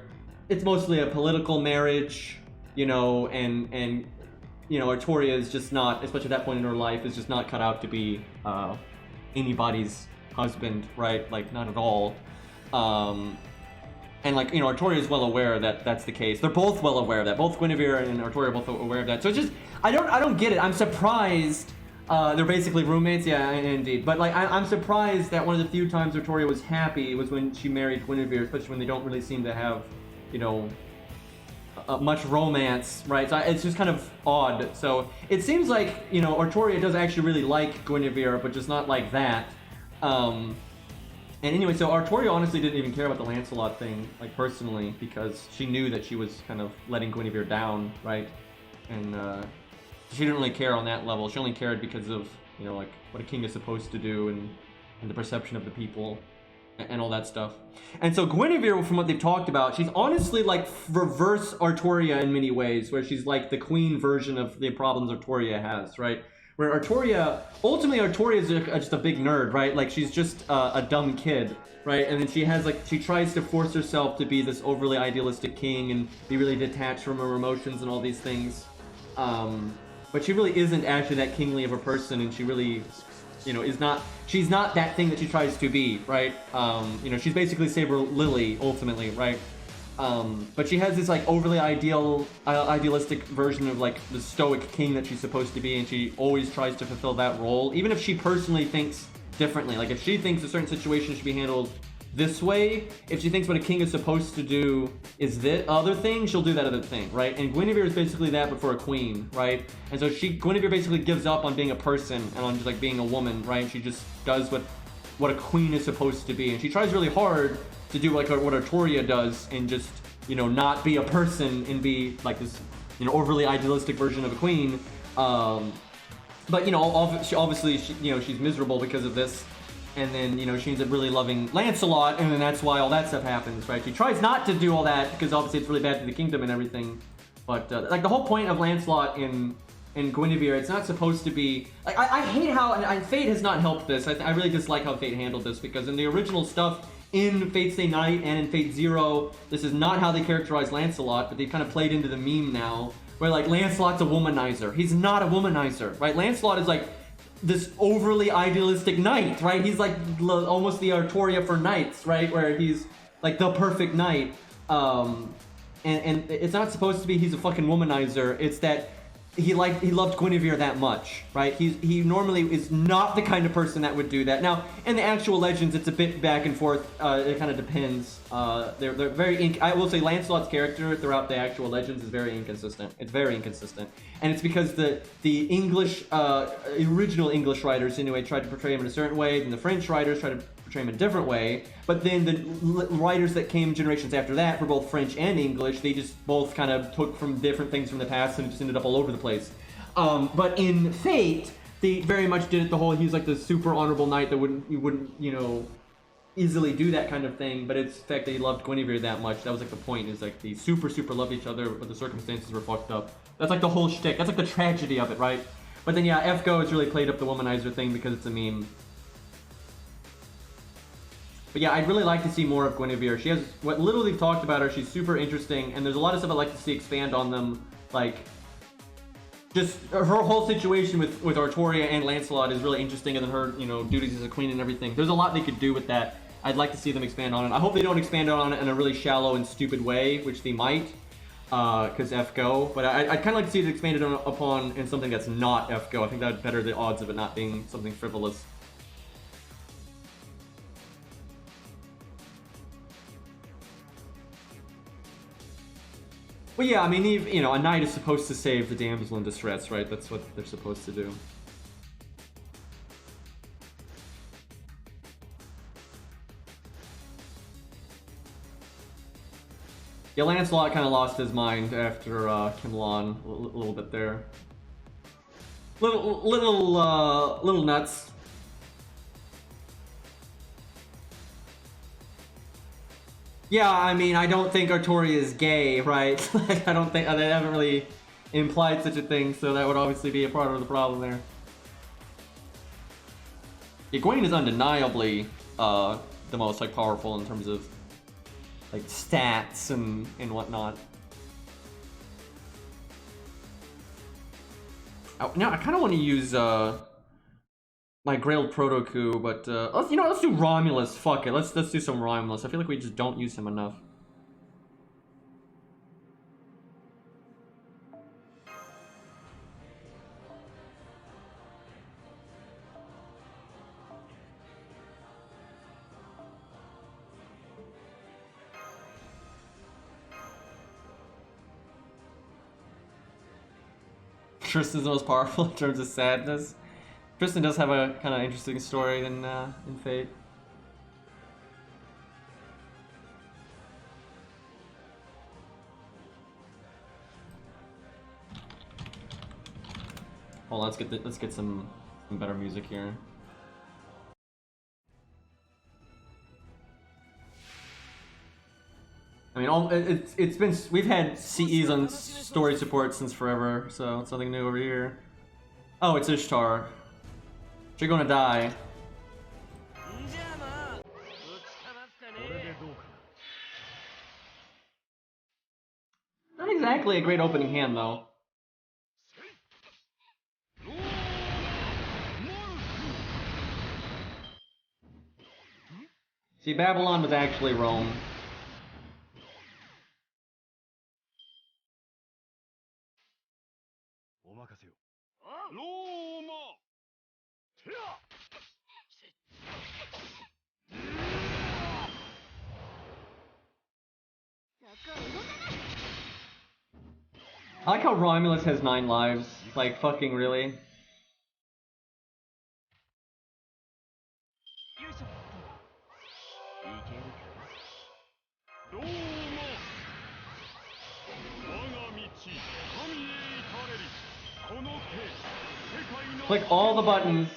it's mostly a political marriage, you know, and you know, Artoria is just not, especially at that point in her life, is just not cut out to be anybody's husband, right? Like, not at all. And like, you know, Artoria is well aware that that's the case. They're both well aware of that. Both Guinevere and Artoria are both aware of that. So it's just, I don't get it. I'm surprised. They're basically roommates, yeah, indeed. But like, I'm surprised that one of the few times Artoria was happy was when she married Guinevere, especially when they don't really seem to have, you know, much romance, right? So it's just kind of odd. So it seems like, you know, Artoria does actually really like Guinevere, but just not like that. And anyway, so Artoria honestly didn't even care about the Lancelot thing, like, personally, because she knew that she was kind of letting Guinevere down, right? And she didn't really care on that level. She only cared because of, you know, like, what a king is supposed to do and the perception of the people and all that stuff. And so Guinevere, from what they've talked about, she's honestly like reverse Artoria in many ways, where she's like the queen version of the problems Artoria has, right? Where ultimately Artoria is just a big nerd, right? Like she's just a dumb kid, right? And then she tries to force herself to be this overly idealistic king and be really detached from her emotions and all these things. But she really isn't actually that kingly of a person, and she really, she's not that thing that she tries to be, right? She's basically Saber Lily ultimately, right? But she has this like overly idealistic version of like the stoic king that she's supposed to be, and she always tries to fulfill that role, even if she personally thinks differently. Like if she thinks a certain situation should be handled this way, if she thinks what a king is supposed to do is this other thing, she'll do that other thing, right? And Guinevere is basically that, but for a queen, right? And so Guinevere basically gives up on being a person and on just like being a woman, right? She just does what a queen is supposed to be, and she tries really hard to do like what Artoria does and just, not be a person and be like this, overly idealistic version of a queen. But, obviously, she's miserable because of this. And then, she ends up really loving Lancelot, and then that's why all that stuff happens, right? She tries not to do all that because obviously it's really bad for the kingdom and everything. But, like, the whole point of Lancelot in Guinevere, it's not supposed to be... Like, I hate how... And Fate has not helped this. I really dislike how Fate handled this, because in the original stuff, in Fate Stay Night and in Fate Zero, this is not how they characterize Lancelot, but they've kind of played into the meme now, where, like, Lancelot's a womanizer. He's not a womanizer, right? Lancelot is, like, this overly idealistic knight, right? He's, like, almost the Artoria for knights, right? Where he's, like, the perfect knight. And it's not supposed to be he's a fucking womanizer. It's that he loved Guinevere that much, right? He normally is not the kind of person that would do that. Now, in the actual legends, it's a bit back and forth. It kind of depends. They're very I will say Lancelot's character throughout the actual legends is very inconsistent. It's very inconsistent, and it's because the English original English writers anyway tried to portray him in a certain way, and the French writers tried to portray him a different way. But then the writers that came generations after that, for both French and English, they just both kind of took from different things from the past and just ended up all over the place. But in Fate, they very much did it the whole, he's like the super honorable knight that wouldn't easily do that kind of thing. But it's the fact that he loved Guinevere that much. That was like the point, is like they super loved each other, but the circumstances were fucked up. That's like the whole shtick. That's like the tragedy of it, right? But then yeah, FGO has really played up the womanizer thing because it's a meme. But yeah, I'd really like to see more of Guinevere. She has, what little they've talked about her, she's super interesting, and there's a lot of stuff I'd like to see expand on them. Like, just her whole situation with Artoria and Lancelot is really interesting, and then her, duties as a queen and everything. There's a lot they could do with that. I'd like to see them expand on it. I hope they don't expand on it in a really shallow and stupid way, which they might, because FGO. But I'd kind of like to see it expanded upon in something that's not FGO. I think that would better the odds of it not being something frivolous. Well, yeah, I mean, a knight is supposed to save the damsel in distress, right? That's what they're supposed to do. Yeah, Lancelot kind of lost his mind after Kinlan a little bit there. Little nuts. Yeah, I mean, I don't think Artoria is gay, right? Like, I don't think, they haven't really implied such a thing, so that would obviously be a part of the problem there. Egwene is undeniably the most, like, powerful in terms of, like, stats and whatnot. Now, I kind of want to use, my Grailed Proto-Coup, but let's do Romulus. Fuck it, let's do some Romulus. I feel like we just don't use him enough. Tristan's the most powerful in terms of sadness. Tristan does have a kind of interesting story in Fate. Well, let's get some better music here. I mean, it's been, we've had CEs on story support since forever, so it's nothing new over here. Oh, it's Ishtar. You're gonna die. Not exactly a great opening hand, though. See, Babylon was actually Rome. I like how Romulus has 9 lives. Like, fucking really? Click all the buttons.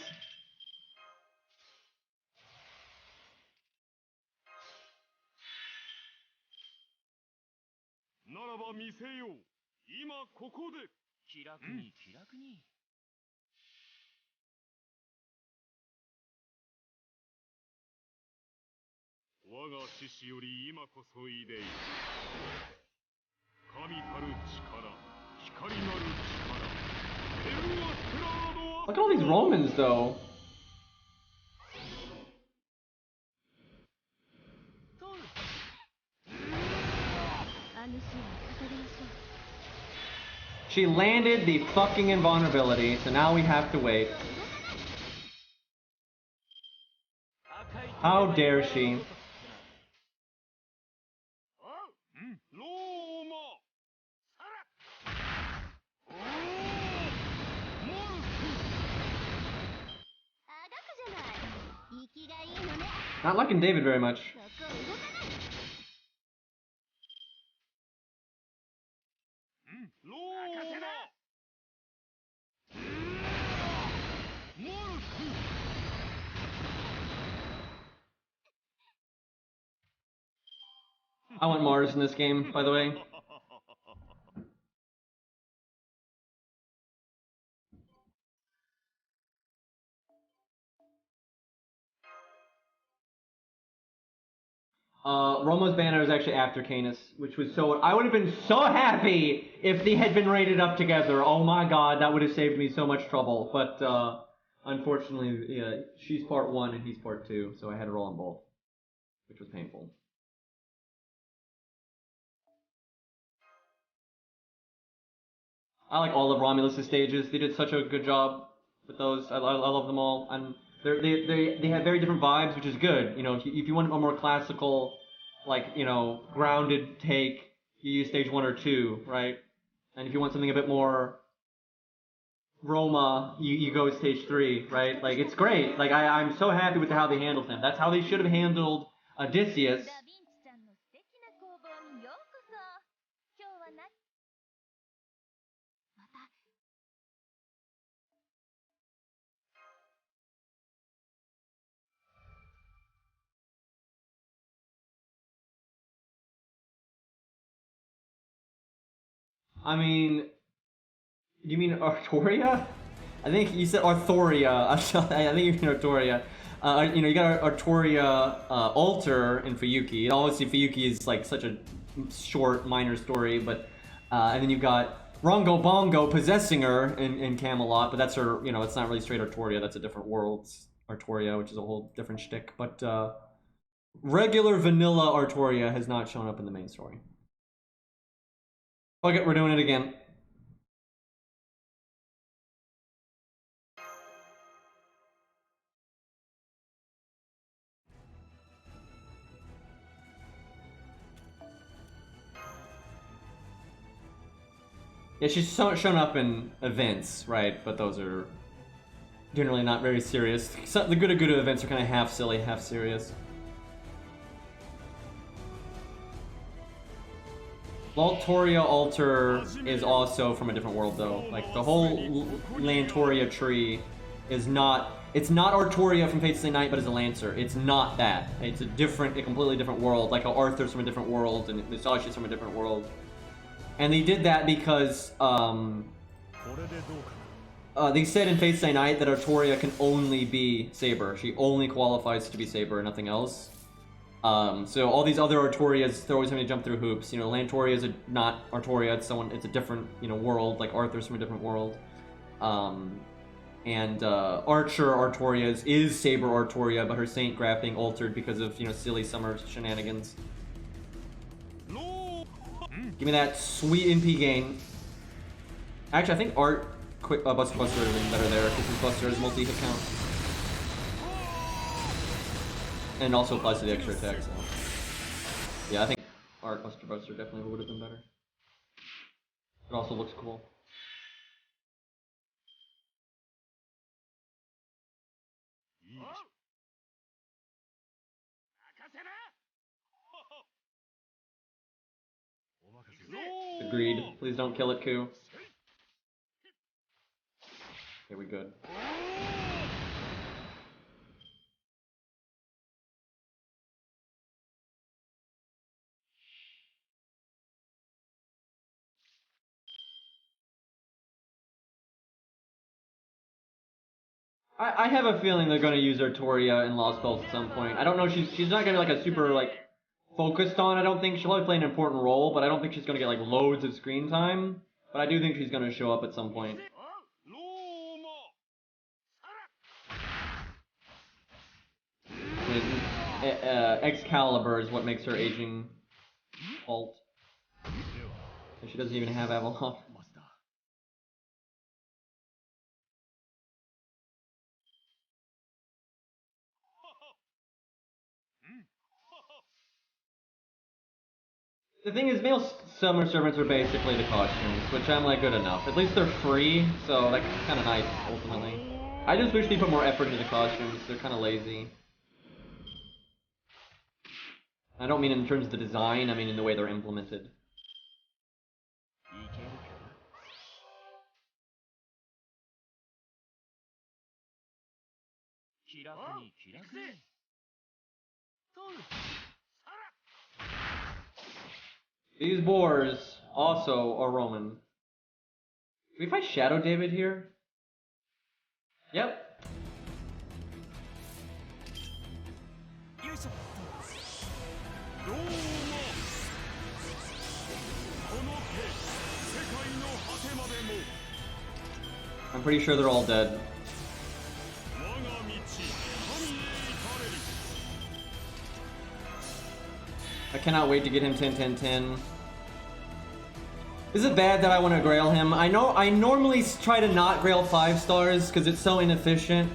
Look at all these Romans, though. She landed the fucking invulnerability, so now we have to wait. How dare she? Not liking David very much. I want Mars in this game, by the way. Romo's banner is actually after Canis, which was so... I would have been so happy if they had been rated up together. Oh my god, that would have saved me so much trouble. But, unfortunately, yeah, she's part 1 and he's part 2, so I had to roll on both, which was painful. I like all of Romulus' stages. They did such a good job with those. I love them all. And they have very different vibes, which is good. You know, if you want a more classical, like, you know, grounded take, you use stage 1 or 2, right? And if you want something a bit more Roma, you go stage 3, right? Like, it's great. Like, I'm so happy with how they handled him. That's how they should have handled Odysseus. I mean, do you mean Artoria? I think you said Arthoria. I think you mean Artoria. You know, you got Artoria Alter in Fuyuki. And obviously, Fuyuki is like such a short, minor story, but and then you've got Rongo Bongo possessing her in Camelot, but that's her. You know, it's not really straight Artoria. That's a different world, Artoria, which is a whole different shtick. But regular vanilla Artoria has not shown up in the main story. Fuck it, we're doing it again. Yeah, she's shown up in events, right? But those are generally not very serious. The good events are kind of half silly, half serious. Valtoria Alter is also from a different world, though. Like, the whole Lantoria tree is not... It's not Artoria from Fate to Stay Night, but it's a Lancer. It's not that. It's a completely different world. Like how Arthur's from a different world, and Misashi's from a different world. And they did that because, They said in Fate Stay Night that Artoria can only be Saber. She only qualifies to be Saber and nothing else. So all these other Artorias, they're always having to jump through hoops. You know, Lantoria is not Artoria, it's a different, you know, world, like Arthur's from a different world. And Archer Artoria is Saber Artoria, but her Saint graph being altered because of, you know, silly summer shenanigans. Give me that sweet NP gain. Actually, I think Art Buster would have been better there because his Buster has multi-hit count. And also applies to the extra attack, so. Yeah, I think Art Buster definitely would have been better. It also looks cool. Agreed. Please don't kill it, Ku. Okay, we good. I have a feeling they're gonna use Artoria in Lost Spells at some point. I don't know, she's not gonna be like a super like focused on, I don't think. She'll probably play an important role, but I don't think she's gonna get like loads of screen time. But I do think she's gonna show up at some point. Excalibur is what makes her aging alt. And she doesn't even have Avalon. The thing is, male summer servants are basically the costumes, which I'm like, good enough. At least they're free, so that's kind of nice, ultimately. I just wish they put more effort into the costumes. They're kind of lazy. I don't mean in terms of the design, I mean in the way they're implemented. These boars also are Roman. Can we fight Shadow David here? Yep. I'm pretty sure they're all dead. I cannot wait to get him 10-10-10. Is it bad that I want to grail him? I know I normally try to not grail 5 stars because it's so inefficient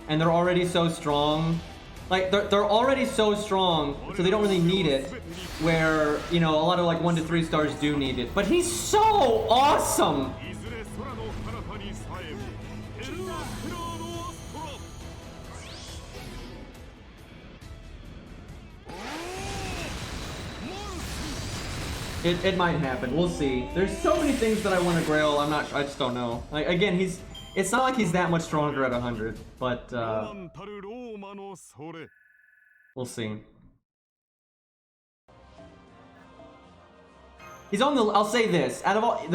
and they're already so strong. Like, they're already so strong, so they don't really need it. Where, you know, a lot of like 1 to 3 stars do need it. But he's so awesome! It might happen. We'll see. There's so many things that I want to grail. I just don't know. Like, again, it's not like he's that much stronger at 100, but we'll see. He's on the. I'll say this: out of all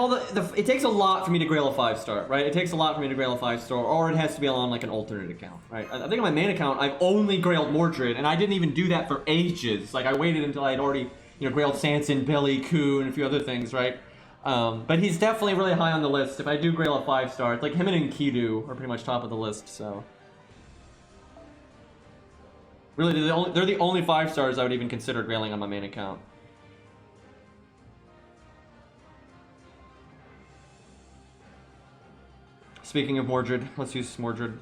the, it takes a lot for me to grail a 5-star, right? It takes a lot for me to grail a 5-star, or it has to be on like an alternate account, right? I think on my main account, I've only grailed Mordred, and I didn't even do that for ages. Like, I waited until I had already, you know, grailed Sanson, Billy, Ku, and a few other things, right? But he's definitely really high on the list. If I do grail a 5-star, it's like him and Enkidu are pretty much top of the list, so. Really, they're the only 5-stars I would even consider grailing on my main account. Speaking of Mordred, let's use Mordred.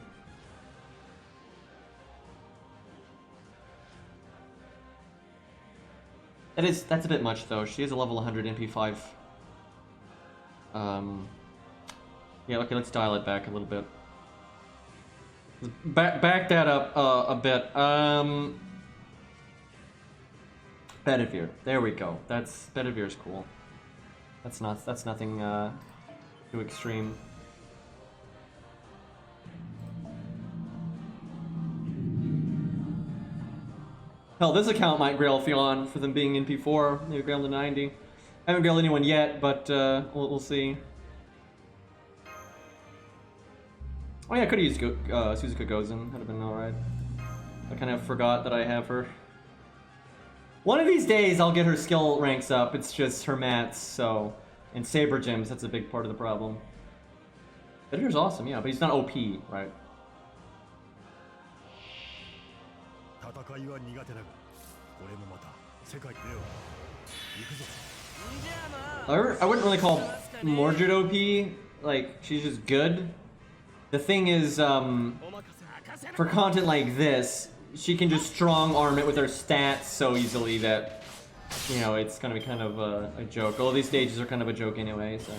That's a bit much though. She is a level 100 MP5. Yeah, okay, let's dial it back a little bit. Back that up a bit. Bedivere. There we go. Bedivere's cool. That's nothing too extreme. Hell, this account might grail Fionn for them being in P4, maybe grail to 90. I haven't grailed anyone yet, but we'll see. Oh yeah, I could have used Suzuka Gozen. That'd have been alright. I kind of forgot that I have her. One of these days, I'll get her skill ranks up. It's just her mats, so... And Saber Gems, that's a big part of the problem. Editor's awesome, yeah, but he's not OP, right? I wouldn't really call Mordred OP. Like, she's just good. The thing is, for content like this, she can just strong arm it with her stats so easily that, you know, it's gonna be kind of a joke. All these stages are kind of a joke anyway, so.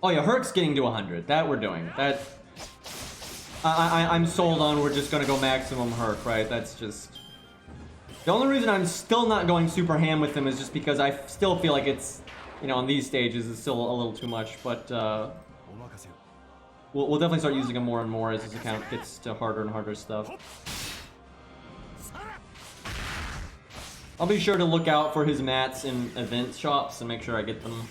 Oh yeah, Herc's getting to 100. That we're doing. That I'm sold on. We're just gonna go maximum Herc, right? That's just. The only reason I'm still not going super ham with him is just because I still feel like it's, you know, on these stages it's still a little too much. But we'll definitely start using him more and more as his account gets to harder and harder stuff. I'll be sure to look out for his mats in event shops and make sure I get them.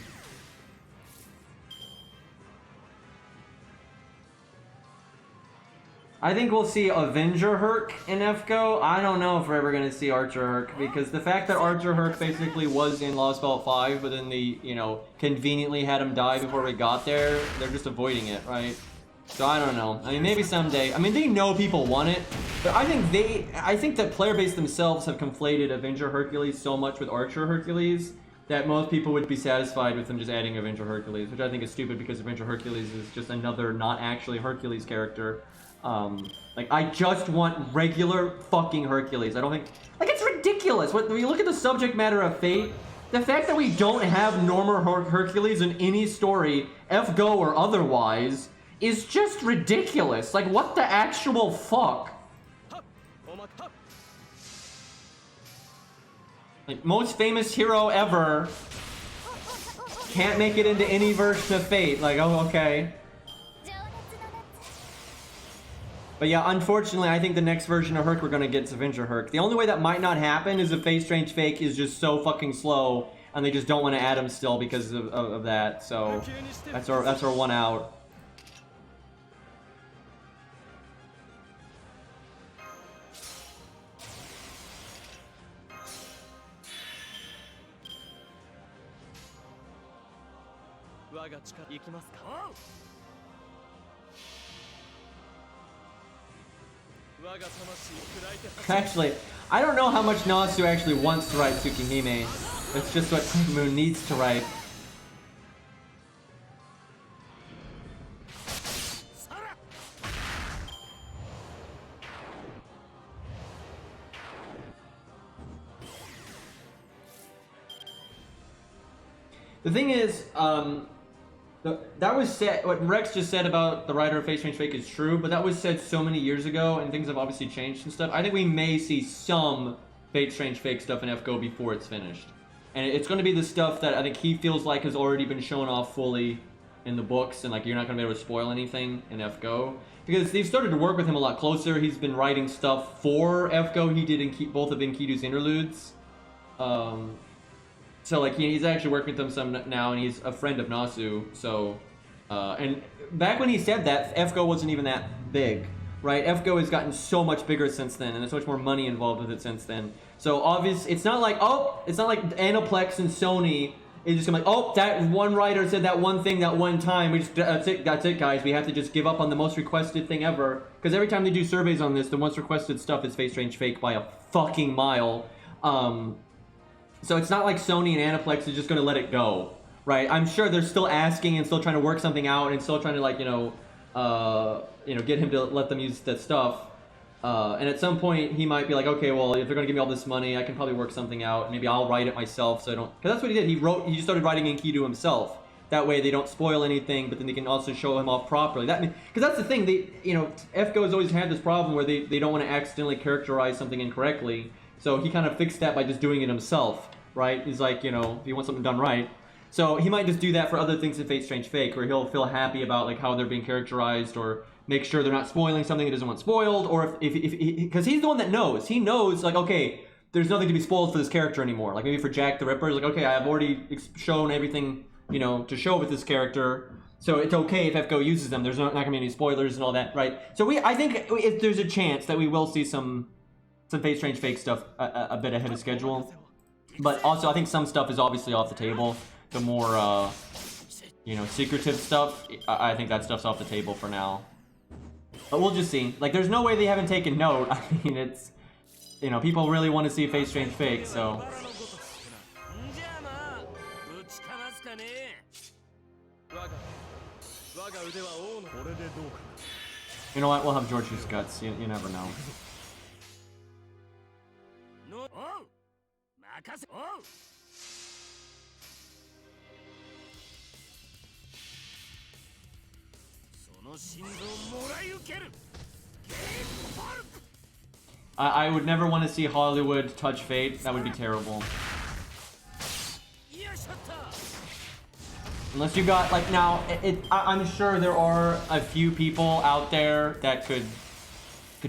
I think we'll see Avenger Herc in FGO. I don't know if we're ever going to see Archer Herc, because the fact that Archer Herc basically was in Lost Vault 5, but then they, you know, conveniently had him die before we got there, they're just avoiding it, right? So I don't know. I mean, maybe someday. I mean, they know people want it, but I think that player base themselves have conflated Avenger Hercules so much with Archer Hercules that most people would be satisfied with them just adding Avenger Hercules, which I think is stupid because Avenger Hercules is just another not actually Hercules character. Like, I just want regular fucking Hercules. I don't think... Like, it's ridiculous. When you look at the subject matter of Fate, the fact that we don't have normal Hercules in any story, FGO or otherwise, is just ridiculous. Like, what the actual fuck? Like, most famous hero ever can't make it into any version of Fate. Like, oh, okay. But yeah, unfortunately, I think the next version of Herc we're gonna get is Avenger Herc. The only way that might not happen is if Fate Strange Fake is just so fucking slow, and they just don't want to add him still because of that. So that's our one out. Actually, I don't know how much Nasu actually wants to write Tsukihime. It's just what Moon needs to write. The thing is, that was said, what Rex just said about the writer of Fate Strange Fake is true, but that was said so many years ago, and things have obviously changed and stuff. I think we may see some Fate Strange Fake stuff in FGO before it's finished. And it's going to be the stuff that I think he feels like has already been shown off fully in the books, and like you're not going to be able to spoil anything in FGO. Because they've started to work with him a lot closer. He's been writing stuff for FGO. He did both of Enkidu's interludes. So like he's actually working with them some now, and he's a friend of Nasu. So, and back when he said that, FGO wasn't even that big, right? FGO has gotten so much bigger since then, and there's so much more money involved with it since then. So obvious, it's not like Aniplex and Sony is just gonna be like, oh, that one writer said that one thing that one time. That's it, guys. We have to just give up on the most requested thing ever, because every time they do surveys on this, the most requested stuff is Fate Strange Fake by a fucking mile. So it's not like Sony and Aniplex is just going to let it go, right? I'm sure they're still asking and still trying to work something out and still trying to, like, get him to let them use that stuff. And at some point, he might be like, okay, well, if they're going to give me all this money, I can probably work something out. Maybe I'll write it myself, so I don't... Because that's what he did. He just started writing Enkidu himself. That way, they don't spoil anything, but then they can also show him off properly. Because that's the thing. FGO has always had this problem where they don't want to accidentally characterize something incorrectly. So he kind of fixed that by just doing it himself, right? He's like, if you want something done right. So he might just do that for other things in Fate Strange Fake, where he'll feel happy about like how they're being characterized, or make sure they're not spoiling something he doesn't want spoiled, or if because he's the one that knows. He knows, like, okay, there's nothing to be spoiled for this character anymore. Like maybe for Jack the Ripper, it's like, okay, I've already shown everything, you know, to show with this character, so it's okay if FGO uses them. There's not gonna be any spoilers and all that, right? So I think if there's a chance that we will see some Fate Strange Fake stuff a bit ahead of schedule. But also, I think some stuff is obviously off the table. The more, you know, secretive stuff, I think that stuff's off the table for now. But we'll just see. Like, there's no way they haven't taken note. I mean, it's, you know, people really want to see Fate Strange Fake, so. You know what? We'll have George's guts. You never know. I would never want to see Hollywood touch Fate. That would be terrible. Unless you got, like, now, I'm sure there are a few people out there that could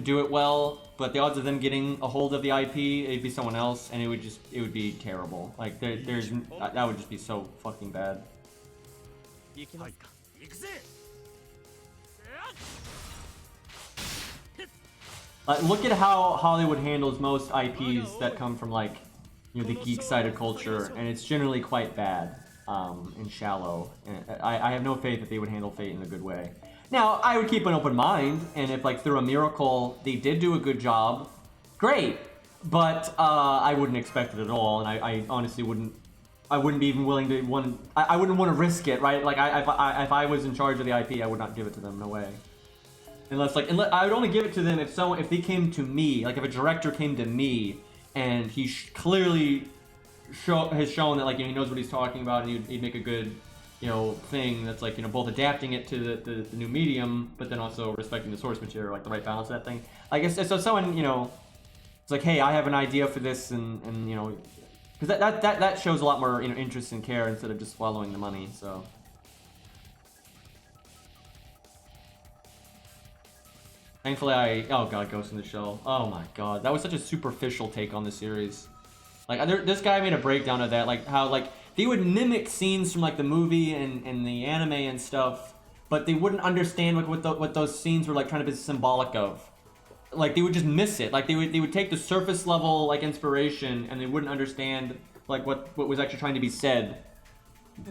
do it well, but the odds of them getting a hold of the IP, it'd be someone else, and it would be terrible. Like, that would just be so fucking bad. Look at how Hollywood handles most IPs that come from, like, you know, the geek side of culture, and it's generally quite bad and shallow. And I have no faith that they would handle Fate in a good way. Now, I would keep an open mind, and if, like, through a miracle they did do a good job, great. But I wouldn't expect it at all, and I honestly wouldn't. I wouldn't be even willing to I wouldn't want to risk it, right? Like, if I was in charge of the IP, I would not give it to them. No way. Unless I would only give it to them if they came to me, like if a director came to me and he clearly has shown that, like, you know, he knows what he's talking about, and he'd make a good, you know, thing that's, like, you know, both adapting it to the new medium, but then also respecting the source material, like the right balance of that thing. I guess so. Someone, you know, it's like, hey, I have an idea for this, and you know, because that shows a lot more, you know, interest and care instead of just following the money. So. Thankfully, oh god, Ghost in the Shell. Oh my god, that was such a superficial take on the series. Like, this guy made a breakdown of that, like how, like, they would mimic scenes from, like, the movie and the anime and stuff, but they wouldn't understand, like, what those scenes were, like, trying to be symbolic of. Like, they would just miss it. Like, they would take the surface level, like, inspiration, and they wouldn't understand, like, what was actually trying to be said.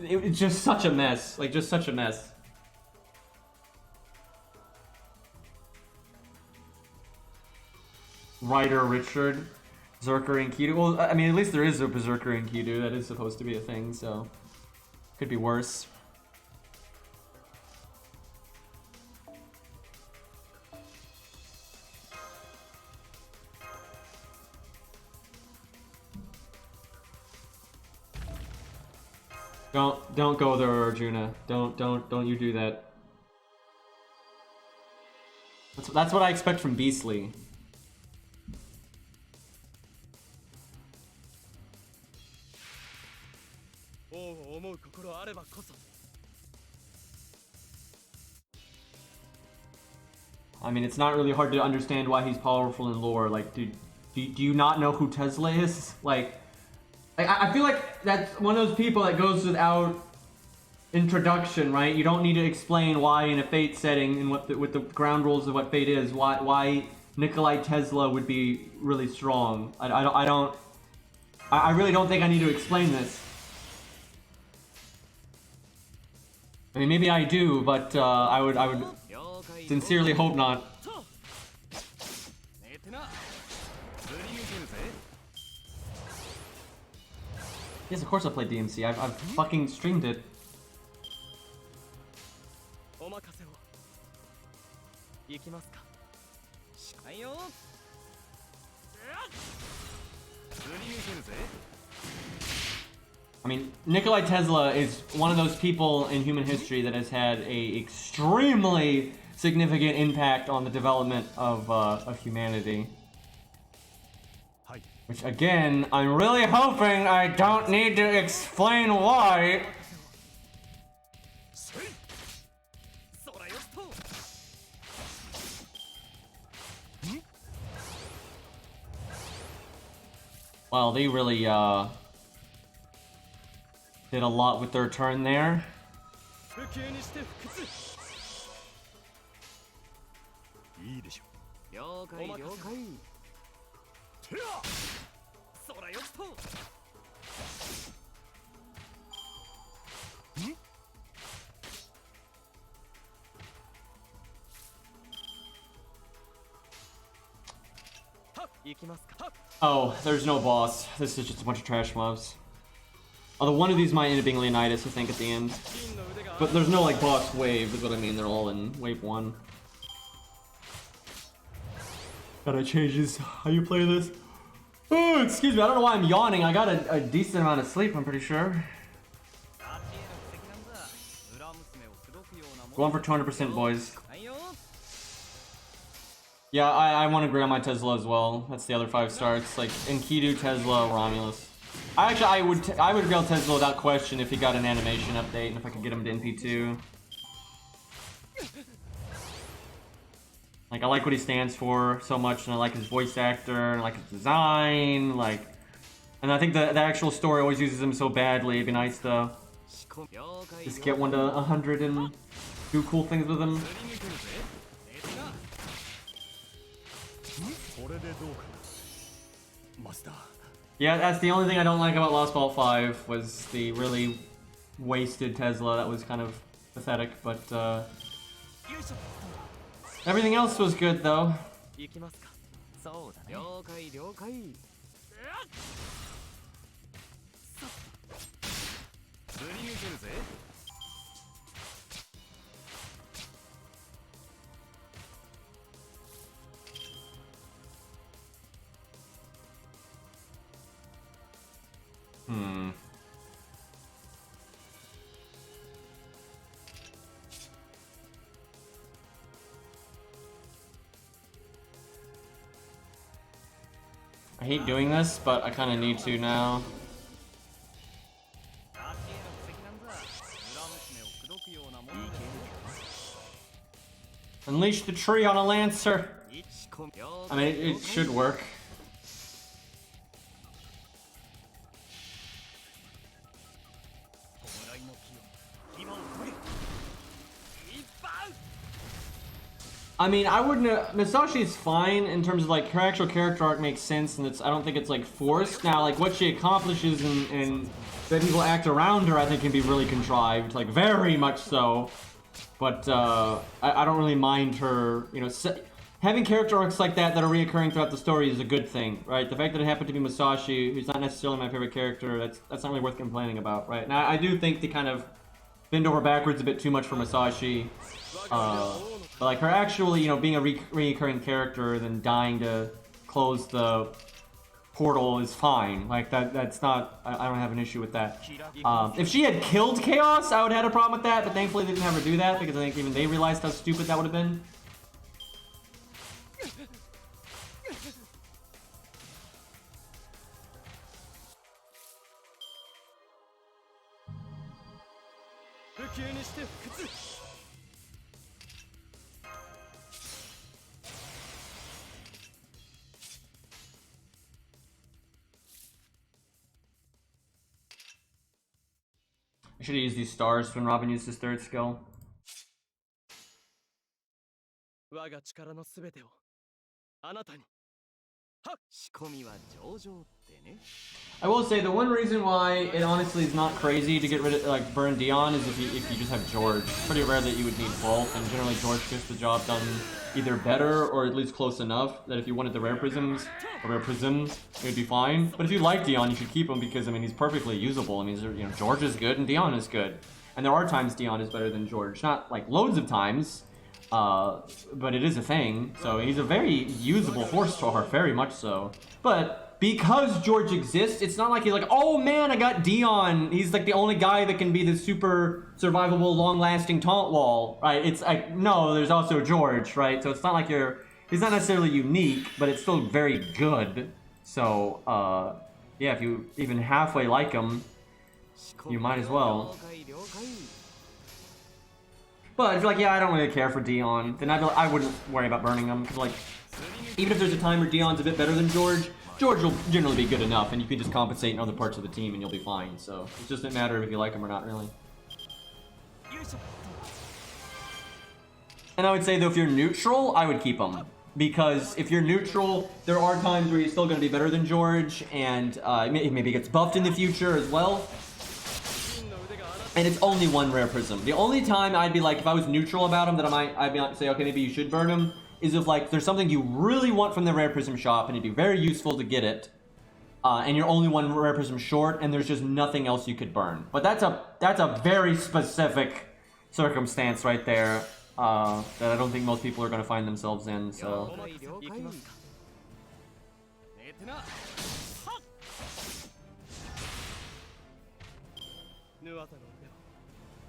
It's just such a mess. Like, just such a mess. Writer Richard, Berserker and Kido. Well, I mean, at least there is a Berserker and Kido. That is supposed to be a thing, so could be worse. Don't go there, Arjuna. Don't you do that. That's what I expect from Beastly. I mean, it's not really hard to understand why he's powerful in lore. Like, do you not know who Tesla is? Like I feel like that's one of those people that goes without introduction, right? You don't need to explain why in a Fate setting and with the ground rules of what Fate is, why Nikolai Tesla would be really strong. I really don't think I need to explain this. I mean, maybe I do, but I would sincerely hope not. Yes, of course I played DMC. I've fucking streamed it. I mean, Nikolai Tesla is one of those people in human history that has had a extremely significant impact on the development of humanity. Which, again, I'm really hoping I don't need to explain why. Wow, they really did a lot with their turn there. Oh, there's no boss. This is just a bunch of trash mobs. Although one of these might end up being Leonidas, I think, at the end. But there's no, like, boss wave, is what I mean. They're all in wave 1. Gotta change this. How you play this? Oh, excuse me, I don't know why I'm yawning. I got a decent amount of sleep, I'm pretty sure. Going for 200%, boys. Yeah, I want to grab my Tesla as well. That's the other 5 stars. Like Enkidu, Tesla, Romulus. I would grail Tesla without question if he got an animation update and if I could get him to NP2. Like, I like what he stands for so much, and I like his voice actor, and I like his design, like... And I think the actual story always uses him so badly. It'd be nice to just get 1 to 100 and do cool things with him. Yeah, that's the only thing I don't like about Lost Ball 5, was the really wasted Tesla. That was kind of pathetic, but everything else was good, though. I hate doing this, but I kind of need to now. Unleash the tree on a Lancer! I mean, it should work. I mean, I wouldn't. Masashi is fine in terms of like her actual character arc makes sense, and I don't think it's like forced. Now, like what she accomplishes and that people act around her, I think can be really contrived, like very much so. But I don't really mind her. You know, having character arcs like that are reoccurring throughout the story is a good thing, right? The fact that it happened to be Masashi, who's not necessarily my favorite character, that's not really worth complaining about, right? Now, I do think they kind of bend over backwards a bit too much for Masashi. But like her actually, you know, being a recurring character, then dying to close the portal is fine. Like that's not, I don't have an issue with that. If she had killed Chaos, I would have had a problem with that, but thankfully they didn't have her do that, because I think even they realized how stupid that would have been. I should have used these stars when Robin used his 3rd skill. I will say the one reason why it honestly is not crazy to get rid of, like, burn Dion is if you just have George. It's pretty rare that you would need both, and generally George gets the job done either better or at least close enough that if you wanted the rare prisms, it would be fine. But if you like Dion, you should keep him because, I mean, he's perfectly usable. I mean, you know, George is good and Dion is good. And there are times Dion is better than George. Not, like, loads of times, but it is a thing. So he's a very usable 4-star, very much so. But because George exists, it's not like he's like, oh man, I got Dion. He's like the only guy that can be the super survivable, long-lasting taunt wall, right? It's like, no, there's also George, right? So it's not like he's not necessarily unique, but it's still very good. So, yeah, if you even halfway like him, you might as well. But if you're like, yeah, I don't really care for Dion, then I wouldn't worry about burning him. Because, like, even if there's a time where Dion's a bit better than George, George will generally be good enough, and you can just compensate in other parts of the team and you'll be fine. So it doesn't matter if you like him or not, really. And I would say, though, if you're neutral, I would keep him. Because if you're neutral, there are times where he's still going to be better than George, and maybe gets buffed in the future as well. And it's only one rare prism. The only time I'd be like, if I was neutral about him, that I'd be like to say, okay, maybe you should burn him, is if like there's something you really want from the rare prism shop, and it'd be very useful to get it, and you're only one rare prism short, and there's just nothing else you could burn. But that's a very specific circumstance right there. That I don't think most people are going to find themselves in, so...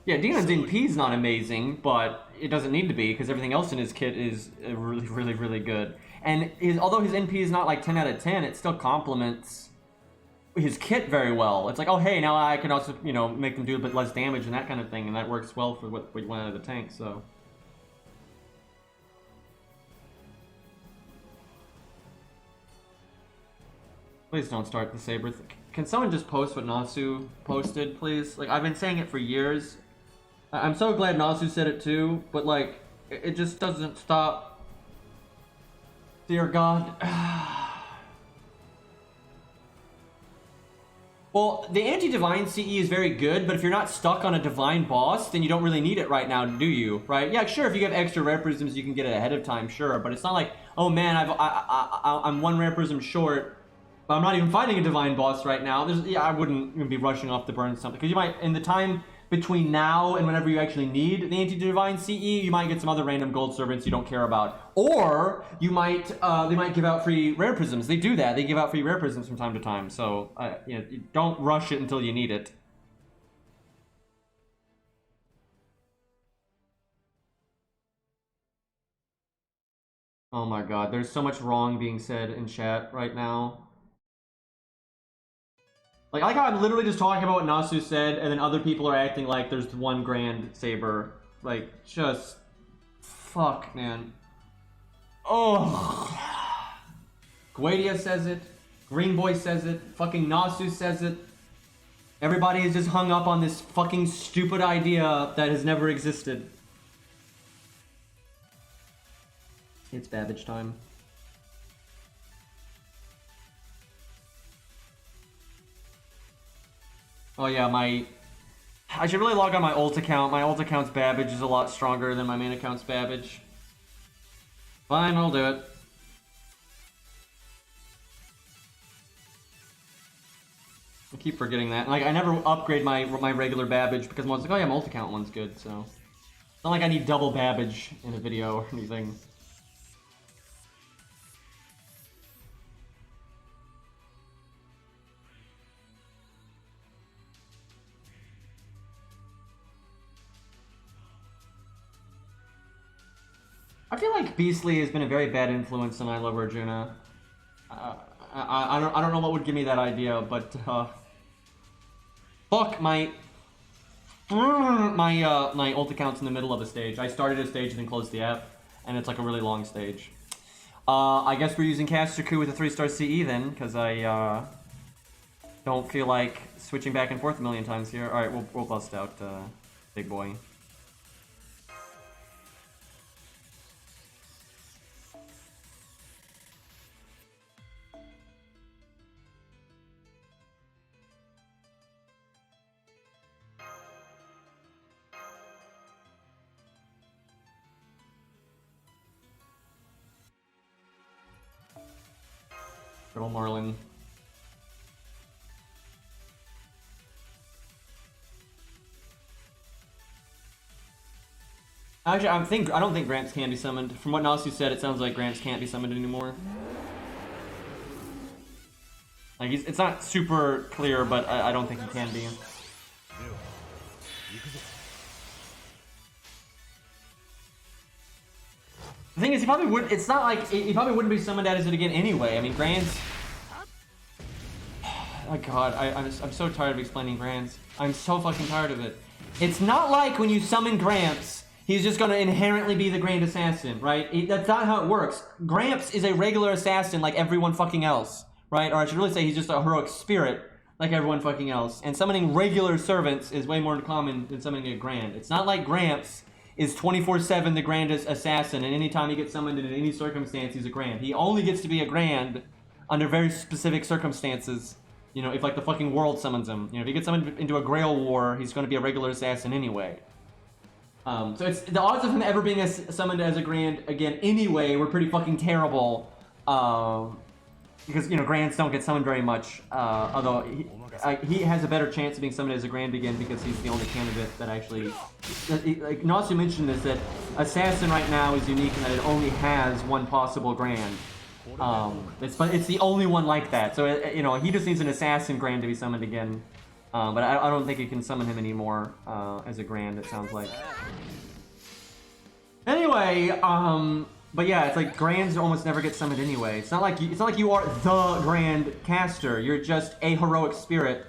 Yeah, Dion's NP is not amazing, but it doesn't need to be, because everything else in his kit is really, really, really good. And although his NP is not like 10 out of 10, it still complements his kit very well. It's like, oh hey, now I can also, you know, make them do a bit less damage and that kind of thing, and that works well for what you want out of the tank, so... Please don't start the saber. Can someone just post what Nasu posted, please? Like, I've been saying it for years. I'm so glad Nasu said it too, but like, it just doesn't stop. Dear God. Well, the anti-divine CE is very good, but if you're not stuck on a divine boss, then you don't really need it right now, do you? Right? Yeah, sure, if you have extra rare prisms, you can get it ahead of time, sure, but it's not like, oh man, I'm one rare prism short. I'm not even fighting a divine boss right now. Yeah, I wouldn't even be rushing off to burn something, because you might, in the time between now and whenever you actually need the anti-divine CE, you might get some other random gold servants you don't care about, or you might they might give out free rare prisms. They do that. They give out free rare prisms from time to time. So you know, don't rush it until you need it. Oh my God, there's so much wrong being said in chat right now. Like, I like how I'm literally just talking about what Nasu said, and then other people are acting like there's one grand saber. Like, just... Fuck, man. Oh. Guadia says it. Green Boy says it. Fucking Nasu says it. Everybody is just hung up on this fucking stupid idea that has never existed. It's Babbage time. Oh yeah, I should really log on my ult account. My ult account's Babbage is a lot stronger than my main account's Babbage. Fine, I'll do it. I keep forgetting that. Like, I never upgrade my regular Babbage because I'm always like, oh yeah, my ult account one's good, so... It's not like I need double Babbage in a video or anything. I feel like Beastly has been a very bad influence on I Love Arjuna. I don't know what would give me that idea, but fuck my ult account's in the middle of a stage. I started a stage and then closed the app, and it's like a really long stage. I guess we're using Casterku with a 3-star CE then, because I don't feel like switching back and forth a million times here. All right, we'll bust out Big Boy. Little Marlin. Actually, I don't think Gramps can be summoned. From what Nasu said, it sounds like Gramps can't be summoned anymore. Like, it's not super clear, but I don't think he can be. The thing is, he probably would. It's not like he probably wouldn't be summoned as it again anyway. I mean, Grants. Oh God, I'm so tired of explaining Grants. I'm so fucking tired of it. It's not like when you summon Gramps, he's just gonna inherently be the Grand Assassin, right? That's not how it works. Gramps is a regular assassin like everyone fucking else, right? Or I should really say he's just a heroic spirit, like everyone fucking else. And summoning regular servants is way more common than summoning a grand. It's not like Gramps is 24/7 the grandest assassin, and anytime he gets summoned in any circumstance, he's a grand. He only gets to be a grand under very specific circumstances. You know, if like the fucking world summons him. You know, if he gets summoned into a Grail war, he's going to be a regular assassin anyway. So it's the odds of him ever being summoned as a grand again anyway were pretty fucking terrible. Because, you know, grands don't get summoned very much. Although he has a better chance of being summoned as a grand again because he's the only candidate that actually... Like, Nasu mentioned this, that Assassin right now is unique in that it only has one possible grand. But it's the only one like that. So, you know, he just needs an Assassin grand to be summoned again. But I don't think you can summon him anymore as a grand, it sounds like. Anyway, but yeah, it's like grands almost never get summoned anyway. It's not like you are the grand caster. You're just a heroic spirit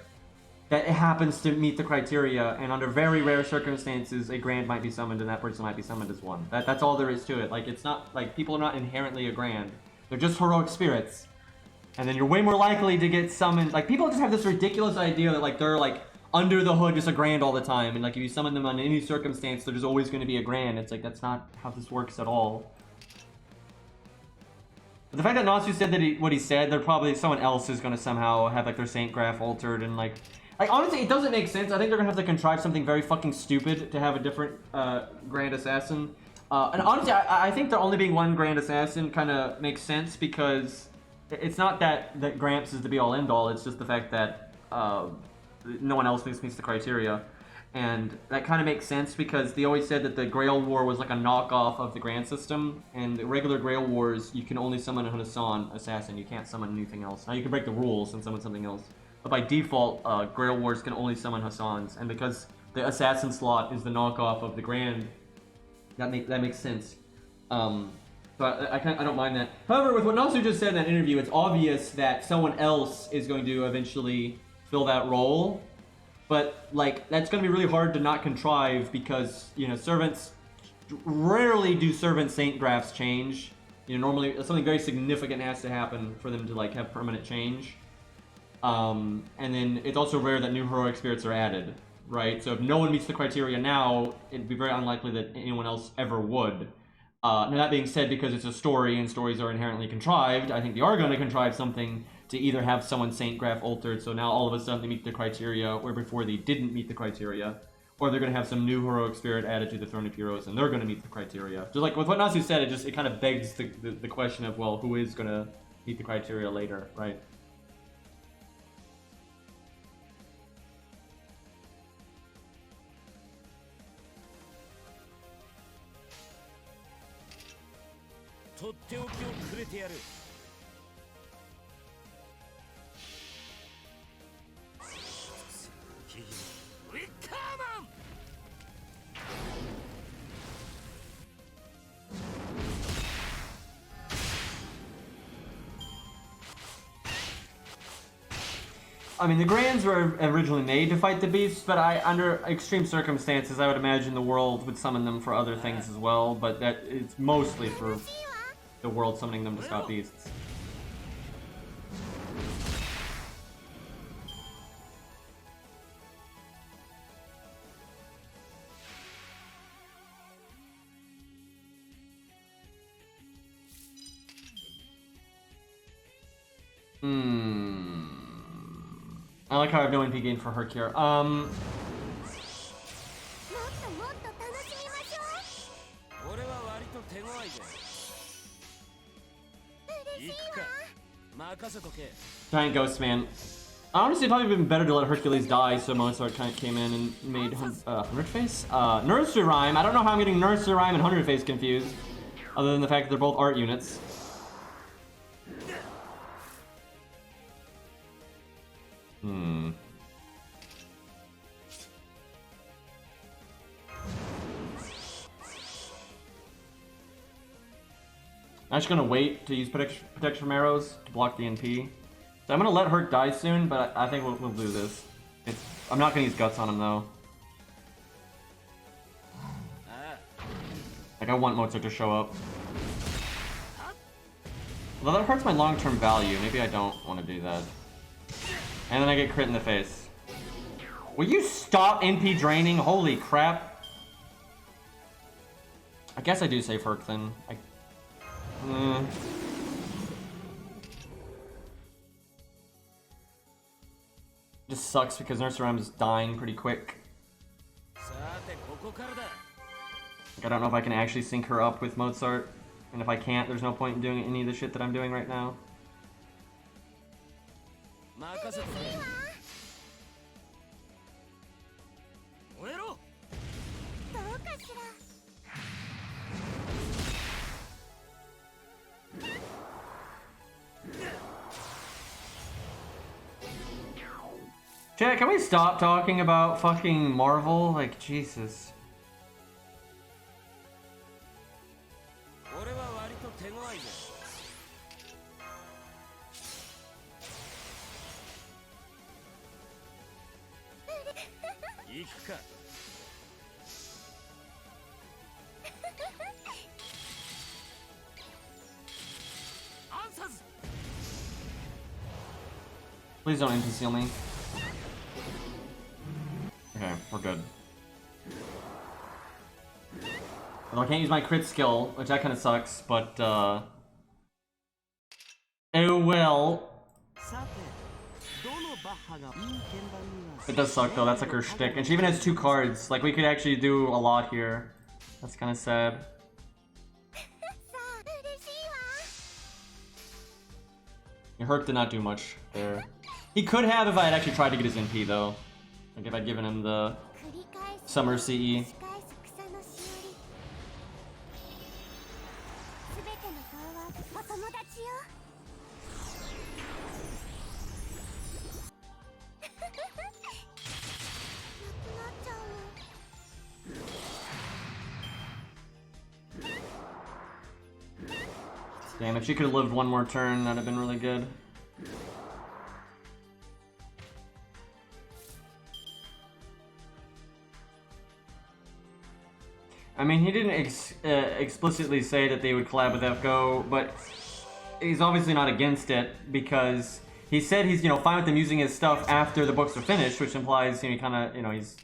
that happens to meet the criteria, and under very rare circumstances, a grand might be summoned, and that person might be summoned as one. That's all there is to it. Like, it's not like people are not inherently a grand. They're just heroic spirits. And then you're way more likely to get summoned. Like, people just have this ridiculous idea that, like, they're, like, under the hood just a grand all the time. And, like, if you summon them on any circumstance, there's always going to be a grand. It's like, that's not how this works at all. But the fact that Nasu said that what he said, there probably someone else is going to somehow have, like, their Saint Graph altered and, like, honestly, it doesn't make sense. I think they're going to have to contrive something very fucking stupid to have a different Grand Assassin. And honestly, I think there only being one Grand Assassin kind of makes sense because... It's not that Gramps is the be-all end-all, it's just the fact that no one else meets the criteria. And that kind of makes sense because they always said that the Grail War was like a knockoff of the Grand system. And the regular Grail Wars, you can only summon a Hassan assassin, you can't summon anything else. Now you can break the rules and summon something else. But by default, Grail Wars can only summon Hassans. And because the assassin slot is the knockoff of the Grand, that makes sense. So I don't mind that. However, with what Nasu just said in that interview, it's obvious that someone else is going to eventually fill that role. But, like, that's going to be really hard to not contrive because, you know, servants... Rarely do servant Saint Graphs change. You know, normally something very significant has to happen for them to, like, have permanent change. And then it's also rare that new heroic spirits are added, right? So if no one meets the criteria now, it'd be very unlikely that anyone else ever would. Now that being said, because it's a story and stories are inherently contrived, I think they are going to contrive something to either have someone Saint Graph altered, so now all of a sudden they meet the criteria, where before they didn't meet the criteria, or they're going to have some new heroic spirit added to the Throne of Heroes, and they're going to meet the criteria. Just like with what Nasu said, it kind of begs the question of, well, who is going to meet the criteria later, right? I mean, the Grands were originally made to fight the beasts, but under extreme circumstances, I would imagine the world would summon them for other things as well, but that it's mostly for the world summoning them to stop beasts. I like how I have no NP gain for Herc here. Giant Ghost Man. Honestly, it'd probably been better to let Hercules die so Mozart kind of came in and made 100 Face? Nursery Rhyme. I don't know how I'm getting Nursery Rhyme and 100 Face confused, other than the fact that they're both art units. I'm just gonna wait to use protection from arrows to block the NP. So I'm gonna let Herc die soon, but I think we'll do this. I'm not gonna use guts on him though. Like, I want Mozart to show up. Well, that hurts my long-term value. Maybe I don't want to do that. And then I get crit in the face. Will you stop NP draining? Holy crap. I guess I do save Herc then. Just sucks because Nurse is dying pretty quick. Like, I don't know if I can actually sync her up with Mozart. And if I can't, there's no point in doing any of the shit that I'm doing right now. Chat, can we stop talking about fucking Marvel? Like, Jesus. Please don't NPC me. Okay, we're good. Although I can't use my crit skill, which that kind of sucks, but it will. It does suck though, that's like her shtick. And she even has 2 cards. Like, we could actually do a lot here. That's kind of sad. Herc did not do much there. He could have if I had actually tried to get his NP though. Like if I'd given him the Summer CE. Damn, if she could have lived one more turn, that'd have been really good. I mean, he didn't explicitly say that they would collab with FGO, but he's obviously not against it because he said he's, you know, fine with them using his stuff after the books are finished, which implies, you know, he kind of, you know, he's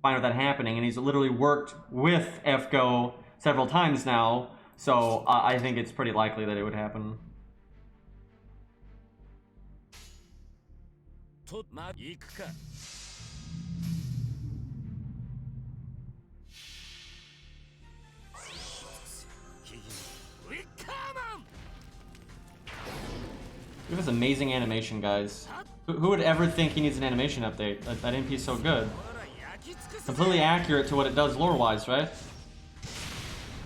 fine with that happening, and he's literally worked with FGO several times now. So I think it's pretty likely that it would happen. Look at this amazing animation, guys. Who would ever think he needs an animation update? That NP is so good. Completely accurate to what it does lore-wise, right?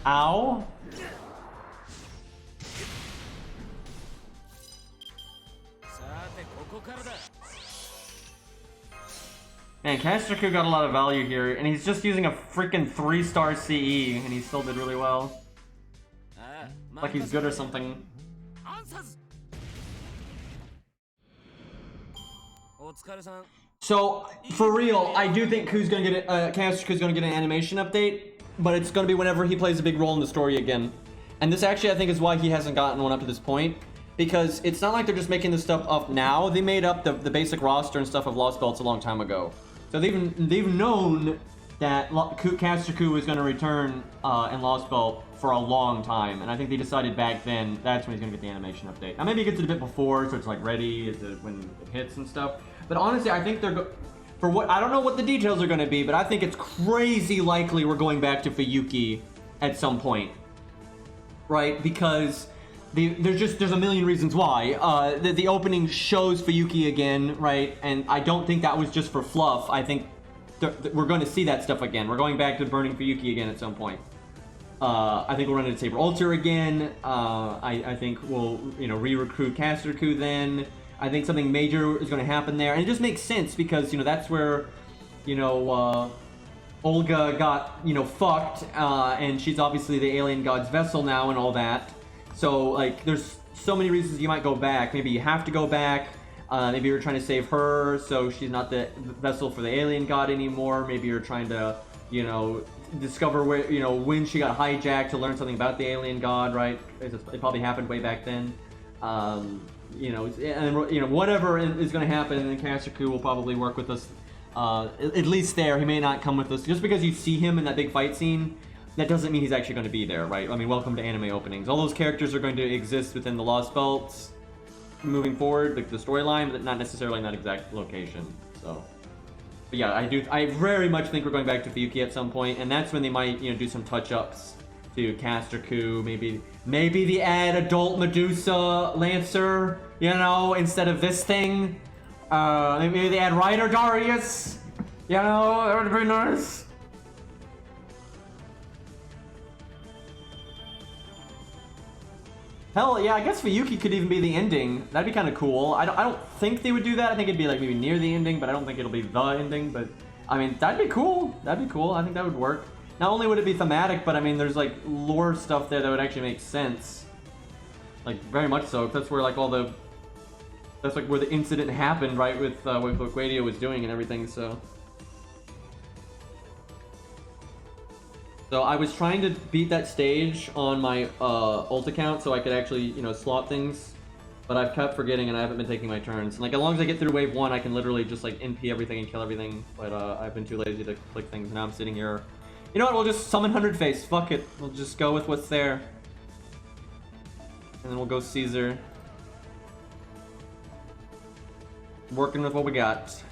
Ow. Man, Castraku got a lot of value here, and he's just using a freaking 3-star CE, and he still did really well. Like he's good or something. So, for real, I do think Ku's gonna get Castraku's gonna get an animation update, but it's gonna be whenever he plays a big role in the story again. And this actually, I think, is why he hasn't gotten one up to this point. Because it's not like they're just making this stuff up now. They made up the basic roster and stuff of Lost Belts a long time ago. So they've known that Castraku was going to return in Lost Belt for a long time. And I think they decided back then that's when he's going to get the animation update. Now maybe he gets it a bit before, so it's like ready when it hits and stuff. But honestly, I think they're... I don't know what the details are going to be, but I think it's crazy likely we're going back to Fuyuki at some point. Right? Because... There's a million reasons why. The opening shows Fuyuki again, right? And I don't think that was just for fluff. I think we're going to see that stuff again. We're going back to burning Fuyuki again at some point. I think we'll run into Saber Altar again. I think we'll, you know, re-recruit Castraku then. I think something major is going to happen there. And it just makes sense because, you know, that's where, you know, Olga got, you know, fucked. And she's obviously the alien god's vessel now and all that. So, like, there's so many reasons you might go back. Maybe you have to go back. Maybe you're trying to save her, so she's not the vessel for the alien god anymore. Maybe you're trying to, you know, discover where, you know, when she got hijacked to learn something about the alien god, right? It probably happened way back then. You know, and you know, whatever is going to happen, and then Kasaku will probably work with us. At least there, he may not come with us. Just because you see him in that big fight scene, that doesn't mean he's actually going to be there, right? I mean, welcome to anime openings. All those characters are going to exist within the Lost Belts moving forward, like the storyline, but not necessarily in that exact location. So, but yeah, I very much think we're going back to Fuyuki at some point, and that's when they might, you know, do some touch-ups to Casterku, maybe the add adult Medusa Lancer, you know, instead of this thing. Maybe they add Rider Darius, you know, that would be nice. Hell, yeah, I guess Fuyuki could even be the ending. That'd be kind of cool. I don't think they would do that. I think it'd be like maybe near the ending, but I don't think it'll be the ending. But I mean, that'd be cool. That'd be cool. I think that would work. Not only would it be thematic, but I mean, there's like lore stuff there that would actually make sense. Like very much so. That's where like that's like where the incident happened, right? With what Radio was doing and everything. So I was trying to beat that stage on my ult account so I could actually, you know, slot things, but I've kept forgetting and I haven't been taking my turns. And like as long as I get through wave 1, I can literally just like NP everything and kill everything. But I've been too lazy to click things. Now I'm sitting here. You know what? We'll just summon 100 Face. Fuck it. We'll just go with what's there. And then we'll go Caesar. Working with what we got.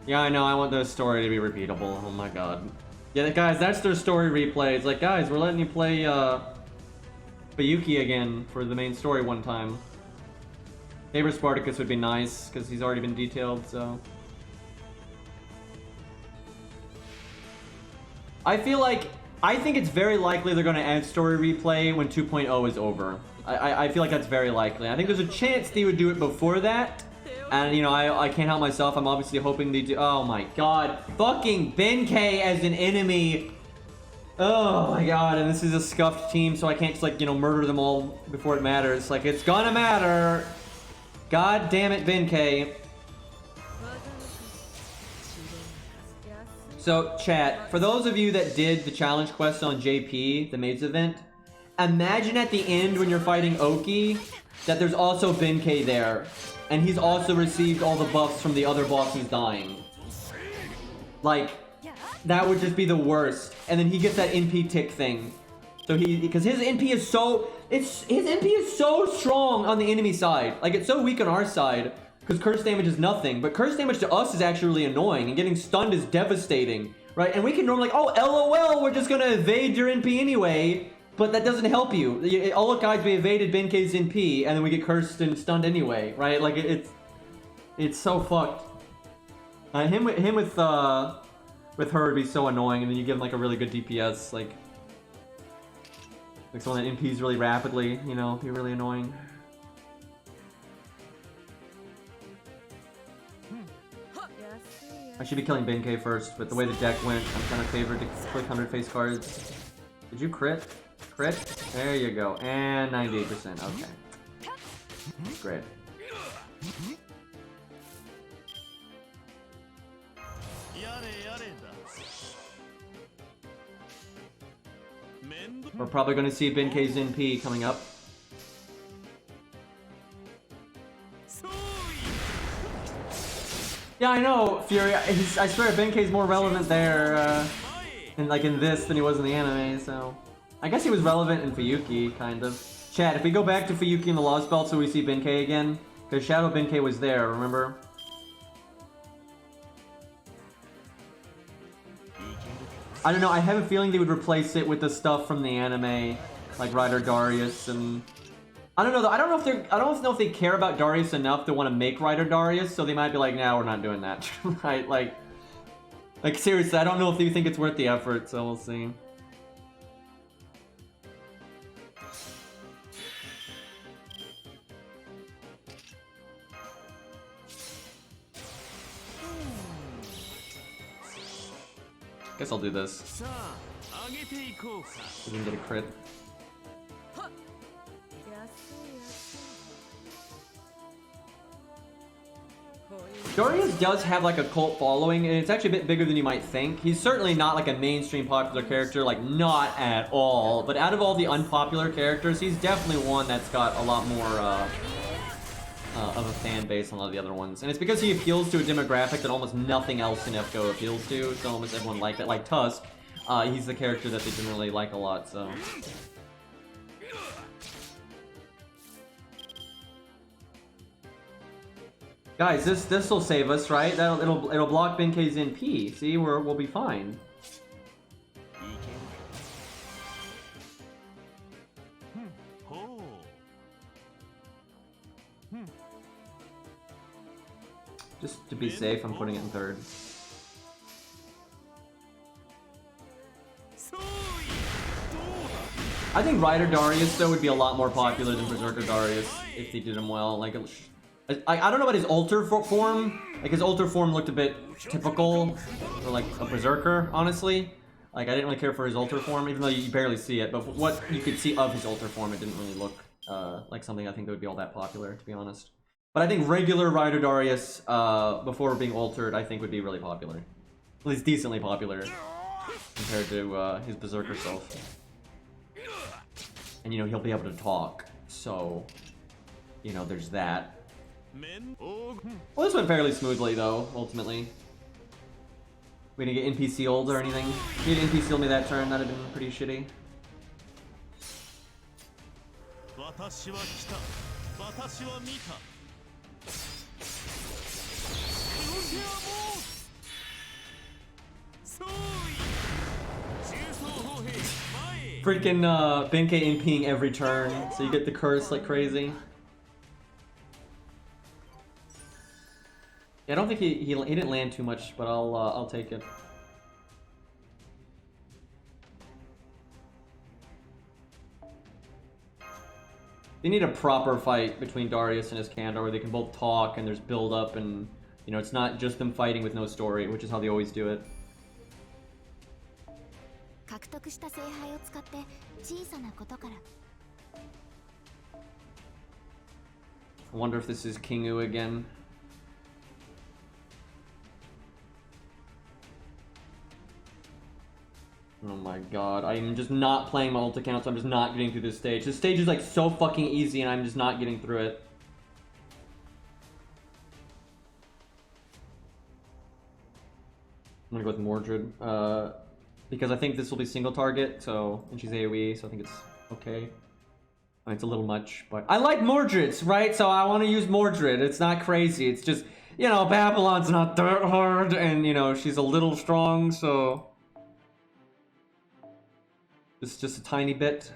Yeah, I know. I want the story to be repeatable. Oh my god. Yeah, guys, that's their story replay. It's like, guys, we're letting you play Fuyuki again for the main story one time. Saber Spartacus would be nice, because he's already been detailed, so... I think it's very likely they're going to add story replay when 2.0 is over. I feel like that's very likely. I think there's a chance they would do it before that. And, you know, I can't help myself. I'm obviously hoping they do... Oh my god. Fucking Benkei as an enemy. Oh my god. And this is a scuffed team, so I can't just, like, you know, murder them all before it matters. Like, it's gonna matter. God damn it, Benkei. So, chat, for those of you that did the challenge quest on JP, the Maids event, imagine at the end when you're fighting Oki, that there's also Benkei there. And he's also received all the buffs from the other bosses dying. Like, that would just be the worst. And then he gets that NP tick thing. So because his NP is so, his NP is so strong on the enemy side. Like, it's so weak on our side, because curse damage is nothing. But curse damage to us is actually really annoying, and getting stunned is devastating, right? And we can normally like, oh, LOL, we're just gonna evade your NP anyway. But that doesn't help you. All it guys, we evaded Benkei's NP, and then we get cursed and stunned anyway, right? Like it's so fucked. Him with her would be so annoying, and then you give him like a really good DPS, like someone that NPs really rapidly, you know, be really annoying. I should be killing Benkei first, but the way the deck went, I'm kind of favored to click 100 face cards. Did you crit? Crit? There you go. And 98%. Okay. Great. We're probably going to see Benkei's NP coming up. Yeah, I know, Fury. I swear Benkei's more relevant there, in this than he was in the anime, so... I guess he was relevant in Fuyuki, kind of. Chat, if we go back to Fuyuki in the Lost Belt so we see Benkei again, because Shadow Benkei was there, remember? I don't know, I have a feeling they would replace it with the stuff from the anime, like Rider Darius and... I don't know though, I don't know if they care about Darius enough to want to make Rider Darius, so they might be like, nah, we're not doing that. Right, like seriously, I don't know if they think it's worth the effort, so we'll see. Guess I'll do this. We can get a crit. Darius does have like a cult following, and it's actually a bit bigger than you might think. He's certainly not like a mainstream popular character, like not at all. But out of all the unpopular characters, he's definitely one that's got a lot more of a fan base than a lot of the other ones. And it's because he appeals to a demographic that almost nothing else in F2P appeals to, so almost everyone liked it. Like Tusk, he's the character that they generally like a lot, so... Guys, this will save us, right? It'll block Benkei's NP. See, we'll be fine. Just to be safe, I'm putting it in third. I think Rider Darius though would be a lot more popular than Berserker Darius if they did him well. Like, I don't know about his alter form. Like, his alter form looked a bit typical for like a Berserker, honestly. Like, I didn't really care for his alter form, even though you barely see it. But what you could see of his alter form, it didn't really look like something I think that would be all that popular, to be honest. But I think regular Rider Darius, before being altered, I think would be really popular. At least decently popular compared to his Berserker self. And, you know, he'll be able to talk, so, you know, there's that. Well, this went fairly smoothly, though, ultimately. We didn't get NPC old or anything. If you didn't NPC me that turn, that'd have been pretty shitty. Freaking Benkei NPing every turn, so you get the curse like crazy. Yeah, I don't think he didn't land too much, but I'll take it. They need a proper fight between Darius and his Kandor where they can both talk and there's build up and, you know, it's not just them fighting with no story, which is how they always do it. I wonder if this is Kingu again. Oh my god, I'm just not playing my ult account, so I'm just not getting through this stage. This stage is like so fucking easy and I'm just not getting through it. I'm gonna go with Mordred, because I think this will be single target, so, and she's AoE, so I think it's okay. I mean, it's a little much, but I like Mordred's, right? So I want to use Mordred. It's not crazy. It's just, you know, Babylon's not that hard, and, you know, she's a little strong, so... It's just a tiny bit.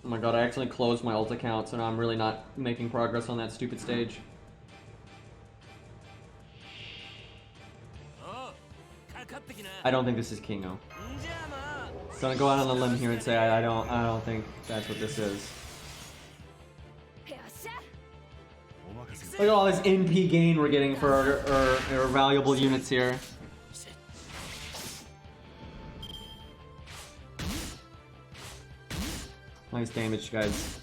Oh my god, I accidentally closed my ult account, so now I'm really not making progress on that stupid stage. I don't think this is Kingo. Gonna go out on a limb here and say I don't think that's what this is. Look at all this NP gain we're getting for our valuable units here. Nice damage, guys.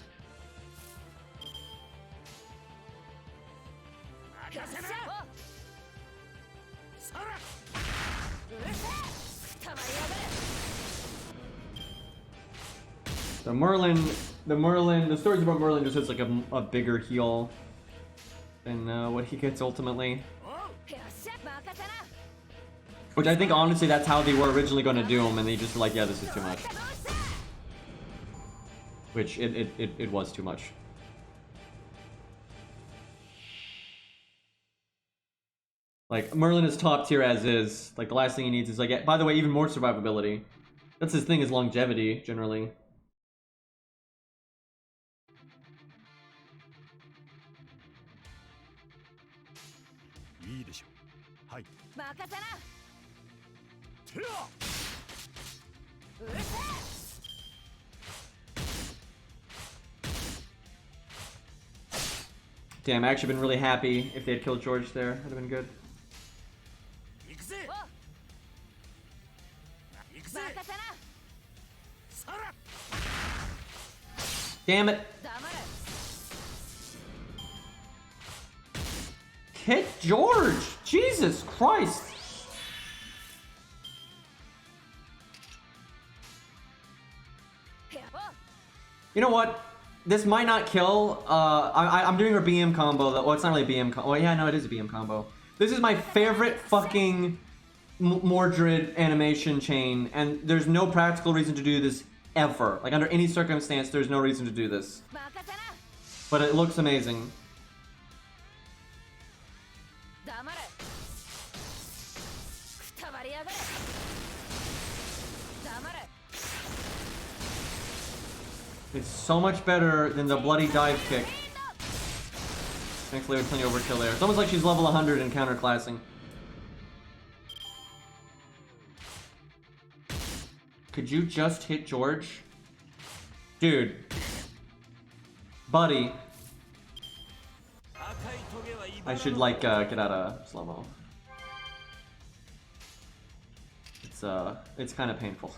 The stories about Merlin just has like a bigger heal than what he gets ultimately. Which I think honestly that's how they were originally going to do him, and they just were like, yeah, this is too much. Which it was too much. Like, Merlin is top tier as is. Like, the last thing he needs is like, by the way, even more survivability. That's his thing, is longevity, generally. Damn, I actually been really happy if they had killed George there. That'd have been good. Damn it. Hit George! Jesus Christ! You know what? This might not kill. I'm doing a BM combo. Well, it's not really a BM combo. Well, yeah, no, it is a BM combo. This is my favorite fucking Mordred animation chain, and there's no practical reason to do this ever. Like, under any circumstance, there's no reason to do this. But it looks amazing. It's so much better than the bloody dive kick. Thankfully, there's plenty of overkill there. It's almost like she's level 100 in counterclassing. Could you just hit George? Dude. Buddy. I should, like, get out of slow-mo. It's kind of painful.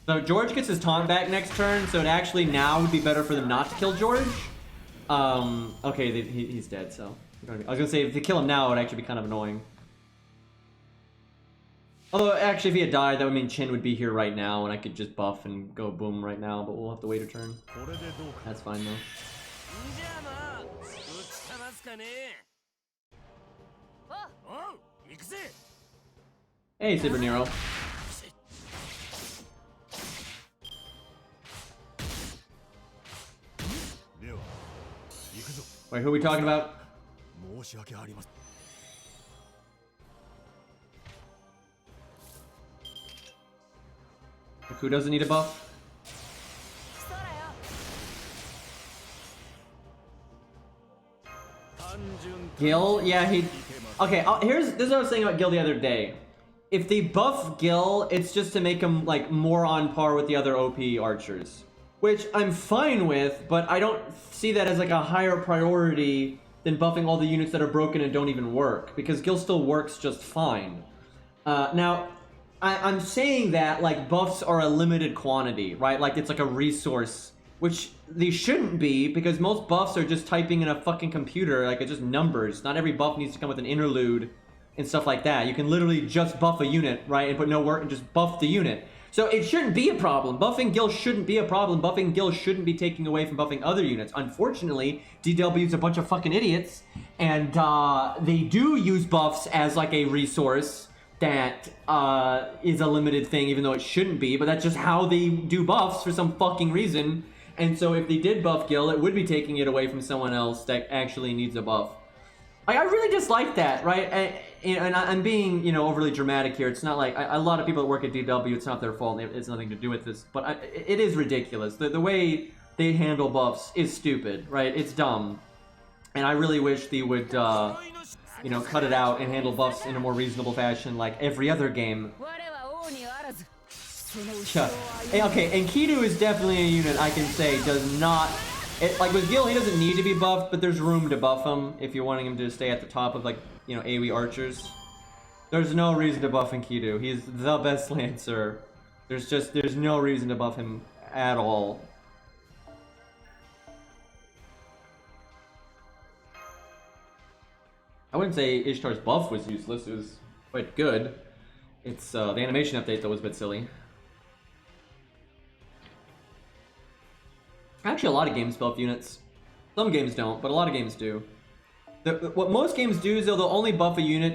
So George gets his taunt back next turn, so it actually now would be better for them not to kill George. Okay, he's dead, so... I was gonna say, if they kill him now, it would actually be kind of annoying. Although, actually, if he had died, that would mean Chin would be here right now, and I could just buff and go boom right now, but we'll have to wait a turn. That's fine, though. Hey, Saber Nero. Wait, who are we talking about? Who doesn't need a buff? Gil? Yeah, he... Okay, this is what I was saying about Gil the other day. If they buff Gil, it's just to make him, like, more on par with the other OP archers. Which I'm fine with, but I don't see that as, like, a higher priority than buffing all the units that are broken and don't even work. Because Gil still works just fine. Now... I'm saying that, like, buffs are a limited quantity, right? Like, it's like a resource, which they shouldn't be, because most buffs are just typing in a fucking computer, like, it's just numbers. Not every buff needs to come with an interlude and stuff like that. You can literally just buff a unit, right, and put no work and just buff the unit. So it shouldn't be a problem. Buffing Gil shouldn't be a problem. Buffing Gil shouldn't be taking away from buffing other units. Unfortunately, DW's a bunch of fucking idiots, and they do use buffs as, like, a resource that is a limited thing, even though it shouldn't be, but that's just how they do buffs for some fucking reason. And so if they did buff Gil, it would be taking it away from someone else that actually needs a buff. I really dislike that, right? And I'm being, you know, overly dramatic here. It's not like, a lot of people that work at DW, it's not their fault, it's nothing to do with this, but it is ridiculous. The way they handle buffs is stupid, right? It's dumb. And I really wish they would, you know, cut it out and handle buffs in a more reasonable fashion like every other game. Yeah. Okay, and Kidu is definitely a unit I can say does not... like with Gil, he doesn't need to be buffed, but there's room to buff him if you're wanting him to stay at the top of, like, you know, AoE archers. There's no reason to buff Kidu. He's the best Lancer. There's no reason to buff him at all. I wouldn't say Ishtar's buff was useless, it was quite good. It's, the animation update though was a bit silly. Actually, a lot of games buff units. Some games don't, but a lot of games do. What most games do is they'll only buff a unit,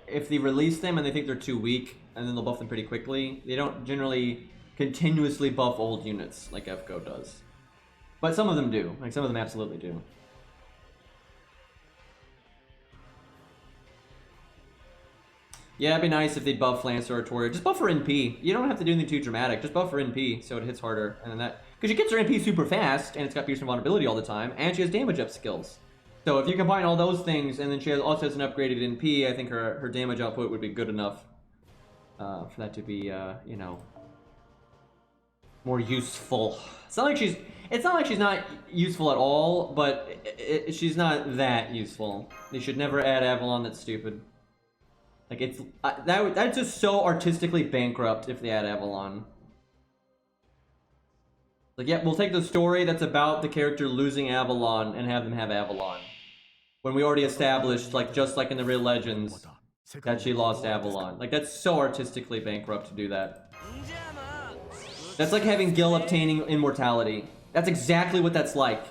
if they release them and they think they're too weak, and then they'll buff them pretty quickly. They don't generally continuously buff old units like FGO does. But some of them do, like some of them absolutely do. Yeah, it'd be nice if they'd buff Lancer or Toria. Just buff her NP. You don't have to do anything too dramatic. Just buff her NP so it hits harder. And then that... Because she gets her NP super fast, and it's got piercing vulnerability all the time, and she has damage up skills. So if you combine all those things, and then she also has an upgraded NP, I think her damage output would be good enough for that to be, you know, more useful. It's not like she's not useful at all, but she's not that useful. They should never add Avalon, that's stupid. Like, it's that's just so artistically bankrupt if they add Avalon. Like, yeah, we'll take the story that's about the character losing Avalon and have them have Avalon. When we already established, like, just like in the real Legends, that she lost Avalon. Like, that's so artistically bankrupt to do that. That's like having Gil obtaining immortality. That's exactly what that's like.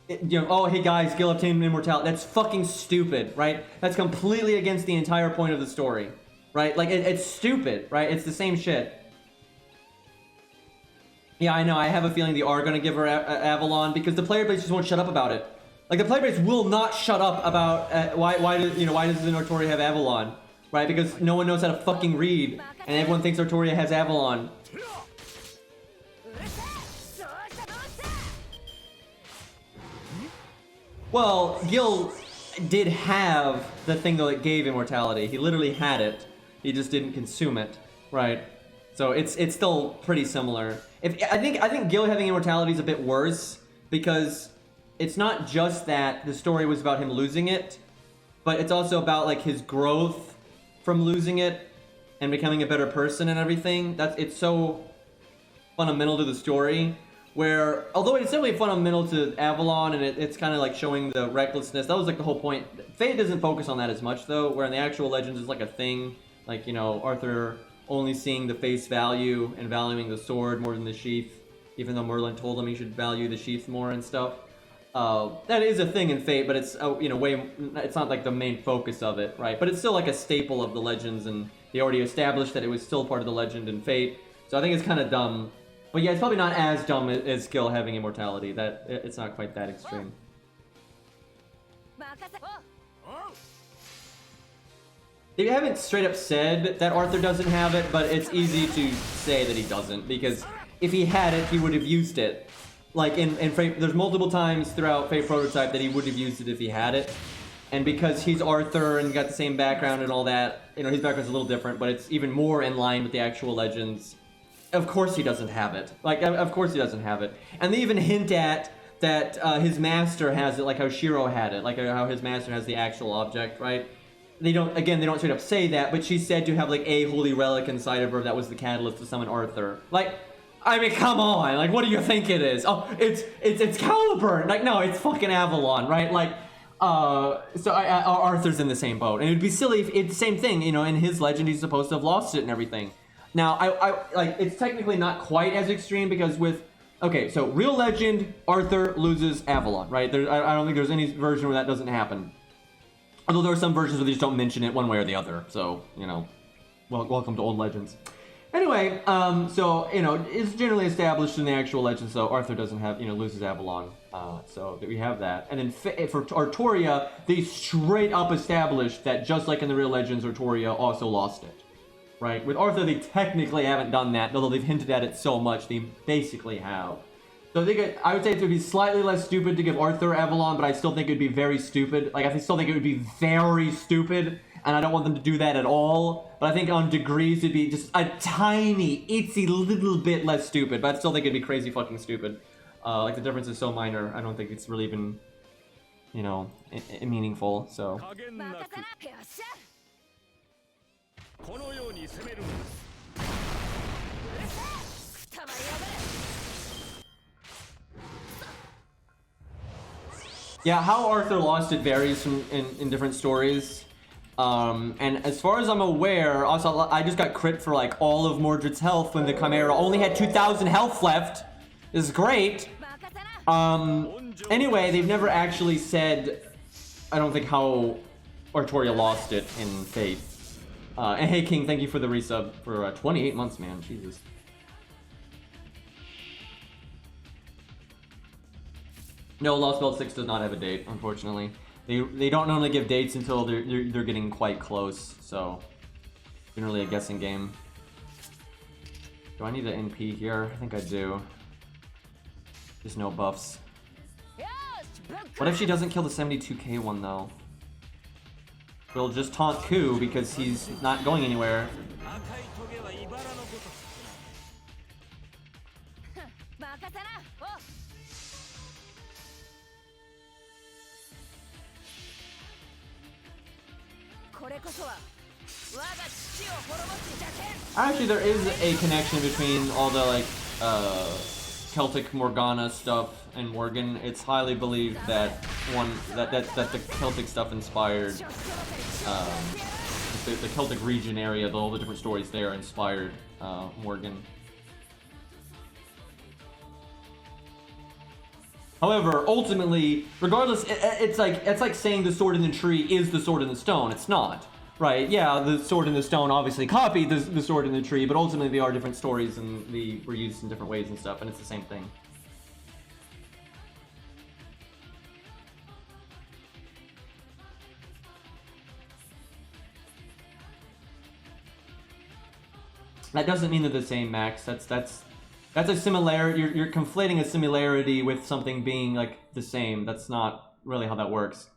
You know, oh, hey guys, Gil obtained immortality. That's fucking stupid, right? That's completely against the entire point of the story, right? Like, it's stupid, right? It's the same shit. Yeah, I know. I have a feeling they are going to give her Avalon because the player base just won't shut up about it. Like, the player base will not shut up about why does Artoria have Avalon, right? Because no one knows how to fucking read, and everyone thinks Artoria has Avalon. Well, Gil did have the thing though that gave immortality. He literally had it. He just didn't consume it, right? So it's still pretty similar. I think Gil having immortality is a bit worse because it's not just that the story was about him losing it, but it's also about like his growth from losing it and becoming a better person and everything. It's so fundamental to the story. Where, although it's definitely fundamental to Avalon and it's kind of like showing the recklessness, that was like the whole point. Fate doesn't focus on that as much though, where in the actual Legends is like a thing, like, you know, Arthur only seeing the face value and valuing the sword more than the sheath, even though Merlin told him he should value the sheath more and stuff. That is a thing in Fate, but it's, you know, it's not like the main focus of it, right? But it's still like a staple of the Legends, and they already established that it was still part of the Legend in Fate, so I think it's kind of dumb. But yeah, it's probably not as dumb as Gil having immortality. It's not quite that extreme. They haven't straight up said that Arthur doesn't have it, but it's easy to say that he doesn't, because if he had it, he would have used it. Like in Fate, there's multiple times throughout Fate Prototype that he would have used it if he had it. And because he's Arthur and got the same background and all that, you know, his background's a little different, but it's even more in line with the actual Legends. Of course he doesn't have it. Like, of course he doesn't have it. And they even hint at that his master has it, like how Shiro had it, like how his master has the actual object, right? They don't straight up say that, but she's said to have like a holy relic inside of her that was the catalyst to summon Arthur. Like, I mean, come on, like, what do you think it is? Oh, it's Caliburn. Like, no, it's fucking Avalon, right? Like, Arthur's in the same boat, and it'd be silly if it's the same thing, you know. In his legend, he's supposed to have lost it and everything. Now, I like, it's technically not quite as extreme because with, okay, so real Legend, Arthur loses Avalon, right? I don't think there's any version where that doesn't happen. Although there are some versions where they just don't mention it one way or the other. So, you know, welcome to old Legends. Anyway, so, you know, it's generally established in the actual Legend, so Arthur doesn't have, you know, loses Avalon. So we have that. And then for Artoria, they straight up established that just like in the real Legends, Artoria also lost it. Right? With Arthur, they technically haven't done that, although they've hinted at it so much, they basically have. So I would say it would be slightly less stupid to give Arthur Avalon, but I still think it would be very stupid. Like, I still think it would be very stupid, and I don't want them to do that at all. But I think on degrees, it'd be just a tiny, itsy little bit less stupid, but I still think it'd be crazy fucking stupid. Like, the difference is so minor, I don't think it's really even, you know, meaningful, so... Yeah, how Arthur lost it varies in different stories. And as far as I'm aware, also I just got crit for like all of Mordred's health when the Chimera only had 2,000 health left. This is great. Anyway, they've never actually said, I don't think, how Artoria lost it in Fate. And hey King, thank you for the resub for 28 months, man. Jesus. No, Lost Belt 6 does not have a date, unfortunately. They don't normally give dates until they're getting quite close, so generally a guessing game. Do I need an NP here? I think I do. Just no buffs. What if she doesn't kill the 72k one though? We'll just taunt Ku because he's not going anywhere. Actually, there is a connection between all the like Celtic Morgana stuff and Morgan. It's highly believed that the Celtic stuff inspired the Celtic region area, all the different stories there inspired Morgan. However, ultimately, regardless, it's like saying the sword in the tree is the sword in the stone. It's not, right? Yeah, the sword in the stone obviously copied the sword in the tree, but ultimately they are different stories and they were used in different ways and stuff, and it's the same thing. That doesn't mean they're the same, Max. That's a similarity. You're conflating a similarity with something being like the same. That's not really how that works.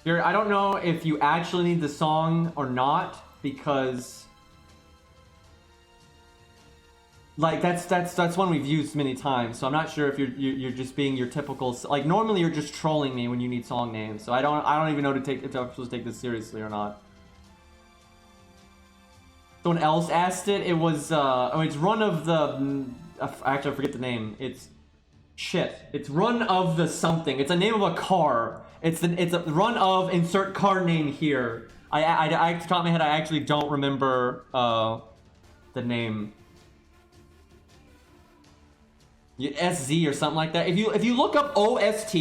I don't know if you actually need the song or not, because like that's one we've used many times, so I'm not sure if you're just being your typical, like normally you're just trolling me when you need song names, so I don't even know if I'm supposed to take this seriously or not. Someone else asked it. It was it's Run of the actually I forget the name. It's Run of the something. It's a name of a car. It's a Run of insert car name here. I off the top of my head I actually don't remember the name. SZ or something like that. If you look up OST,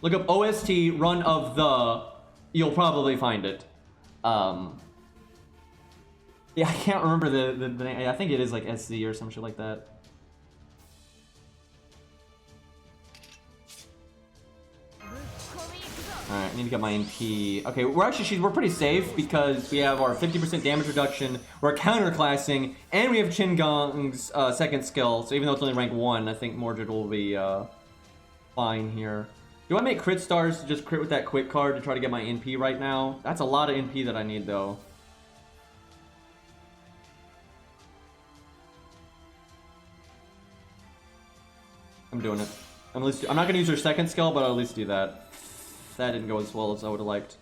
Run of the, you'll probably find it. Yeah, I can't remember the name. I think it is like SZ or some shit like that. Alright, I need to get my NP. Okay, we're pretty safe because we have our 50% damage reduction, we're counterclassing, and we have Qingong's second skill, so even though it's only rank 1, I think Mordred will be fine here. Do I make crit stars to just crit with that quick card to try to get my NP right now? That's a lot of NP that I need though. I'm doing it. I'm not gonna use her second skill, but I'll at least do that. That didn't go as well as I would have liked.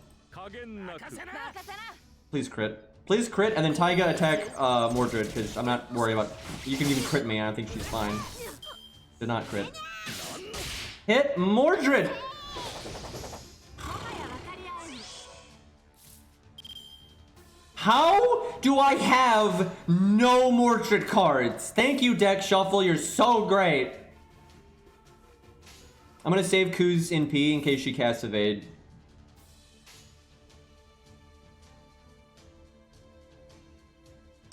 Please crit. Please crit, and then Taiga attack Mordred, because I'm not worried about... You can even crit me, I think she's fine. Did not crit. Hit Mordred! How do I have no Mordred cards? Thank you, Deck Shuffle, you're so great. I'm gonna save Ku's NP in case she casts Evade.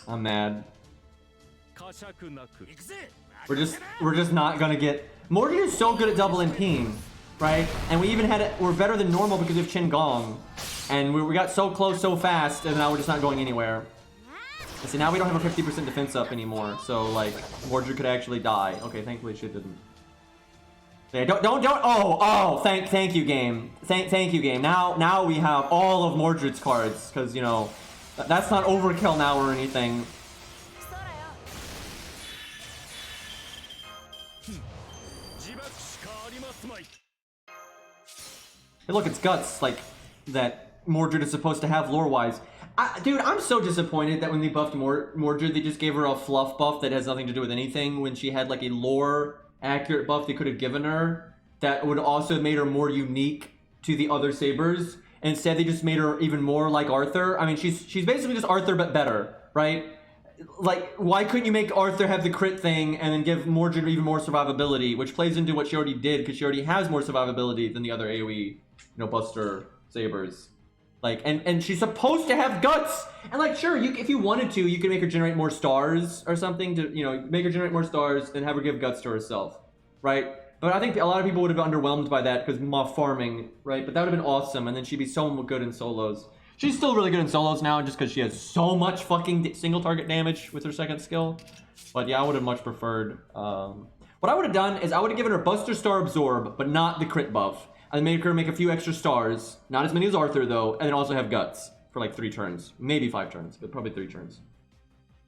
I'm mad. We're just not gonna get... Mordred is so good at double NPing, right? And we even we're better than normal because of Qingong. And we got so close so fast, and now we're just not going anywhere. And so now we don't have a 50% defense up anymore, so like, Mordred could actually die. Okay, thankfully she didn't. Yeah, don't. Oh, thank you, game. Thank you, game. Now we have all of Mordred's cards, because you know, that's not overkill now or anything. Hey, look, it's guts like that Mordred is supposed to have lore-wise. Dude, I'm so disappointed that when they buffed Mordred, they just gave her a fluff buff that has nothing to do with anything, when she had like a lore accurate buff they could have given her that would also have made her more unique to the other sabers. And instead they just made her even more like Arthur. I mean, she's basically just Arthur but better, right? Like, why couldn't you make Arthur have the crit thing and then give Mordred even more survivability, which plays into what she already did, because she already has more survivability than the other AoE, Buster sabers. Like, and she's supposed to have guts. And like, sure, if you wanted to, you could make her generate more stars or something to, make her generate more stars and have her give guts to herself, right? But I think a lot of people would have been underwhelmed by that because mob farming, right? But that would have been awesome, and then she'd be so good in solos. She's still really good in solos now just because she has so much fucking single target damage with her second skill. But yeah, I would have much preferred. What I would have done is I would have given her Buster Star Absorb, but not the crit buff. And made her make a few extra stars. Not as many as Arthur, though. And then also have guts for like 3 turns. Maybe 5 turns, but probably 3 turns.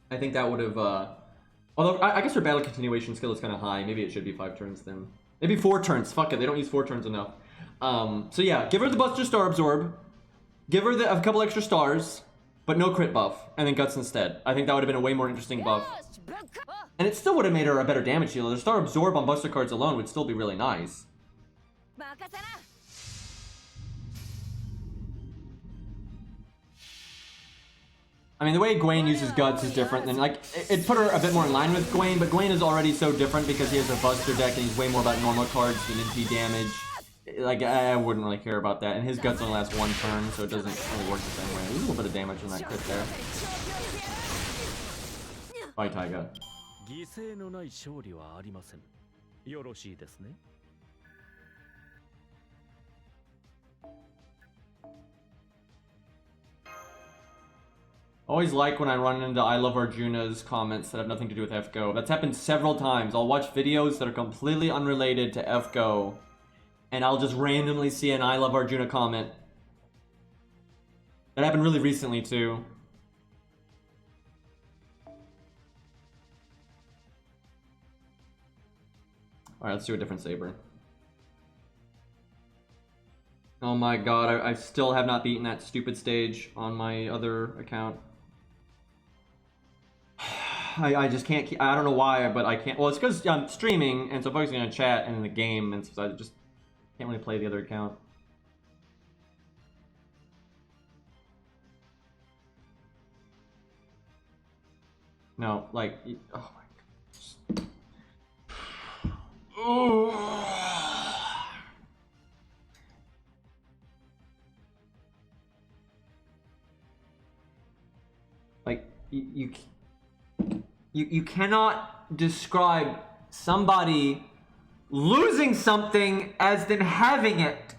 I think that would have Although, I guess her battle continuation skill is kind of high. Maybe it should be 5 turns then. Maybe 4 turns. Fuck it, they don't use 4 turns enough. So yeah, give her the Buster Star Absorb. Give her a couple extra stars, but no crit buff, and then Guts instead. I think that would have been a way more interesting buff. And it still would have made her a better damage dealer. The Star Absorb on Buster cards alone would still be really nice. I mean, the way Gwaine uses Guts is different than, like, it put her a bit more in line with Gwaine, but Gwaine is already so different because he has a Buster deck and he's way more about normal cards than NP damage. Like, I wouldn't really care about that. And his Guts only lasts 1 turn, so it doesn't really work the same way. There's a little bit of damage in that crit there. Bye, Taiga. Always like when I run into I Love Arjuna's comments that have nothing to do with FGO. That's happened several times. I'll watch videos that are completely unrelated to FGO, and I'll just randomly see an I Love Arjuna comment. That happened really recently, too. Alright, let's do a different saber. Oh my god, I still have not beaten that stupid stage on my other account. I just can't keep, I don't know why, but I can't. Well, it's because I'm streaming, and so I'm focusing on chat and in the game, and so I just can't really play the other account. No, like, oh my god. Oh. Like, you cannot describe somebody losing something as then having it.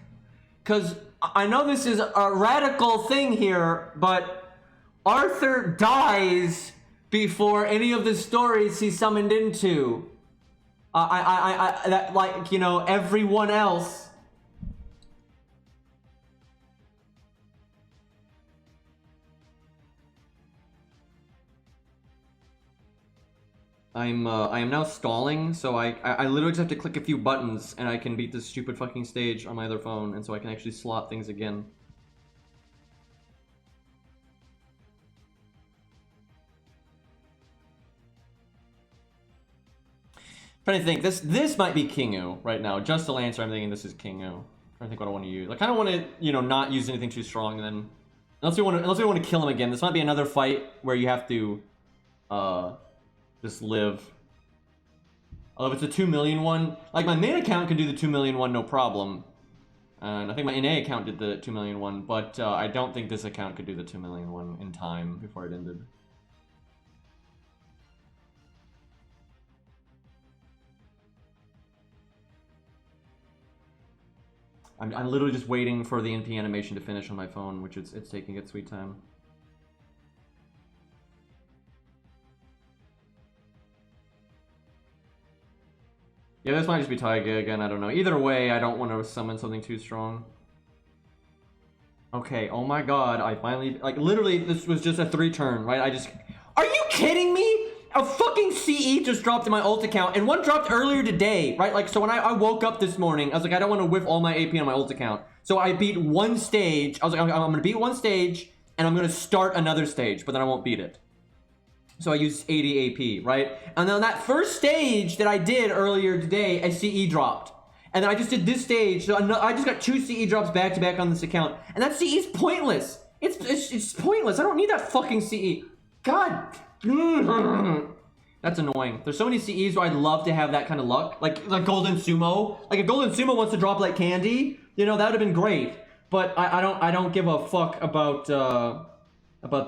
Because I know this is a radical thing here, but Arthur dies before any of the stories he's summoned into. That, like, you know, everyone else. I am now stalling, so I literally just have to click a few buttons and I can beat this stupid fucking stage on my other phone, and so I can actually slot things again. Trying to think, this might be Kingu right now. Just to answer, I'm thinking this is Kingu. Trying to think what I want to use. I kind of want to, you know, not use anything too strong, and then unless we want to kill him again. This might be another fight where you have to just live. Although if it's a 2 million one, like my main account can do the 2 million one no problem. And I think my NA account did the 2 million one, but I don't think this account could do the 2 million one in time before it ended. I'm literally just waiting for the NP animation to finish on my phone, which it's taking its sweet time. Yeah, this might just be Taiga again, I don't know. Either way, I don't want to summon something too strong. Okay, oh my god, I finally, like, literally, this was just a 3 turn, right? Are you kidding me? A fucking CE just dropped in my ult account, and one dropped earlier today, right? Like, so when I woke up this morning, I was like, I don't want to whiff all my AP on my ult account. So I beat 1 stage. I was like, I'm going to beat 1 stage, and I'm going to start another stage, but then I won't beat it. So I used 80 AP, right? And then that first stage that I did earlier today, a CE dropped. And then I just did this stage, so I just got 2 CE drops back to back on this account. And that CE is pointless. It's pointless. I don't need that fucking CE. God. That's annoying. There's so many CEs where I'd love to have that kind of luck. Like Golden Sumo. Like if Golden Sumo wants to drop like candy, you know, that would have been great. But I don't give a fuck about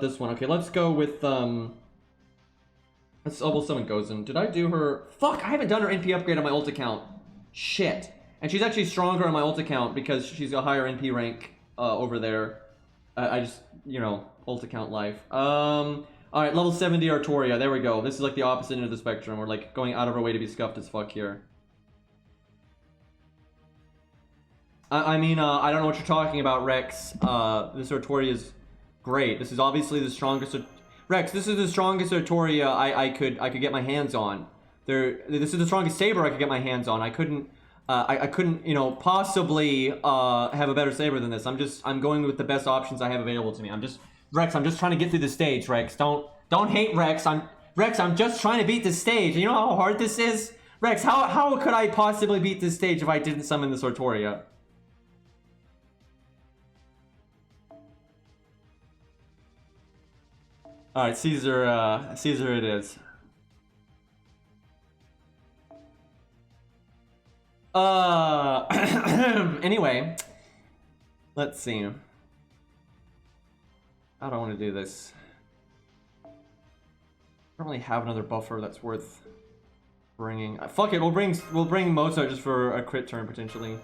this one. Okay, let's go with let's level summon Gozen. Did I do her? Fuck, I haven't done her NP upgrade on my ult account. Shit. And she's actually stronger on my ult account because she's a higher NP rank over there. I just, you know, ult account life. Alright, level 70 Artoria. There we go. This is like the opposite end of the spectrum. We're like going out of our way to be scuffed as fuck here. I mean, I don't know what you're talking about, Rex. This Artoria is great. This is obviously the strongest. Rex, this is the strongest Artoria I could get my hands on. This is the strongest saber I could get my hands on. I couldn't you know, possibly have a better saber than this. I'm going with the best options I have available to me. Rex, I'm just trying to get through the stage, Rex. Don't hate Rex. I'm just trying to beat the stage. You know how hard this is? Rex, how could I possibly beat this stage if I didn't summon this Artoria? Alright, Caesar it is. Anyway, let's see. How do I want to do this? I don't really have another buffer that's worth bringing. Fuck it, we'll bring Mozart just for a crit turn potentially.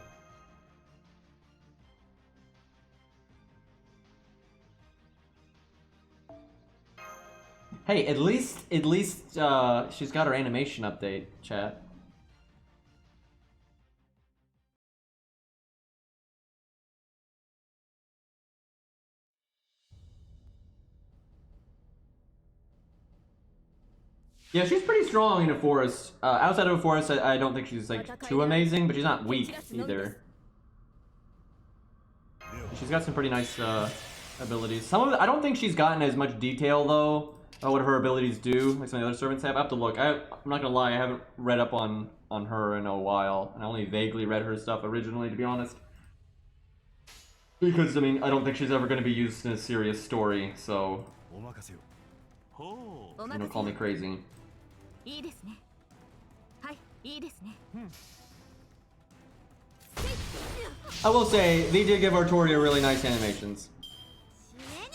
Hey, at least she's got her animation update, chat. Yeah, she's pretty strong in a forest. Outside of a forest, I don't think she's like too amazing, but she's not weak either. She's got some pretty nice abilities. Some of it, I don't think she's gotten as much detail though about what her abilities do, like some of the other servants have. I have to look. I'm not gonna lie, I haven't read up on her in a while, and I only vaguely read her stuff originally, to be honest. Because I mean, I don't think she's ever gonna be used in a serious story, so don't call me crazy. I will say, they did give Artoria really nice animations.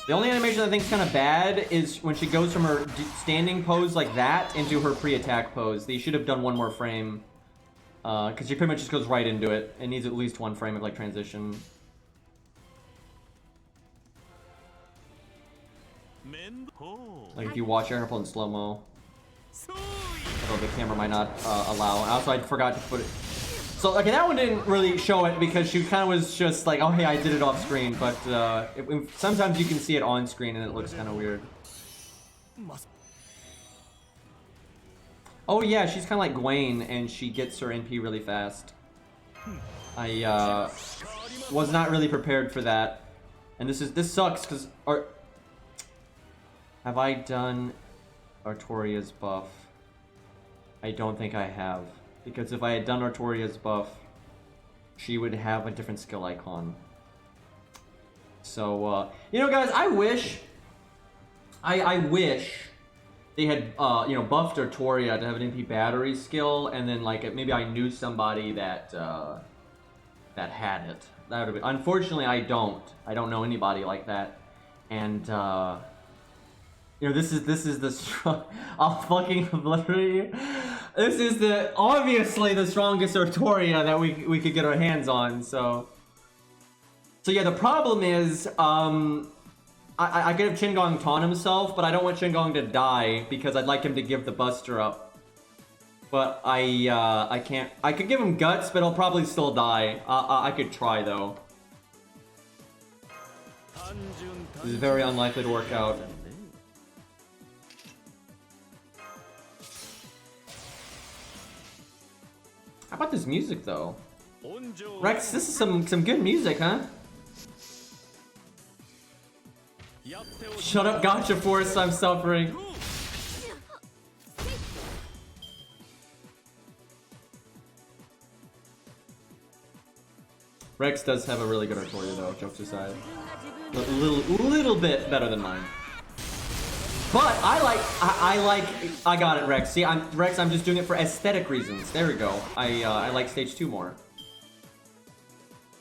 The only animation I think is kind of bad is when she goes from her standing pose like that into her pre-attack pose. They should have done one more frame. Because she pretty much just goes right into it. It needs at least one frame of like transition. Like if you watch her pull in slow-mo. Although the camera might not allow. Also, I forgot to put it. So, okay, that one didn't really show it because she kind of was just like, oh, hey, I did it off screen. But sometimes you can see it on screen and it looks kind of weird. Oh, yeah, she's kind of like Gwen and she gets her NP really fast. I was not really prepared for that. And this sucks because... Have I done Artoria's buff? I don't think I have. Because if I had done Artoria's buff, she would have a different skill icon. So, you know, guys, I wish they had, you know, buffed Artoria to have an MP battery skill, and then, like, maybe I knew somebody that, that had it. That would have been... Unfortunately, I don't. I don't know anybody like that. And, you know, this is the I'll fucking literally. This is obviously the strongest Artoria that we could get our hands on. So yeah, the problem is, I could have Qingong taunt himself, but I don't want Qingong to die because I'd like him to give the Buster up. But I can't. I could give him guts, but he'll probably still die. I could try though. This is very unlikely to work out. How about this music though? Rex, this is some good music, huh? Shut up, gotcha force, I'm suffering. Rex does have a really good Artoria though, jokes aside. A little bit better than mine. But I got it, Rex. See, Rex, I'm just doing it for aesthetic reasons. There we go. I like stage 2 more.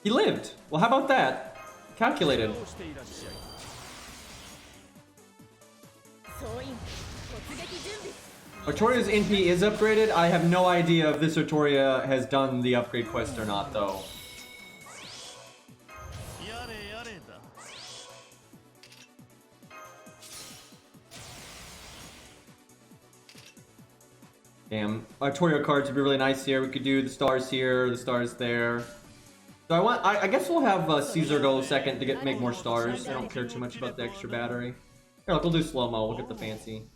He lived. Well, how about that? Calculated. Artoria's NP is upgraded. I have no idea if this Artoria has done the upgrade quest or not, though. Damn, Artoria cards would be really nice here. We could do the stars here, the stars there. So I guess we'll have Caesar go second to make more stars. I don't care too much about the extra battery. Here, look, we'll do slow-mo. We'll get the fancy.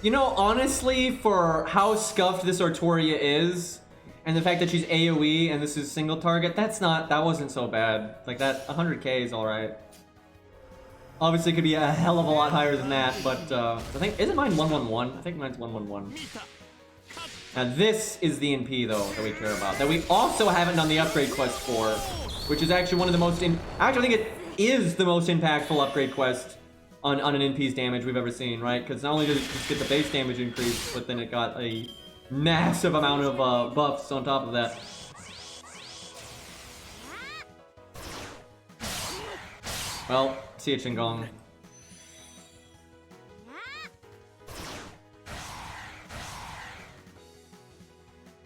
You know, honestly, for how scuffed this Artoria is, and the fact that she's AoE and this is single target, that wasn't so bad. Like that, 100k is alright. Obviously, it could be a hell of a lot higher than that, but I think, isn't mine 111? I think mine's 111. Now this is the NP though that we care about, that we also haven't done the upgrade quest for, which is actually one of the most, actually I think it is the most impactful upgrade quest on an NP's damage we've ever seen, right? Because not only did it just get the base damage increase, but then it got a massive amount of buffs on top of that. Well, see ya, Qinggong.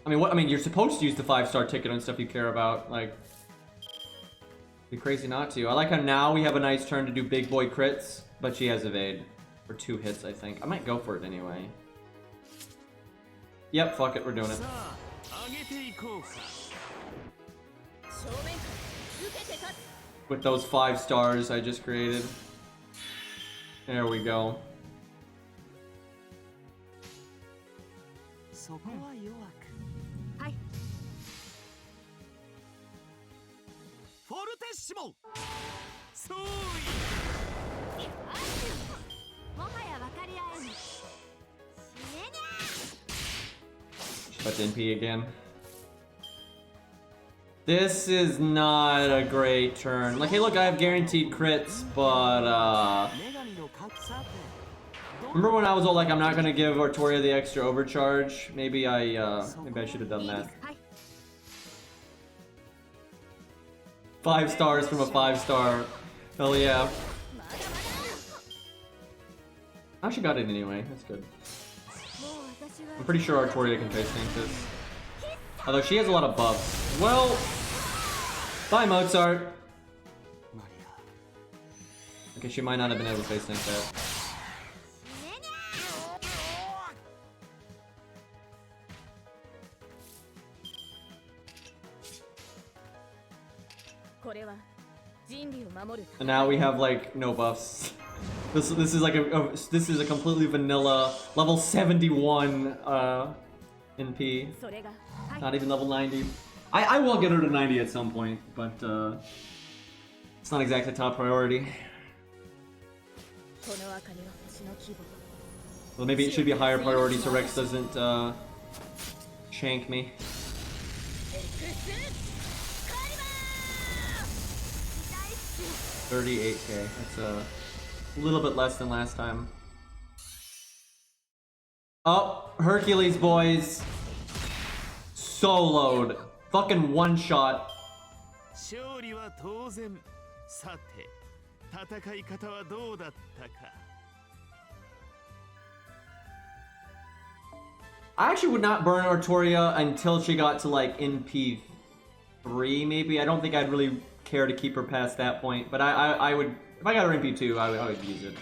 I mean, I mean, you're supposed to use the 5-star ticket on stuff you care about. Like, be crazy not to. I like how now we have a nice turn to do big boy crits, but she has evade for 2 hits, I think. I might go for it anyway. Yep, fuck it, we're doing it. With those 5 stars I just created. There we go. But NP again. This is not a great turn. Like, hey look, I have guaranteed crits, but remember when I was all like, I'm not gonna give Artoria the extra overcharge? Maybe I should have done that. 5 stars from a 5-star. Hell yeah. I actually got it anyway, that's good. I'm pretty sure Artoria can face tank this. Although she has a lot of buffs. Well, bye Mozart. Okay, she might not have been able to face tank that. And now we have like no buffs. This is like this is a completely vanilla level 71 NP. Not even level 90. I will get her to 90 at some point, but it's not exactly top priority. Well, maybe it should be a higher priority so Rex doesn't shank me. $38k. That's a little bit less than last time. Oh, Hercules, boys. Soloed. Fucking one shot. I actually would not burn Artoria until she got to like NP3 maybe. I don't think I'd really care to keep her past that point, but I would, if I got her NP2, I would use it.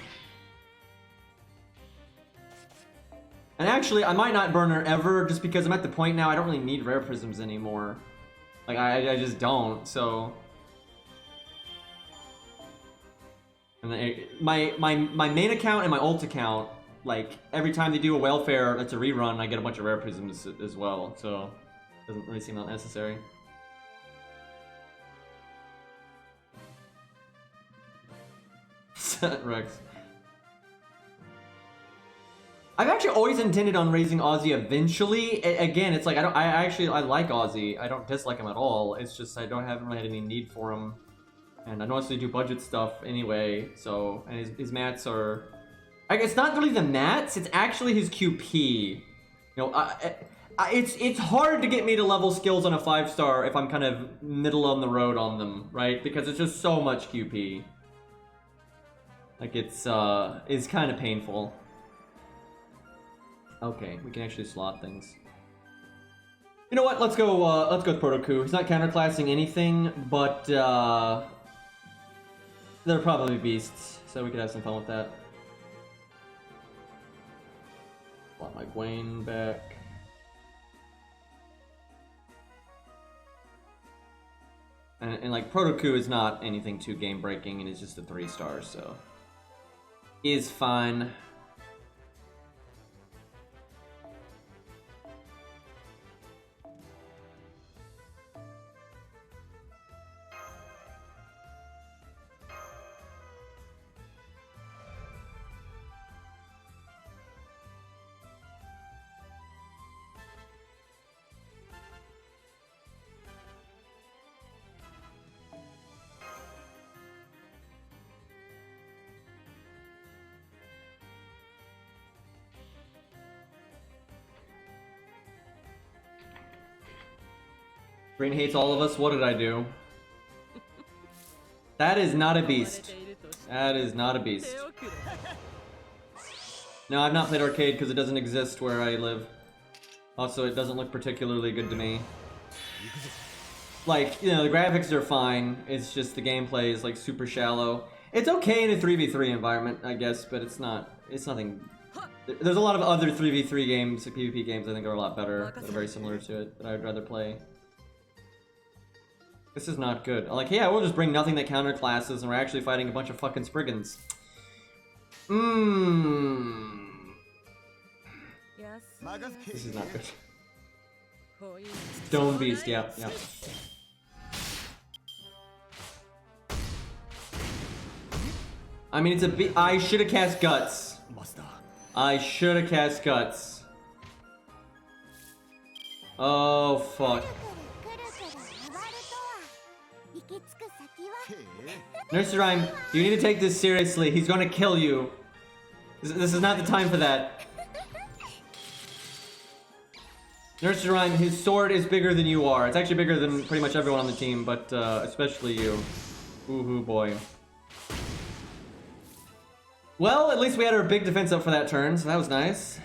And actually, I might not burn her ever, just because I'm at the point now I don't really need rare prisms anymore. Like, I just don't, so... And then my main account and my ult account, like, every time they do a welfare that's a rerun, I get a bunch of rare prisms as well, so... Doesn't really seem that necessary. Rex. I've actually always intended on raising Ozzy eventually. Again, it's like I like Ozzy. I don't dislike him at all. It's just haven't really had any need for him, and I mostly do budget stuff anyway. So, and his mats are, it's not really the mats. It's actually his QP. You know, it's hard to get me to level skills on a 5-star if I'm kind of middle on the road on them, right? Because it's just so much QP. Like it's kind of painful. Okay, we can actually slot things. You know what? Let's go with Protoku. He's not counterclassing anything, but they're probably beasts, so we could have some fun with that. Want my Gwen back. And like Protoku is not anything too game breaking, and it's just a 3 stars, so is fine. Green hates all of us. What did I do? That is not a beast. That is not a beast. No, I've not played arcade because it doesn't exist where I live. Also, it doesn't look particularly good to me. Like, you know, the graphics are fine. It's just the gameplay is like super shallow. It's okay in a 3v3 environment, I guess, but it's nothing. There's a lot of other 3v3 games, like PvP games, I think are a lot better, that are very similar to it, that I'd rather play. This is not good. Like, yeah, we'll just bring nothing that counterclasses, and we're actually fighting a bunch of fucking Spriggans. This is not good. Stone Beast, yeah. I mean, I should have cast Guts. I should have cast Guts. Oh, fuck. Nursery Rhyme, you need to take this seriously. He's gonna kill you. This is not the time for that. Nursery Rhyme, his sword is bigger than you are. It's actually bigger than pretty much everyone on the team, but especially you. Woohoo boy. Well, at least we had our big defense up for that turn, so that was nice.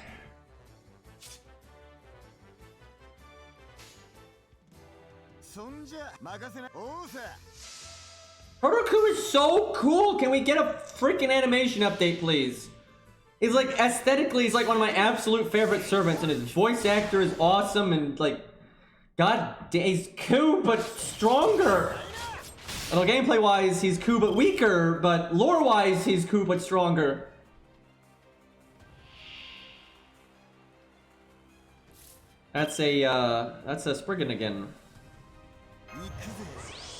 Honako is so cool! Can we get a freaking animation update, please? He's like, aesthetically, he's like one of my absolute favorite servants, and his voice actor is awesome, and like, god damn, he's cool but stronger! Well, gameplay-wise, he's cool but weaker, but lore-wise, he's cool but stronger. That's a Spriggan again.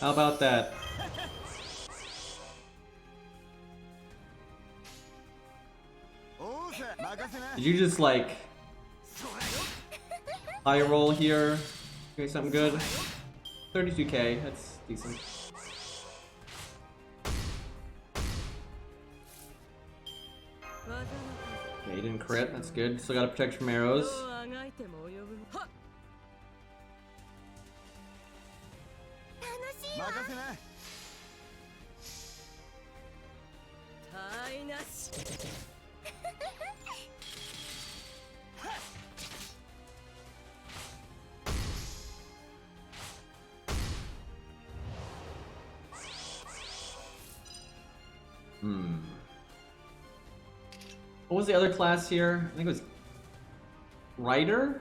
How about that? Did you just like high roll here? Give me something good. 32k, that's decent. Okay, he didn't crit, that's good. Still got to protect from arrows. What was the other class here? I think it was Rider?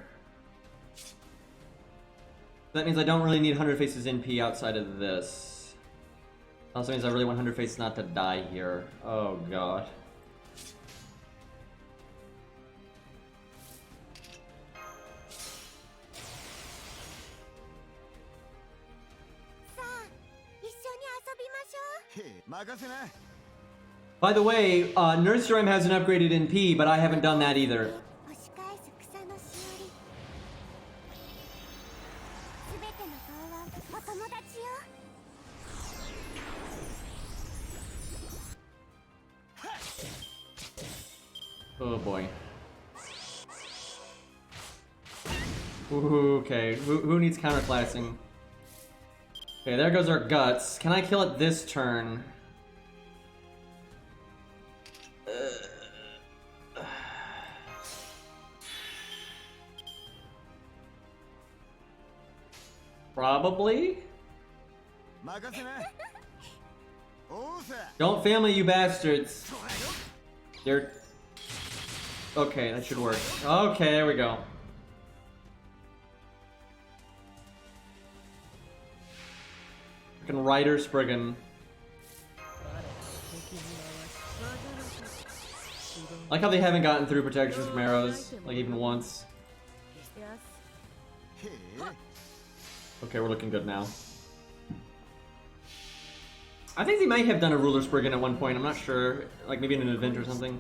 That means I don't really need 100 Faces NP outside of this. Also means I really want 100 Faces not to die here. Oh god. By the way, Nursery Rhyme has an upgraded NP, but I haven't done that either. Oh boy. Ooh, okay, who needs counterclassing? Okay, there goes our Guts. Can I kill it this turn? Probably. Don't family, you bastards. They're... Okay, that should work. Okay, there we go. Fucking Ryder Spriggan. I like how they haven't gotten through protections from arrows, like even once. Okay, we're looking good now. I think they might have done a Ruler Spriggan at one point, I'm not sure. Like maybe in an event or something.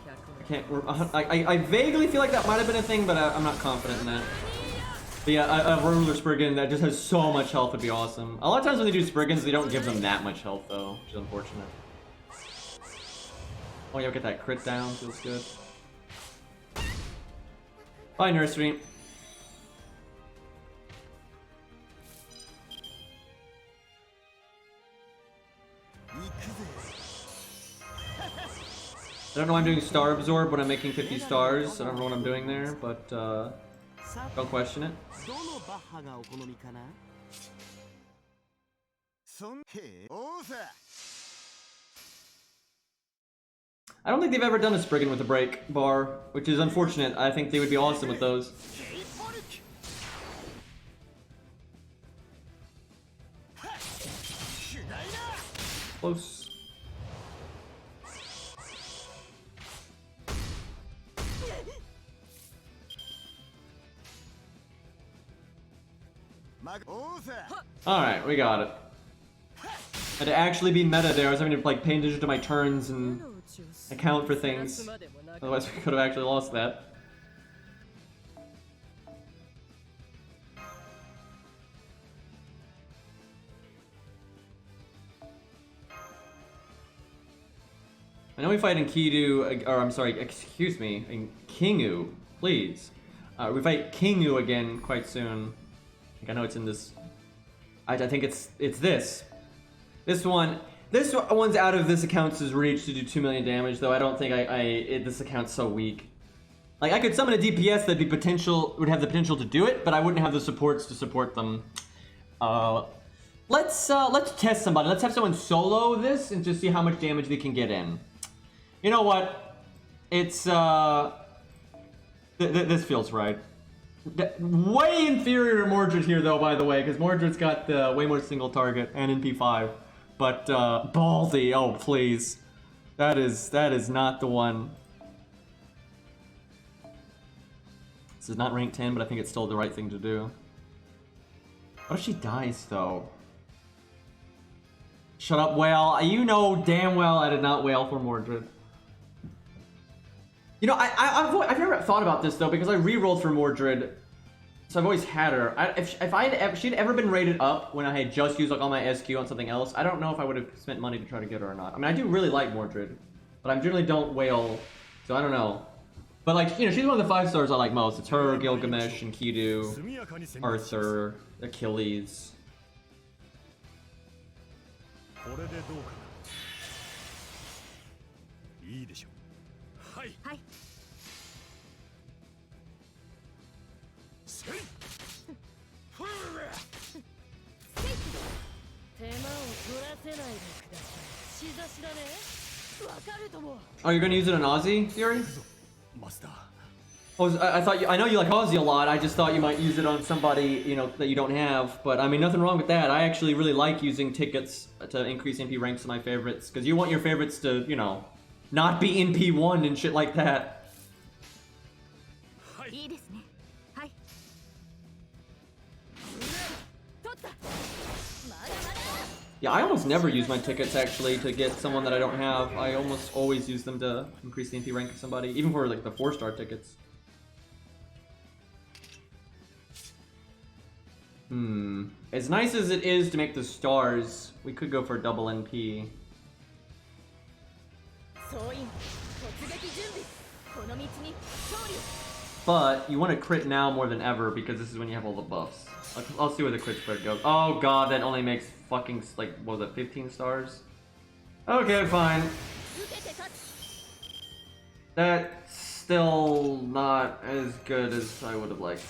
I can't... I vaguely feel like that might have been a thing, but I'm not confident in that. But yeah, a Ruler Spriggan that just has so much health would be awesome. A lot of times when they do Spriggans, they don't give them that much health though, which is unfortunate. Oh yeah, get that crit down, feels good. Bye, Nursery. I don't know why I'm doing Star Absorb when I'm making 50 stars. I don't know what I'm doing there, but don't question it. I don't think they've ever done a Spriggan with a break bar, which is unfortunate. I think they would be awesome with those. Close. Alright, we got it. Had to actually be meta there. I was having to like pay attention to my turns and account for things. Otherwise we could have actually lost that. I know we fight in Kidu, or I'm sorry, excuse me, in Kingu, please. We fight Kingu again quite soon. I know it's in this. I think it's this. This one's out of this account's reach to do 2 million damage, though I don't think this account's so weak. Like I could summon a DPS that would have the potential to do it, but I wouldn't have the supports to support them. Let's test somebody. Let's have someone solo this and just see how much damage they can get in. You know what? It's this feels right. Way inferior to Mordred here, though, by the way, because Mordred's got way more single target and in P5. But Baldy, oh please, that is not the one. This is not rank 10, but I think it's still the right thing to do. What if she dies, though? Shut up, whale. You know damn well I did not whale for Mordred. You know, I've never thought about this though, because I re-rolled for Mordred, so I've always had her. If she'd ever been rated up when I had just used like all my SQ on something else, I don't know if I would have spent money to try to get her or not. I mean, I do really like Mordred, but I generally don't whale, so I don't know. But like, you know, she's one of the 5 stars I like most. It's her, Gilgamesh, and Kidu, Arthur, Achilles. Oh, you're gonna use it on Ozzy, Fury? Oh, I know you like Ozzy a lot. I just thought you might use it on somebody, you know, that you don't have. But I mean, nothing wrong with that. I actually really like using tickets to increase NP ranks of my favorites, because you want your favorites to, you know, not be in P1 and shit like that. Yeah, I almost never use my tickets actually to get someone that I don't have. I almost always use them to increase the NP rank of somebody, even for like the 4-star tickets. As nice as it is to make the stars, we could go for double NP. But you want to crit now more than ever because this is when you have all the buffs. I'll see where the crit spread goes. Oh god, that only makes fucking, like, what was it, 15 stars? Okay, fine. That's still not as good as I would have liked.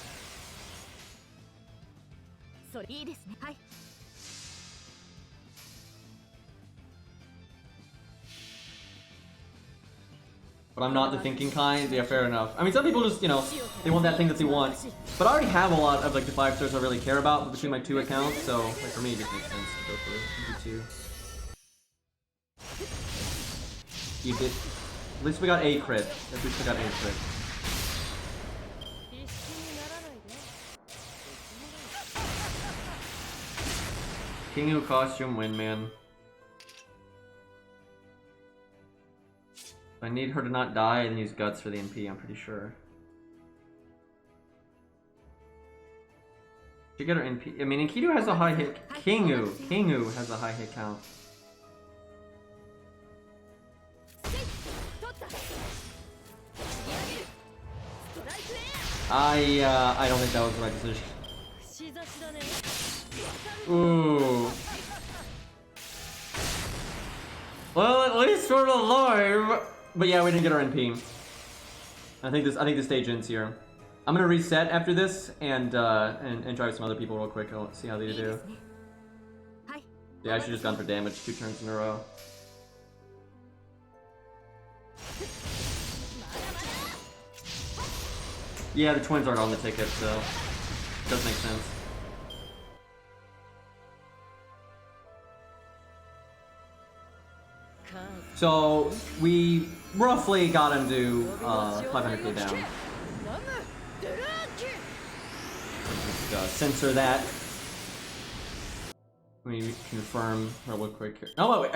But I'm not the thinking kind. Yeah, fair enough. I mean, some people just, you know, they want that thing that they want. But I already have a lot of like the 5 stars I really care about between my 2 accounts, so like for me it just makes sense to go for the 2. You did. At least we got a crit. At least we got a crit. Kingu costume win, man. I need her to not die and use guts for the MP, I'm pretty sure. She get her NP. I mean, Enkidu has a high hit. Kingu has a high hit count. I don't think that was the right decision. Ooh. Well, at least we're alive. But yeah, we didn't get our NP. I think this stage ends here. I'm gonna reset after this and try with some other people real quick. I'll see how they do. Yeah, I should just gone for damage 2 turns in a row. Yeah, the twins aren't on the ticket, so it does make sense. So we roughly got him to 500k down. Just censor that. Let me confirm real quick here. Oh wait,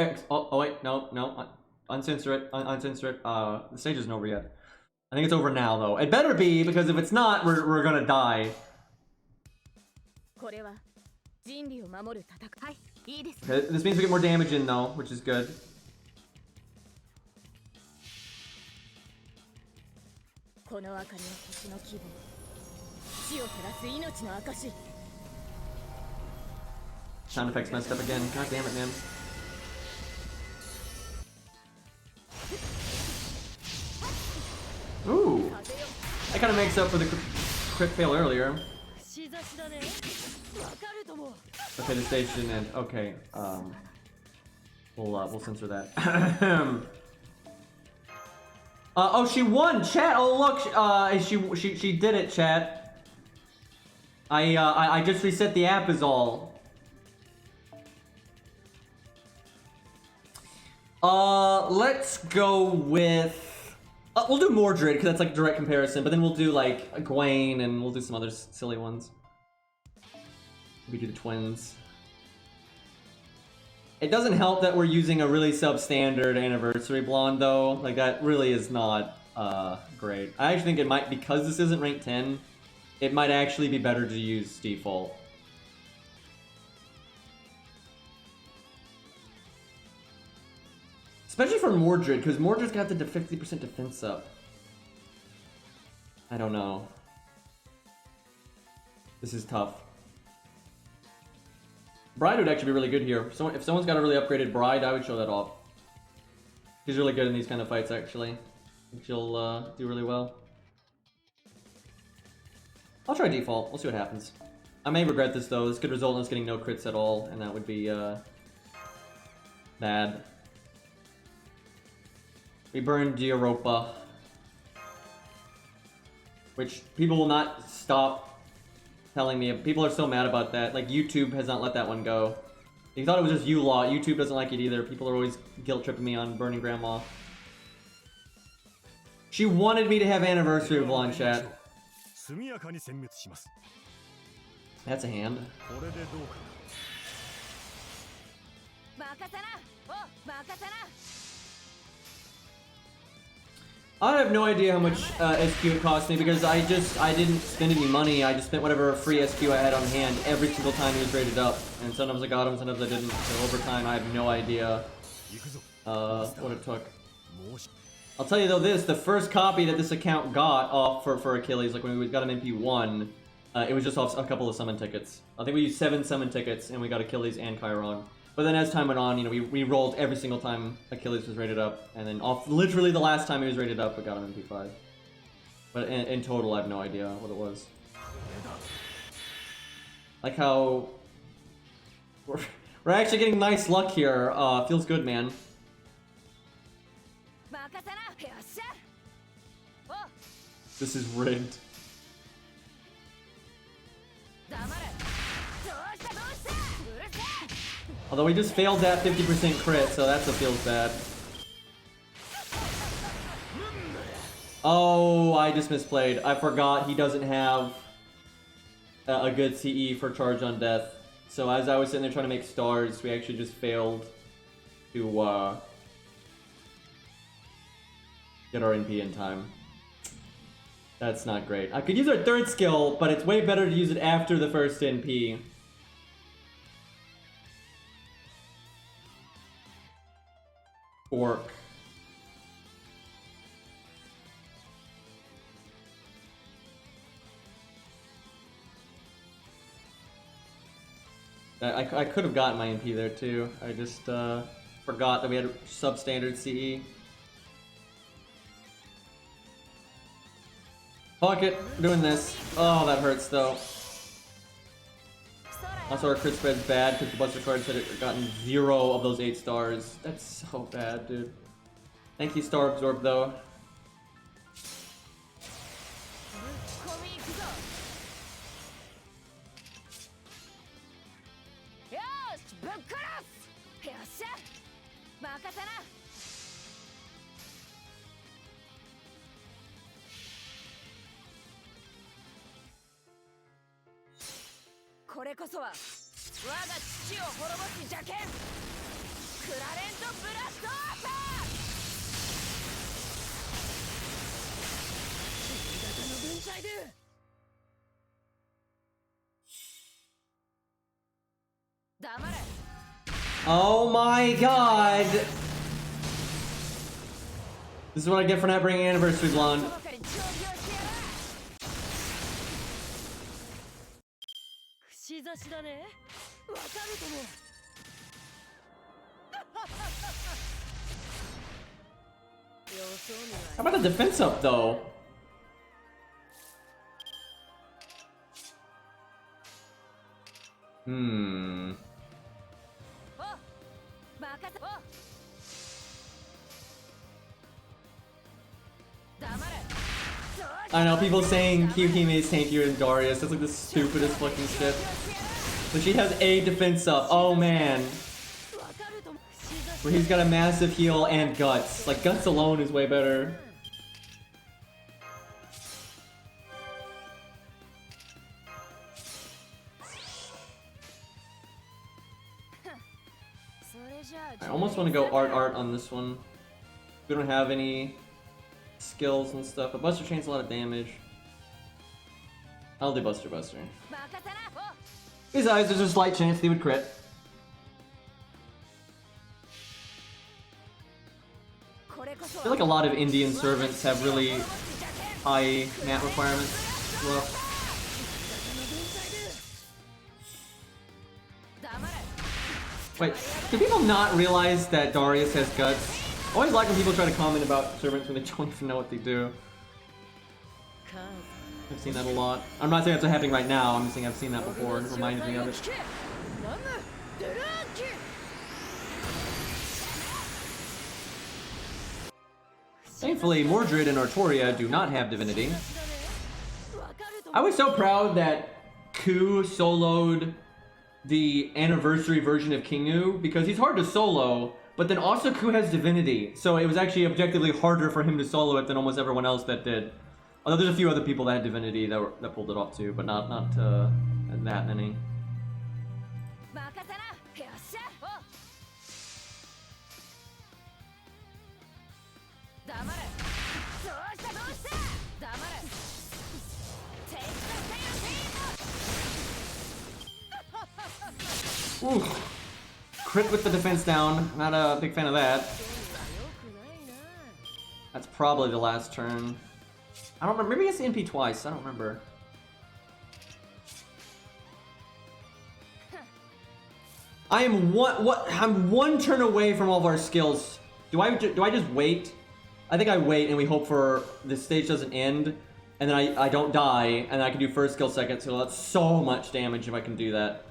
wait, no, uncensor it, uncensor it. The stage isn't over yet. I think it's over now though. It better be, because if it's not, we're gonna die. Okay, this means we get more damage in though, which is good. Sound effects messed up again. God damn it, man. Ooh! That kind of makes up for the crit fail earlier. Okay, the stage didn't end. Okay, we'll censor that. Oh, she won, chat. Oh, look, she did it, chat. I just reset the app is all. Let's go with. We'll do Mordred because that's like direct comparison, but then we'll do like Gwaine and we'll do some other silly ones. We do the twins. It doesn't help that we're using a really substandard anniversary blonde though. Like that really is not great. I actually think it might, because this isn't rank 10, it might actually be better to use default. Especially for Mordred, because Mordred's got the 50% defense up. I don't know. This is tough. Bride would actually be really good here. So if someone's got a really upgraded Bride, I would show that off. She's really good in these kind of fights, actually. I think she'll do really well. I'll try default. We'll see what happens. I may regret this, though. This could result in us getting no crits at all, and that would be bad. We burned Europa, which people will not stop telling me. People are so mad about that. Like, YouTube has not let that one go. You thought it was just you lot. YouTube doesn't like it either. People are always guilt-tripping me on burning Grandma. She wanted me to have anniversary with Blonde Chat. That's a hand. I have no idea how much SQ it cost me because I didn't spend any money. I just spent whatever free SQ I had on hand every single time he was rated up. And sometimes I got him, sometimes I didn't. So over time, I have no idea what it took. I'll tell you though this, the first copy that this account got off for Achilles, like when we got him MP1, it was just off a couple of summon tickets. I think we used 7 summon tickets and we got Achilles and Chiron. But then as time went on, you know, we rolled every single time Achilles was rated up, and then off literally the last time he was rated up, we got him MP5. But in total, I have no idea what it was. Like how we're actually getting nice luck here. Feels good, man. This is rigged. Although we just failed that 50% crit, so that's what feels bad. Oh, I just misplayed. I forgot he doesn't have a good CE for charge on death. So as I was sitting there trying to make stars, we actually just failed to get our NP in time. That's not great. I could use our third skill, but it's way better to use it after the first NP. Fork. I could have gotten my NP there too. I just forgot that we had substandard CE. Fuck it, we're doing this. Oh, that hurts though. Also, our crit spread's bad because the Buster Cards had gotten 0 of those 8 stars. That's so bad, dude. Thank you, Star Absorb, though. Oh my god! This is what I get for not bringing Anniversary Blonde. How about the defense up though? I know, people saying Kyuki is tankier than Darius. That's like the stupidest fucking shit. But she has a defense up. Oh man. Where he's got a massive heal and guts. Like, guts alone is way better. I almost want to go art on this one. We don't have any skills and stuff, but Buster Chain's a lot of damage. I'll do Buster. Besides, there's a slight chance they would crit. I feel like a lot of Indian servants have really high mat requirements. Well, wait, do people not realize that Darius has guts? I always like when people try to comment about servants when they don't even know what they do. I've seen that a lot. I'm not saying that's happening right now, I'm just saying I've seen that before and it reminded me of it. Thankfully, Mordred and Artoria do not have divinity. I was so proud that Ku soloed the anniversary version of Kingu because he's hard to solo, but then also Ku has divinity, so it was actually objectively harder for him to solo it than almost everyone else that did. Although there's a few other people that had divinity that pulled it off too, but not that many. Ooh. Crit with the defense down. Not a big fan of that. That's probably the last turn. I don't remember. Maybe it's NP twice. I don't remember. I'm one turn away from all of our skills. Do I just wait? I think I wait and we hope for the stage doesn't end. And then I don't die, and I can do first skill, second skill. That's so much damage if I can do that.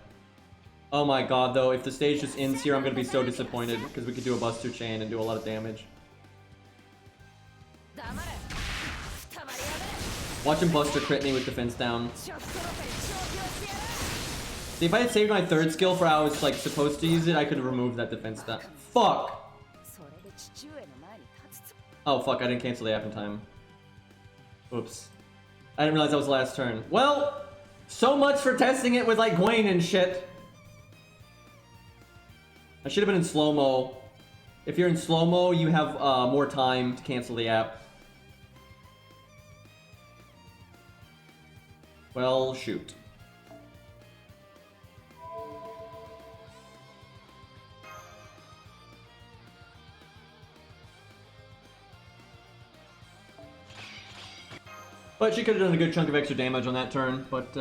Oh my god, though, if the stage just ends here, I'm gonna be so disappointed, because we could do a Buster Chain and do a lot of damage. Watch him Buster crit me with defense down. See, if I had saved my third skill for how I was, like, supposed to use it, I could have removed that defense down. Fuck! Oh, fuck, I didn't cancel the app in time. Oops. I didn't realize that was the last turn. Well, so much for testing it with, like, Gwaine and shit. I should have been in slow-mo. If you're in slow-mo, you have more time to cancel the app. Well, shoot. But she could have done a good chunk of extra damage on that turn, but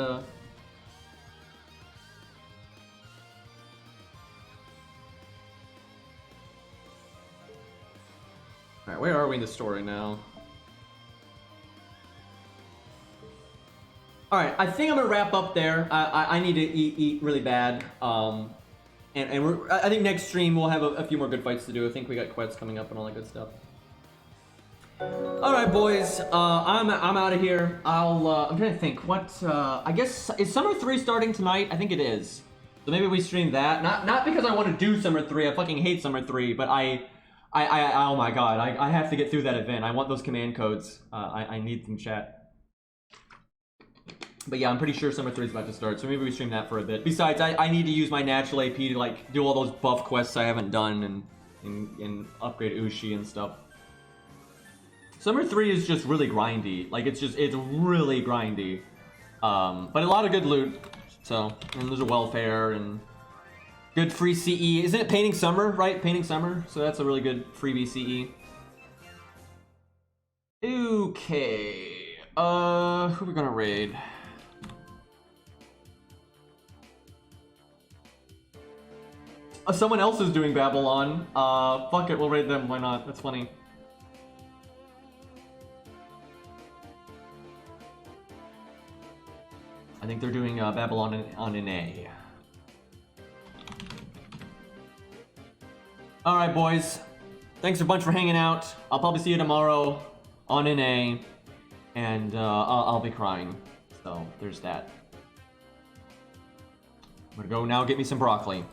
Alright, where are we in the story now? Alright, I think I'm gonna wrap up there. I need to eat really bad. And I think next stream we'll have a few more good fights to do. I think we got quests coming up and all that good stuff. Alright, boys. I'm out of here. I'm trying to think. What, I guess, is Summer 3 starting tonight? I think it is. So maybe we stream that. Not because I want to do Summer 3. I fucking hate Summer 3, but oh my god, I have to get through that event. I want those command codes. I need them, chat. But yeah, I'm pretty sure Summer 3 is about to start, so maybe we stream that for a bit. Besides, I need to use my natural AP to, like, do all those buff quests I haven't done and upgrade Ushi and stuff. Summer 3 is just really grindy. Like, it's really grindy. But a lot of good loot. So, and there's a welfare and good free CE. Isn't it Painting Summer, right? Painting Summer. So that's a really good freebie CE. Okay. Who are we gonna raid? Someone else is doing Babylon. Fuck it, we'll raid them. Why not? That's funny. I think they're doing Babylon on an A. Alright, boys. Thanks a bunch for hanging out. I'll probably see you tomorrow on an A. And I'll be crying. So, there's that. I'm gonna go now get me some broccoli.